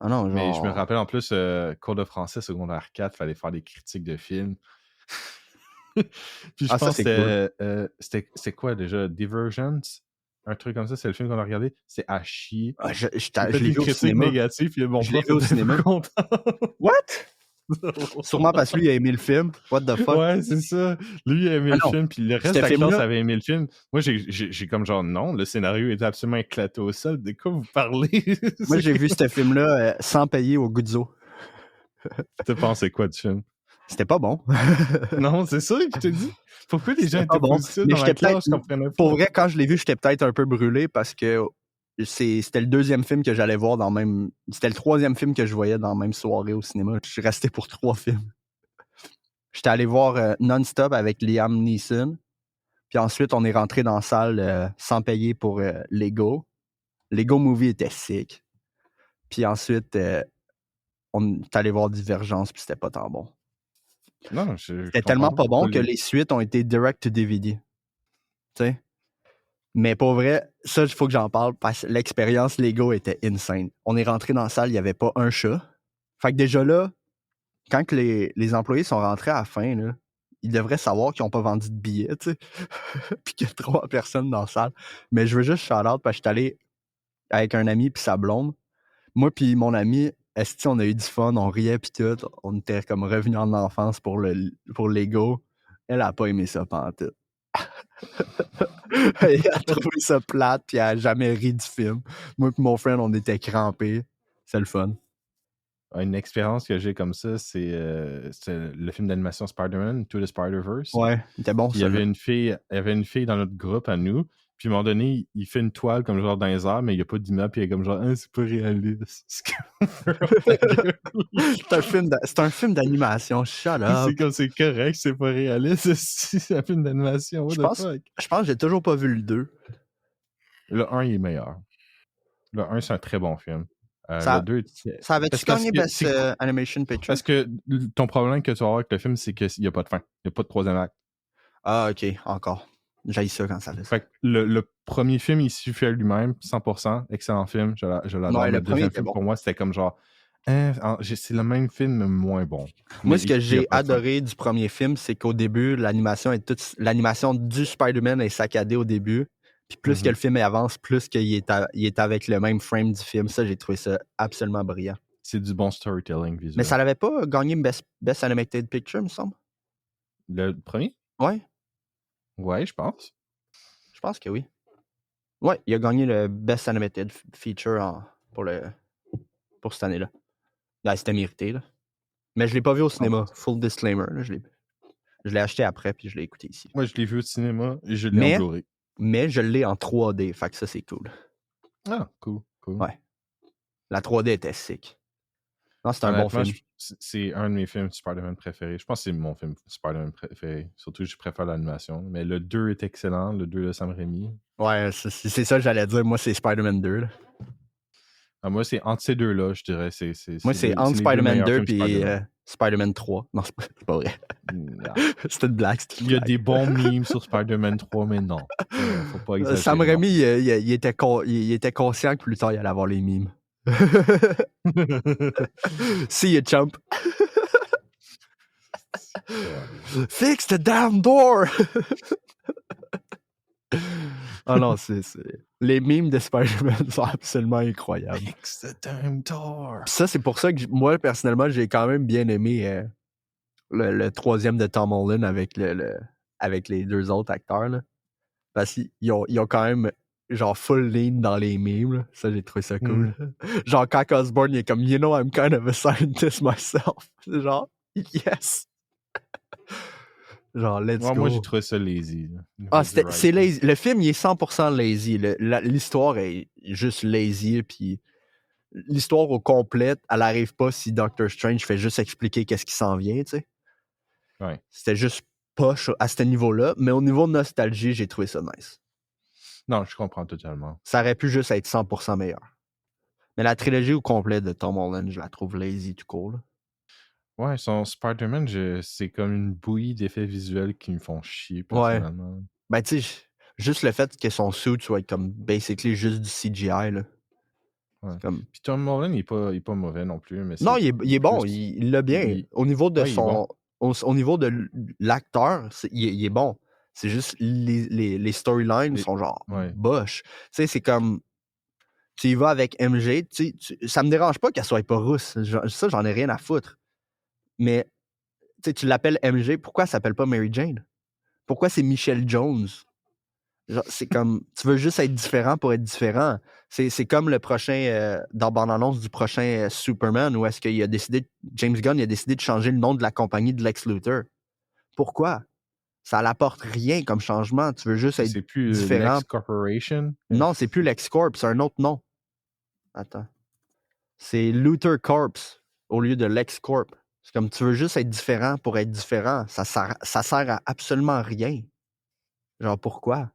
Ah non, genre... Mais je me rappelle en plus, cours de français, secondaire 4, il fallait faire des critiques de films. Puis je pense que c'était quoi déjà? Divergence? Un truc comme ça, c'est le film qu'on a regardé. C'est à chier. Ah, je l'ai vu au critique cinéma. négative, puis bon, je l'ai vu au cinéma. What? Sûrement parce que lui, il a aimé le film. What the fuck? Ouais, c'est ça. Lui, il a aimé le film, puis le reste de la classe avait aimé le film. Moi, j'ai comme genre, non, le scénario était absolument éclaté au sol. De quoi vous parlez? Moi, j'ai vu ce film-là sans payer au Guzzo. T'as pensé quoi du film? C'était pas bon. Non, c'est ça que je te dis. Pourquoi les gens étaient positifs mais dans la classe? Je comprenais pas. Pour vrai, quand je l'ai vu, j'étais peut-être un peu brûlé parce que c'était le deuxième film que j'allais voir dans même... C'était le troisième film que je voyais dans la même soirée au cinéma. Je suis resté pour 3 films. J'étais allé voir Non-Stop avec Liam Neeson. Puis ensuite, on est rentré dans la salle sans payer pour Lego. Lego Movie était sick. Puis ensuite, on est allé voir Divergence, puis c'était pas tant bon. Non, c'était tellement pas bon que les suites ont été direct to DVD. Tu sais? Mais pour vrai, ça, il faut que j'en parle parce que l'expérience Lego était insane. On est rentré dans la salle, il n'y avait pas un chat. Fait que déjà là, quand que les employés sont rentrés à la fin, là, ils devraient savoir qu'ils n'ont pas vendu de billets, tu sais. Puis qu'il y a 3 personnes dans la salle. Mais je veux juste shout-out parce que je suis allé avec un ami puis sa blonde. Moi puis mon ami, esti, on a eu du fun, on riait puis tout. On était comme revenus en enfance pour Lego. Elle a pas aimé ça pantoute. Elle a trouvé ça plate puis elle a jamais ri du film. Moi puis mon friend, on était crampés. C'est le fun. Une expérience que j'ai comme ça, c'est le film d'animation Spider-Man, To the Spider-Verse. Ouais, c'était bon. Il y avait une fille dans notre groupe à nous. Puis à un moment donné, il fait une toile comme genre dans les airs, mais il n'y a pas d'immeuble, puis il est comme genre, c'est pas réaliste. C'est un film d'animation, shut up. C'est comme, c'est correct, c'est pas réaliste. C'est un film d'animation. Je pense que j'ai toujours pas vu le 2. Le 1, il est meilleur. Le 1, c'est un très bon film. Le 2, ça avait-tu gagné Best Animation Picture? Parce que ton problème que tu vas avoir avec le film, c'est qu'il n'y a pas de fin. Il n'y a pas de troisième acte. Ah, ok, encore. J'haïs ça quand ça fait ça. Fait que le premier film, il suffit à lui-même, 100%. Excellent film, je l'adore. Le deuxième film, pour moi, c'était comme genre... c'est le même film, mais moins bon. Moi, ce que j'ai adoré du premier film, c'est qu'au début, l'animation du Spider-Man est saccadée au début. Puis plus que le film avance, plus qu'il est avec le même frame du film. Ça, j'ai trouvé ça absolument brillant. C'est du bon storytelling visuel. Mais ça n'avait pas gagné Best Animated Picture, me semble? Le premier? Ouais. Ouais, je pense. Je pense que oui. Ouais, il a gagné le Best Animated Feature pour cette année-là. Ben, c'était mérité, là. Mais je l'ai pas vu au cinéma. Full disclaimer, là, je l'ai acheté après, puis je l'ai écouté ici. Moi, je l'ai vu au cinéma et je l'ai en Blu-ray. Mais je l'ai en 3D, fait que ça, c'est cool. Ah, cool. Ouais. La 3D était sick. Non, c'est un bon film. C'est un de mes films Spider-Man préférés. Je pense que c'est mon film Spider-Man préféré. Surtout, je préfère l'animation. Mais le 2 est excellent, le 2 de Sam Raimi. Ouais, c'est ça que j'allais dire. Moi, c'est Spider-Man 2. Moi, c'est entre ces deux-là, je dirais. Moi, c'est entre Spider-Man 2 et Spider-Man 3. Non, c'est pas vrai. C'était une blague. Il y a des bons memes sur Spider-Man 3, mais non. Faut pas exagérer. Sam Raimi, il était conscient que plus tard, il allait avoir les memes. See you, chump. Fix the damn door. Ah non, les memes de Spider-Man sont absolument incroyables. It's the time Thor. Puis ça, c'est pour ça que moi, personnellement, j'ai quand même bien aimé le troisième de Tom Holland avec avec les deux autres acteurs. Là. Parce qu'ils ont quand même genre full lean dans les memes. Là. Ça, j'ai trouvé ça cool. Genre quand Osborn il est comme, you know, I'm kind of a scientist myself. C'est genre, yes. Genre, let's go. Moi, j'ai trouvé ça lazy. Ah, c'est lazy. Le film, il est 100% lazy. L'histoire est juste lazy. Puis l'histoire au complet, elle arrive pas si Doctor Strange fait juste expliquer qu'est-ce qui s'en vient, tu sais. Ouais. C'était juste poche à ce niveau-là. Mais au niveau de nostalgie, j'ai trouvé ça nice. Non, je comprends totalement. Ça aurait pu juste être 100% meilleur. Mais la trilogie au complet de Tom Holland, je la trouve lazy tout court. Là. Ouais, son Spider-Man, c'est comme une bouillie d'effets visuels qui me font chier, personnellement. Ouais. Ben, tu sais, juste le fait que son suit soit comme basically juste du CGI, là. Ouais. Comme... Puis Tom Holland, il est pas mauvais non plus. Mais non, il est bon, il l'a bien. Au niveau de son... Au niveau de l'acteur, il est bon. C'est juste les storylines sont genre boches. Tu sais, c'est comme... Tu y vas avec MJ, ça me dérange pas qu'elle soit pas rousse. Ça, j'en ai rien à foutre. Mais tu l'appelles MJ, pourquoi elle s'appelle pas Mary Jane? Pourquoi c'est Michelle Jones? Genre, c'est comme, tu veux juste être différent pour être différent. C'est comme le prochain, dans bande-annonce du prochain Superman, où est-ce qu'il a décidé, James Gunn a décidé de changer le nom de la compagnie de Lex Luthor. Pourquoi? Ça n'apporte rien comme changement. Tu veux juste être c'est plus différent. Lex Corporation? Non, c'est plus Lex Corp, c'est un autre nom. Attends. C'est Luthor Corps au lieu de Lex Corp. C'est comme, tu veux juste être différent pour être différent. Ça sert à absolument rien. Genre, pourquoi?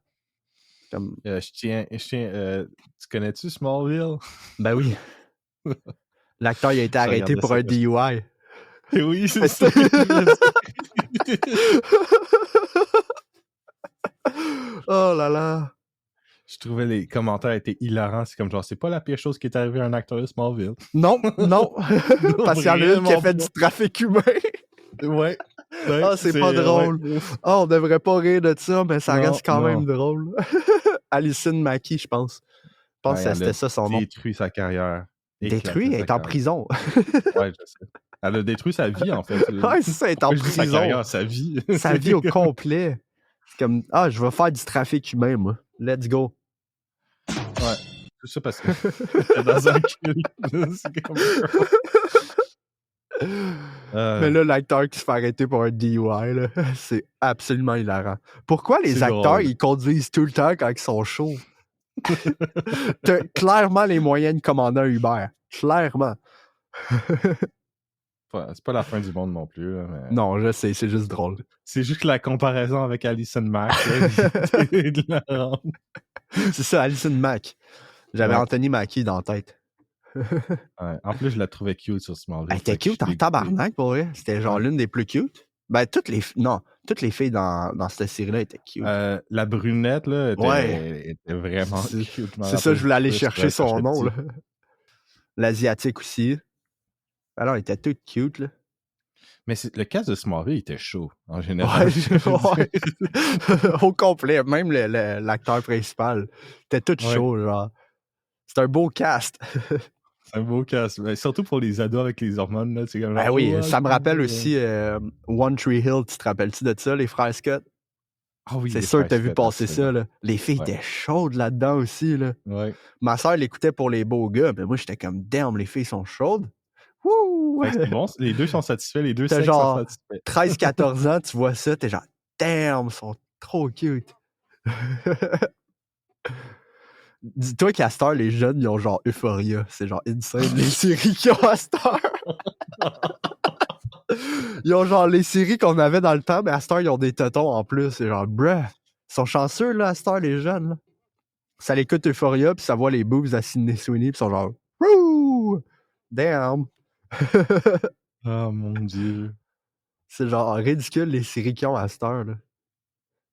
Comme... tu connais-tu Smallville? Ben oui. L'acteur, il a été arrêté pour un DUI. Oui, c'est ça. Oh là là. Je trouvais les commentaires étaient hilarants. C'est comme genre, c'est pas la pire chose qui est arrivée à un acteur de Smallville. Non. Parce qu'il y en a une qui a fait du trafic humain. Ouais. Ah, c'est pas drôle. Ah, on devrait pas rire de ça, mais ça reste quand même drôle. Alison Mackie, je pense. Je pense que c'était ça son nom. Détruit sa carrière. Détruit? Elle est en prison. Ouais, je sais. Elle a détruit sa vie, en fait. Ouais, c'est ça, elle est en prison. Sa carrière, sa vie. Sa vie au complet. C'est comme, je vais faire du trafic humain, moi. Let's go. Ouais. Tout ça parce que t'es dans un culte. C'est comme... Mais là, l'acteur qui se fait arrêter pour un DUI, là, c'est absolument hilarant. Pourquoi les acteurs, ils conduisent tout le temps quand ils sont chauds? T'as clairement les moyens de commander un Uber. Clairement. C'est pas la fin du monde non plus. Là, mais... Non, je sais, c'est juste drôle. C'est juste la comparaison avec Alison Mack. C'est ça, Alison Mack. J'avais Anthony Mackie dans la tête. Ouais. En plus, je la trouvais cute sur Smallville. Elle était cute en tabarnak, pour vrai. C'était genre l'une des plus cute. Ben, toutes les filles dans cette série-là étaient cute. La brunette, là, était vraiment cute. C'est ça, je voulais aller chercher son nom, là. L'asiatique aussi. Alors, elle était toute cute, là. Mais le cast de Smallville était chaud, en général. Ouais. Au complet, même l'acteur principal était tout chaud, genre. C'est un beau cast. C'est un beau cast. Mais surtout pour les ados avec les hormones, là. C'est comme oui, ça me rappelle aussi One Tree Hill. Tu te rappelles-tu de ça, les frères Scott? Ah oui, c'est sûr que t'as vu passer ça, là. Les filles étaient chaudes là-dedans aussi, là. Ouais. Ma soeur l'écoutait pour les beaux gars, mais moi, j'étais comme, damn, les filles sont chaudes. Wouh! C'est bon, les deux sont satisfaits, les deux sexes sont satisfaits. 13-14 ans, tu vois ça, t'es genre, damn, ils sont trop cute. Dis-toi qu'à cette heure, les jeunes, ils ont genre Euphoria. C'est genre insane, les séries qu'ils ont à cette heure. Ils ont genre les séries qu'on avait dans le temps, mais à cette heure, ils ont des tétons en plus. C'est genre, bruh. Ils sont chanceux, là, à cette heure, les jeunes. Là. Ça l'écoute Euphoria, puis ça voit les boobs à Sydney Sweeney, puis ils sont genre, wouh! Damn! Oh mon Dieu. C'est genre ridicule, les séries qu'ils ont à cette heure, là.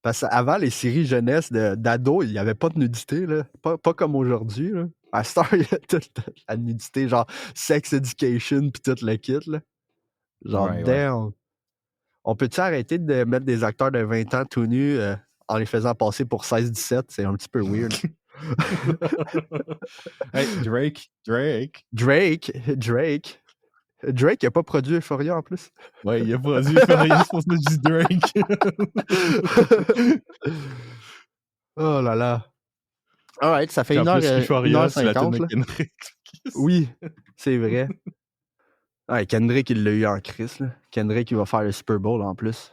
Parce qu'avant, les séries jeunesse d'ados, il n'y avait pas de nudité, là. Pas comme aujourd'hui, là. À cette heure, il y a toute la nudité, genre Sex Education puis tout le kit, là. Genre, damn. On peut-tu arrêter de mettre des acteurs de 20 ans tout nus en les faisant passer pour 16-17. C'est un petit peu weird. Hey, Drake. Drake, il a pas produit Euphoria en plus. Ouais, il a produit Euphoria, c'est pour ça que je dis Drake. Oh là là. Alright, ça fait Puis en plus, 1h50. Euphoria, c'est la tune de Kendrick. Oui, c'est vrai. Ouais, Kendrick, il l'a eu en crise. Là. Kendrick, il va faire le Super Bowl en plus.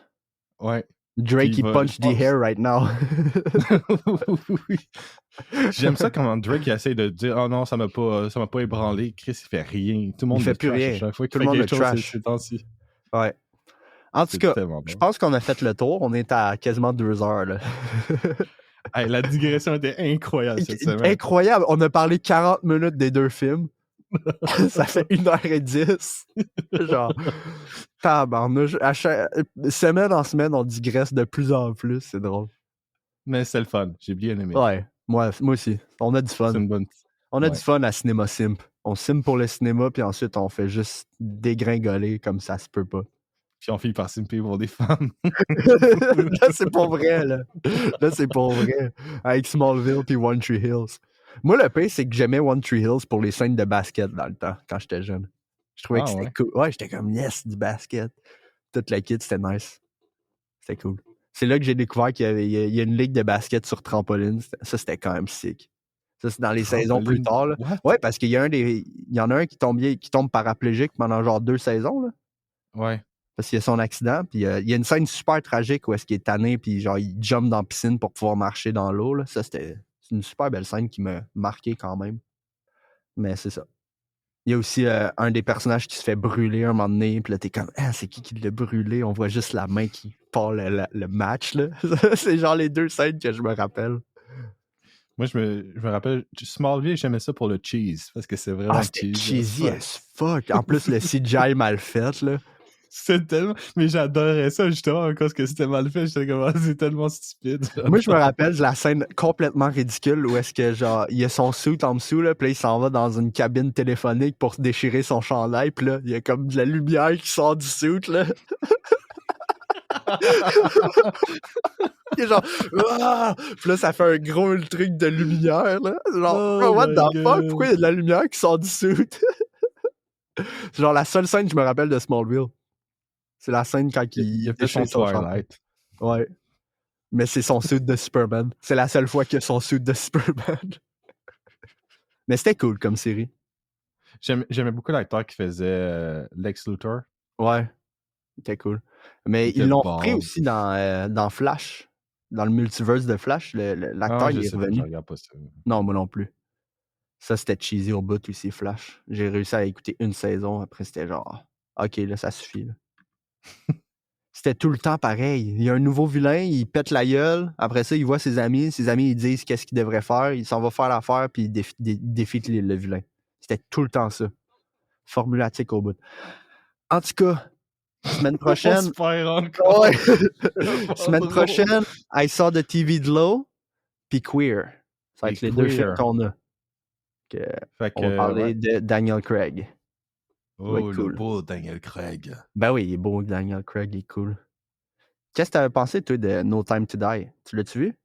Ouais. Drake, il punch the hair right now. Oui. J'aime ça quand Drake il essaie de dire oh non, ça m'a pas ébranlé. Chris, il fait rien. Tout le monde il fait plus rien. Chaque fois Tout qu'il le fait monde quelque le chose, trash. c'est temps-ci. Ouais. En tout cas, je pense qu'on a fait le tour. On est à quasiment 2 heures. Là. Hey, la digression était incroyable cette semaine. Incroyable. On a parlé 40 minutes des 2 films. Ça fait 1h10. Genre, tabarnouche. Semaine en semaine, on digresse de plus en plus. C'est drôle. Mais c'est le fun. J'ai bien aimé. Ouais, moi aussi. On a du fun. C'est une bonne... On a du fun à Cinéma Simp. On simp pour le cinéma, puis ensuite, on fait juste dégringoler comme ça se peut pas. Puis on finit par simper pour des femmes. Là, c'est pas vrai, là. Là, c'est pas vrai. Avec Smallville puis One Tree Hills. Moi, le pire, c'est que j'aimais One Tree Hills pour les scènes de basket dans le temps, quand j'étais jeune. Je trouvais que c'était cool. Ouais, j'étais comme, yes, du basket. Toute la kit, c'était nice. C'était cool. C'est là que j'ai découvert qu'il y a une ligue de basket sur trampoline. Ça, c'était quand même sick. Ça, c'est dans les saisons plus tard. Là. Ouais, parce qu'il y en a un qui tombe paraplégique pendant genre 2 saisons. Là. Ouais. Parce qu'il y a son accident, puis il y a une scène super tragique où est-ce qu'il est tanné, puis genre il jump dans la piscine pour pouvoir marcher dans l'eau. Là. Ça, c'est une super belle scène qui m'a marqué quand même. Mais c'est ça. Il y a aussi un des personnages qui se fait brûler un moment donné, puis là, t'es comme, ah, c'est qui l'a brûlé? On voit juste la main qui part le match, là. C'est genre les 2 scènes que je me rappelle. Moi, je me rappelle, Smallville, j'aimais ça pour le cheese, parce que c'est vraiment c'était cheesy as fuck. En plus, le CGI mal fait, là. C'est tellement... Mais j'adorais ça, justement, parce que c'était mal fait. J'étais comme, c'est tellement stupide. Moi, je me rappelle de la scène complètement ridicule où est-ce que, genre, il y a son suit en dessous, là, puis là, il s'en va dans une cabine téléphonique pour déchirer son chandail, puis là, il y a comme de la lumière qui sort du suit, là. Il est genre, ah! Puis là, ça fait un gros truc de lumière, là. Genre, what the fuck? Pourquoi il y a de la lumière qui sort du suit? C'est genre la seule scène que je me rappelle de Smallville. C'est la scène quand il a fait son Twilight. Ouais. Mais c'est son suit de Superman. C'est la seule fois qu'il a son suit de Superman. Mais c'était cool comme série. J'aimais beaucoup l'acteur qui faisait Lex Luthor. Ouais. C'était cool. Mais ils l'ont repris aussi dans Flash. Dans le multiverse de Flash. L'acteur, il est revenu. Je regarde pas ça. Non, moi non plus. Ça, c'était cheesy au bout aussi, Flash. J'ai réussi à écouter une saison. Après, c'était genre, OK, là, ça suffit. Là. C'était tout le temps pareil. Il y a un nouveau vilain, il pète la gueule. Après ça, il voit ses amis. Ses amis, ils disent qu'est-ce qu'il devrait faire. Il s'en va faire l'affaire, puis il défie le vilain. C'était tout le temps ça. Formulatique au bout. En tout cas, semaine prochaine... On se perd encore. Ouais. Semaine prochaine, I Saw the TV de Low, puis Queer. Ça va être les 2 films qu'on a. On va parler de Daniel Craig. Oh, le beau Daniel Craig. Ben oui, il est beau, Daniel Craig, il est cool. Qu'est-ce que tu avais pensé, toi, de No Time to Die? Tu l'as-tu vu?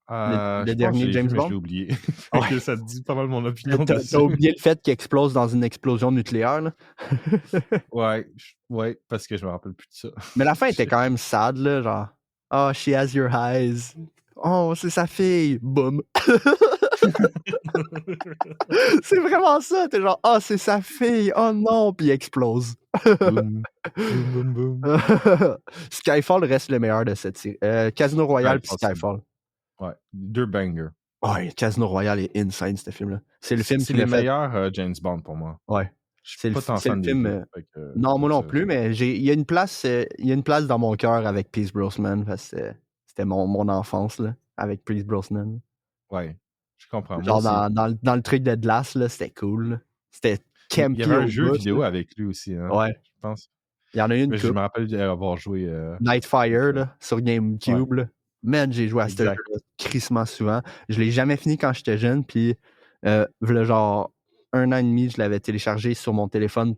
Le dernier James Bond? Je l'ai oublié. Ouais. Ça te dit pas mal mon opinion dessus. T'as oublié le fait qu'il explose dans une explosion nucléaire, là? ouais, parce que je me rappelle plus de ça. Mais la fin était quand même sad, là, genre « Oh, she has your eyes. Oh, c'est sa fille. Boum. » C'est vraiment ça. T'es genre « Oh, c'est sa fille. Oh non. » Puis il explose. Boum. Boum, boum, boum. Skyfall reste le meilleur de cette série. Casino Royale puis Skyfall. Ouais, 2 bangers. Ouais, Casino Royale est insane, ce film-là. C'est le film c'est les meilleurs James Bond pour moi. Ouais. C'est pas tant fan des film. Non, moi non plus, mais il y a une place dans mon cœur avec Pierce Brosnan parce que c'était mon enfance là, avec Pierce Brosnan. Ouais, je comprends. Genre dans le truc de glace, là, c'était cool. Là. C'était campy. Il y avait un jeu vidéo avec lui aussi. Hein, ouais. Je pense. Il y en a une. Je me rappelle avoir joué. Nightfire là, sur GameCube. Ouais. Man, j'ai joué à ce jeu-là crissement souvent. Je l'ai jamais fini quand j'étais jeune, puis genre 1 an et demi, je l'avais téléchargé sur mon téléphone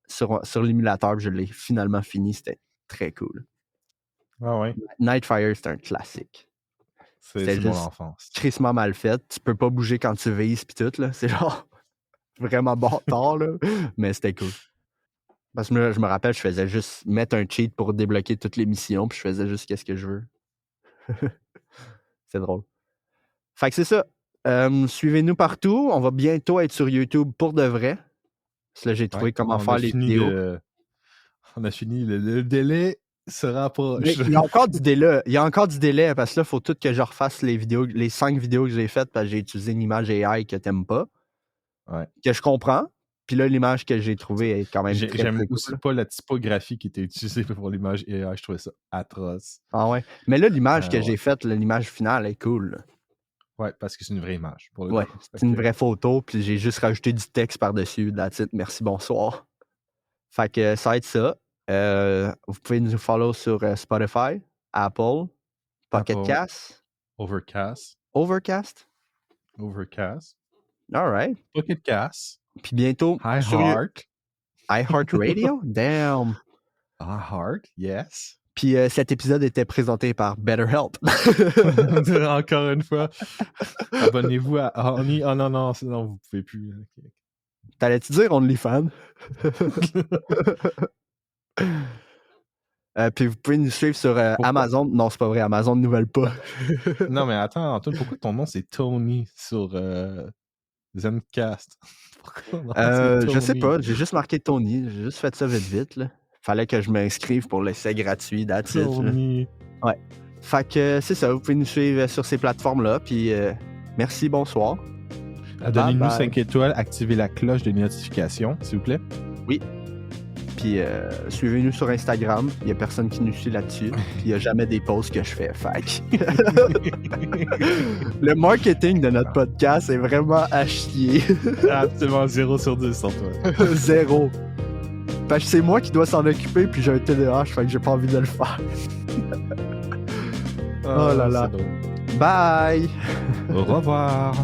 sur l'émulateur, puis je l'ai finalement fini. C'était très cool. Ah ouais. Nightfire, c'est un classique. C'est mon juste enfance. crissement mal fait. Tu peux pas bouger quand tu vises pis tout, là. C'est genre vraiment bâtard, là. Mais c'était cool. Parce que je me rappelle, je faisais juste mettre un cheat pour débloquer toutes les missions, puis je faisais juste qu'est-ce que je veux. C'est drôle. Fait que c'est ça. Suivez-nous partout. On va bientôt être sur YouTube pour de vrai. Parce que là, j'ai trouvé comment faire les vidéos. On a fini. Le délai se rapproche. Mais il y a encore du délai. Il y a encore du délai parce que là, il faut tout que je refasse les 5 vidéos que j'ai faites parce que j'ai utilisé une image AI que t'aimes pas. Ouais. Que je comprends. Puis là, l'image que j'ai trouvée est quand même très, J'aime très aussi cool. pas la typographie qui était utilisée pour l'image AI. Je trouvais ça atroce. Ah ouais. Mais là, l'image que j'ai faite, l'image finale est cool. Là. Ouais, parce que c'est une vraie image. Pour le ouais, coup. c'est une vraie photo. Puis j'ai juste rajouté du texte par-dessus. That's it. Merci, bonsoir. Fait que ça va être ça. Vous pouvez nous follow sur Spotify, Apple, Pocket Cast. Overcast. Overcast. All right. Pocket Cast. Puis bientôt iHeart. iHeart Radio? Damn. iHeart, yes. Puis cet épisode était présenté par BetterHelp. Encore une fois. Abonnez-vous à Honey. Oh non, sinon vous pouvez plus. Okay. T'allais-tu dire OnlyFans? Puis vous pouvez nous suivre sur Amazon. Non, c'est pas vrai. Amazon ne nous veulent pas. Non, mais attends, Antoine, pourquoi ton nom c'est Tony sur Zencast? Je sais pas. J'ai juste marqué Tony. J'ai juste fait ça vite, là. Fallait que je m'inscrive pour l'essai gratuit. That's it. Ouais. Fait que c'est ça. Vous pouvez nous suivre sur ces plateformes-là. Puis merci, bonsoir. Donnez-nous 5 étoiles. Activez la cloche de notification, s'il vous plaît. Oui. Puis suivez-nous sur Instagram. Il n'y a personne qui nous suit là-dessus. Puis il n'y a jamais des posts que je fais. Fait le marketing de notre podcast est vraiment à chier. Absolument 0 sur 10 Antoine. 0. Parce que c'est moi qui dois s'en occuper, puis j'ai un TDAH, fait que j'ai pas envie de le faire. Oh là là. Bye! Bye! Au revoir!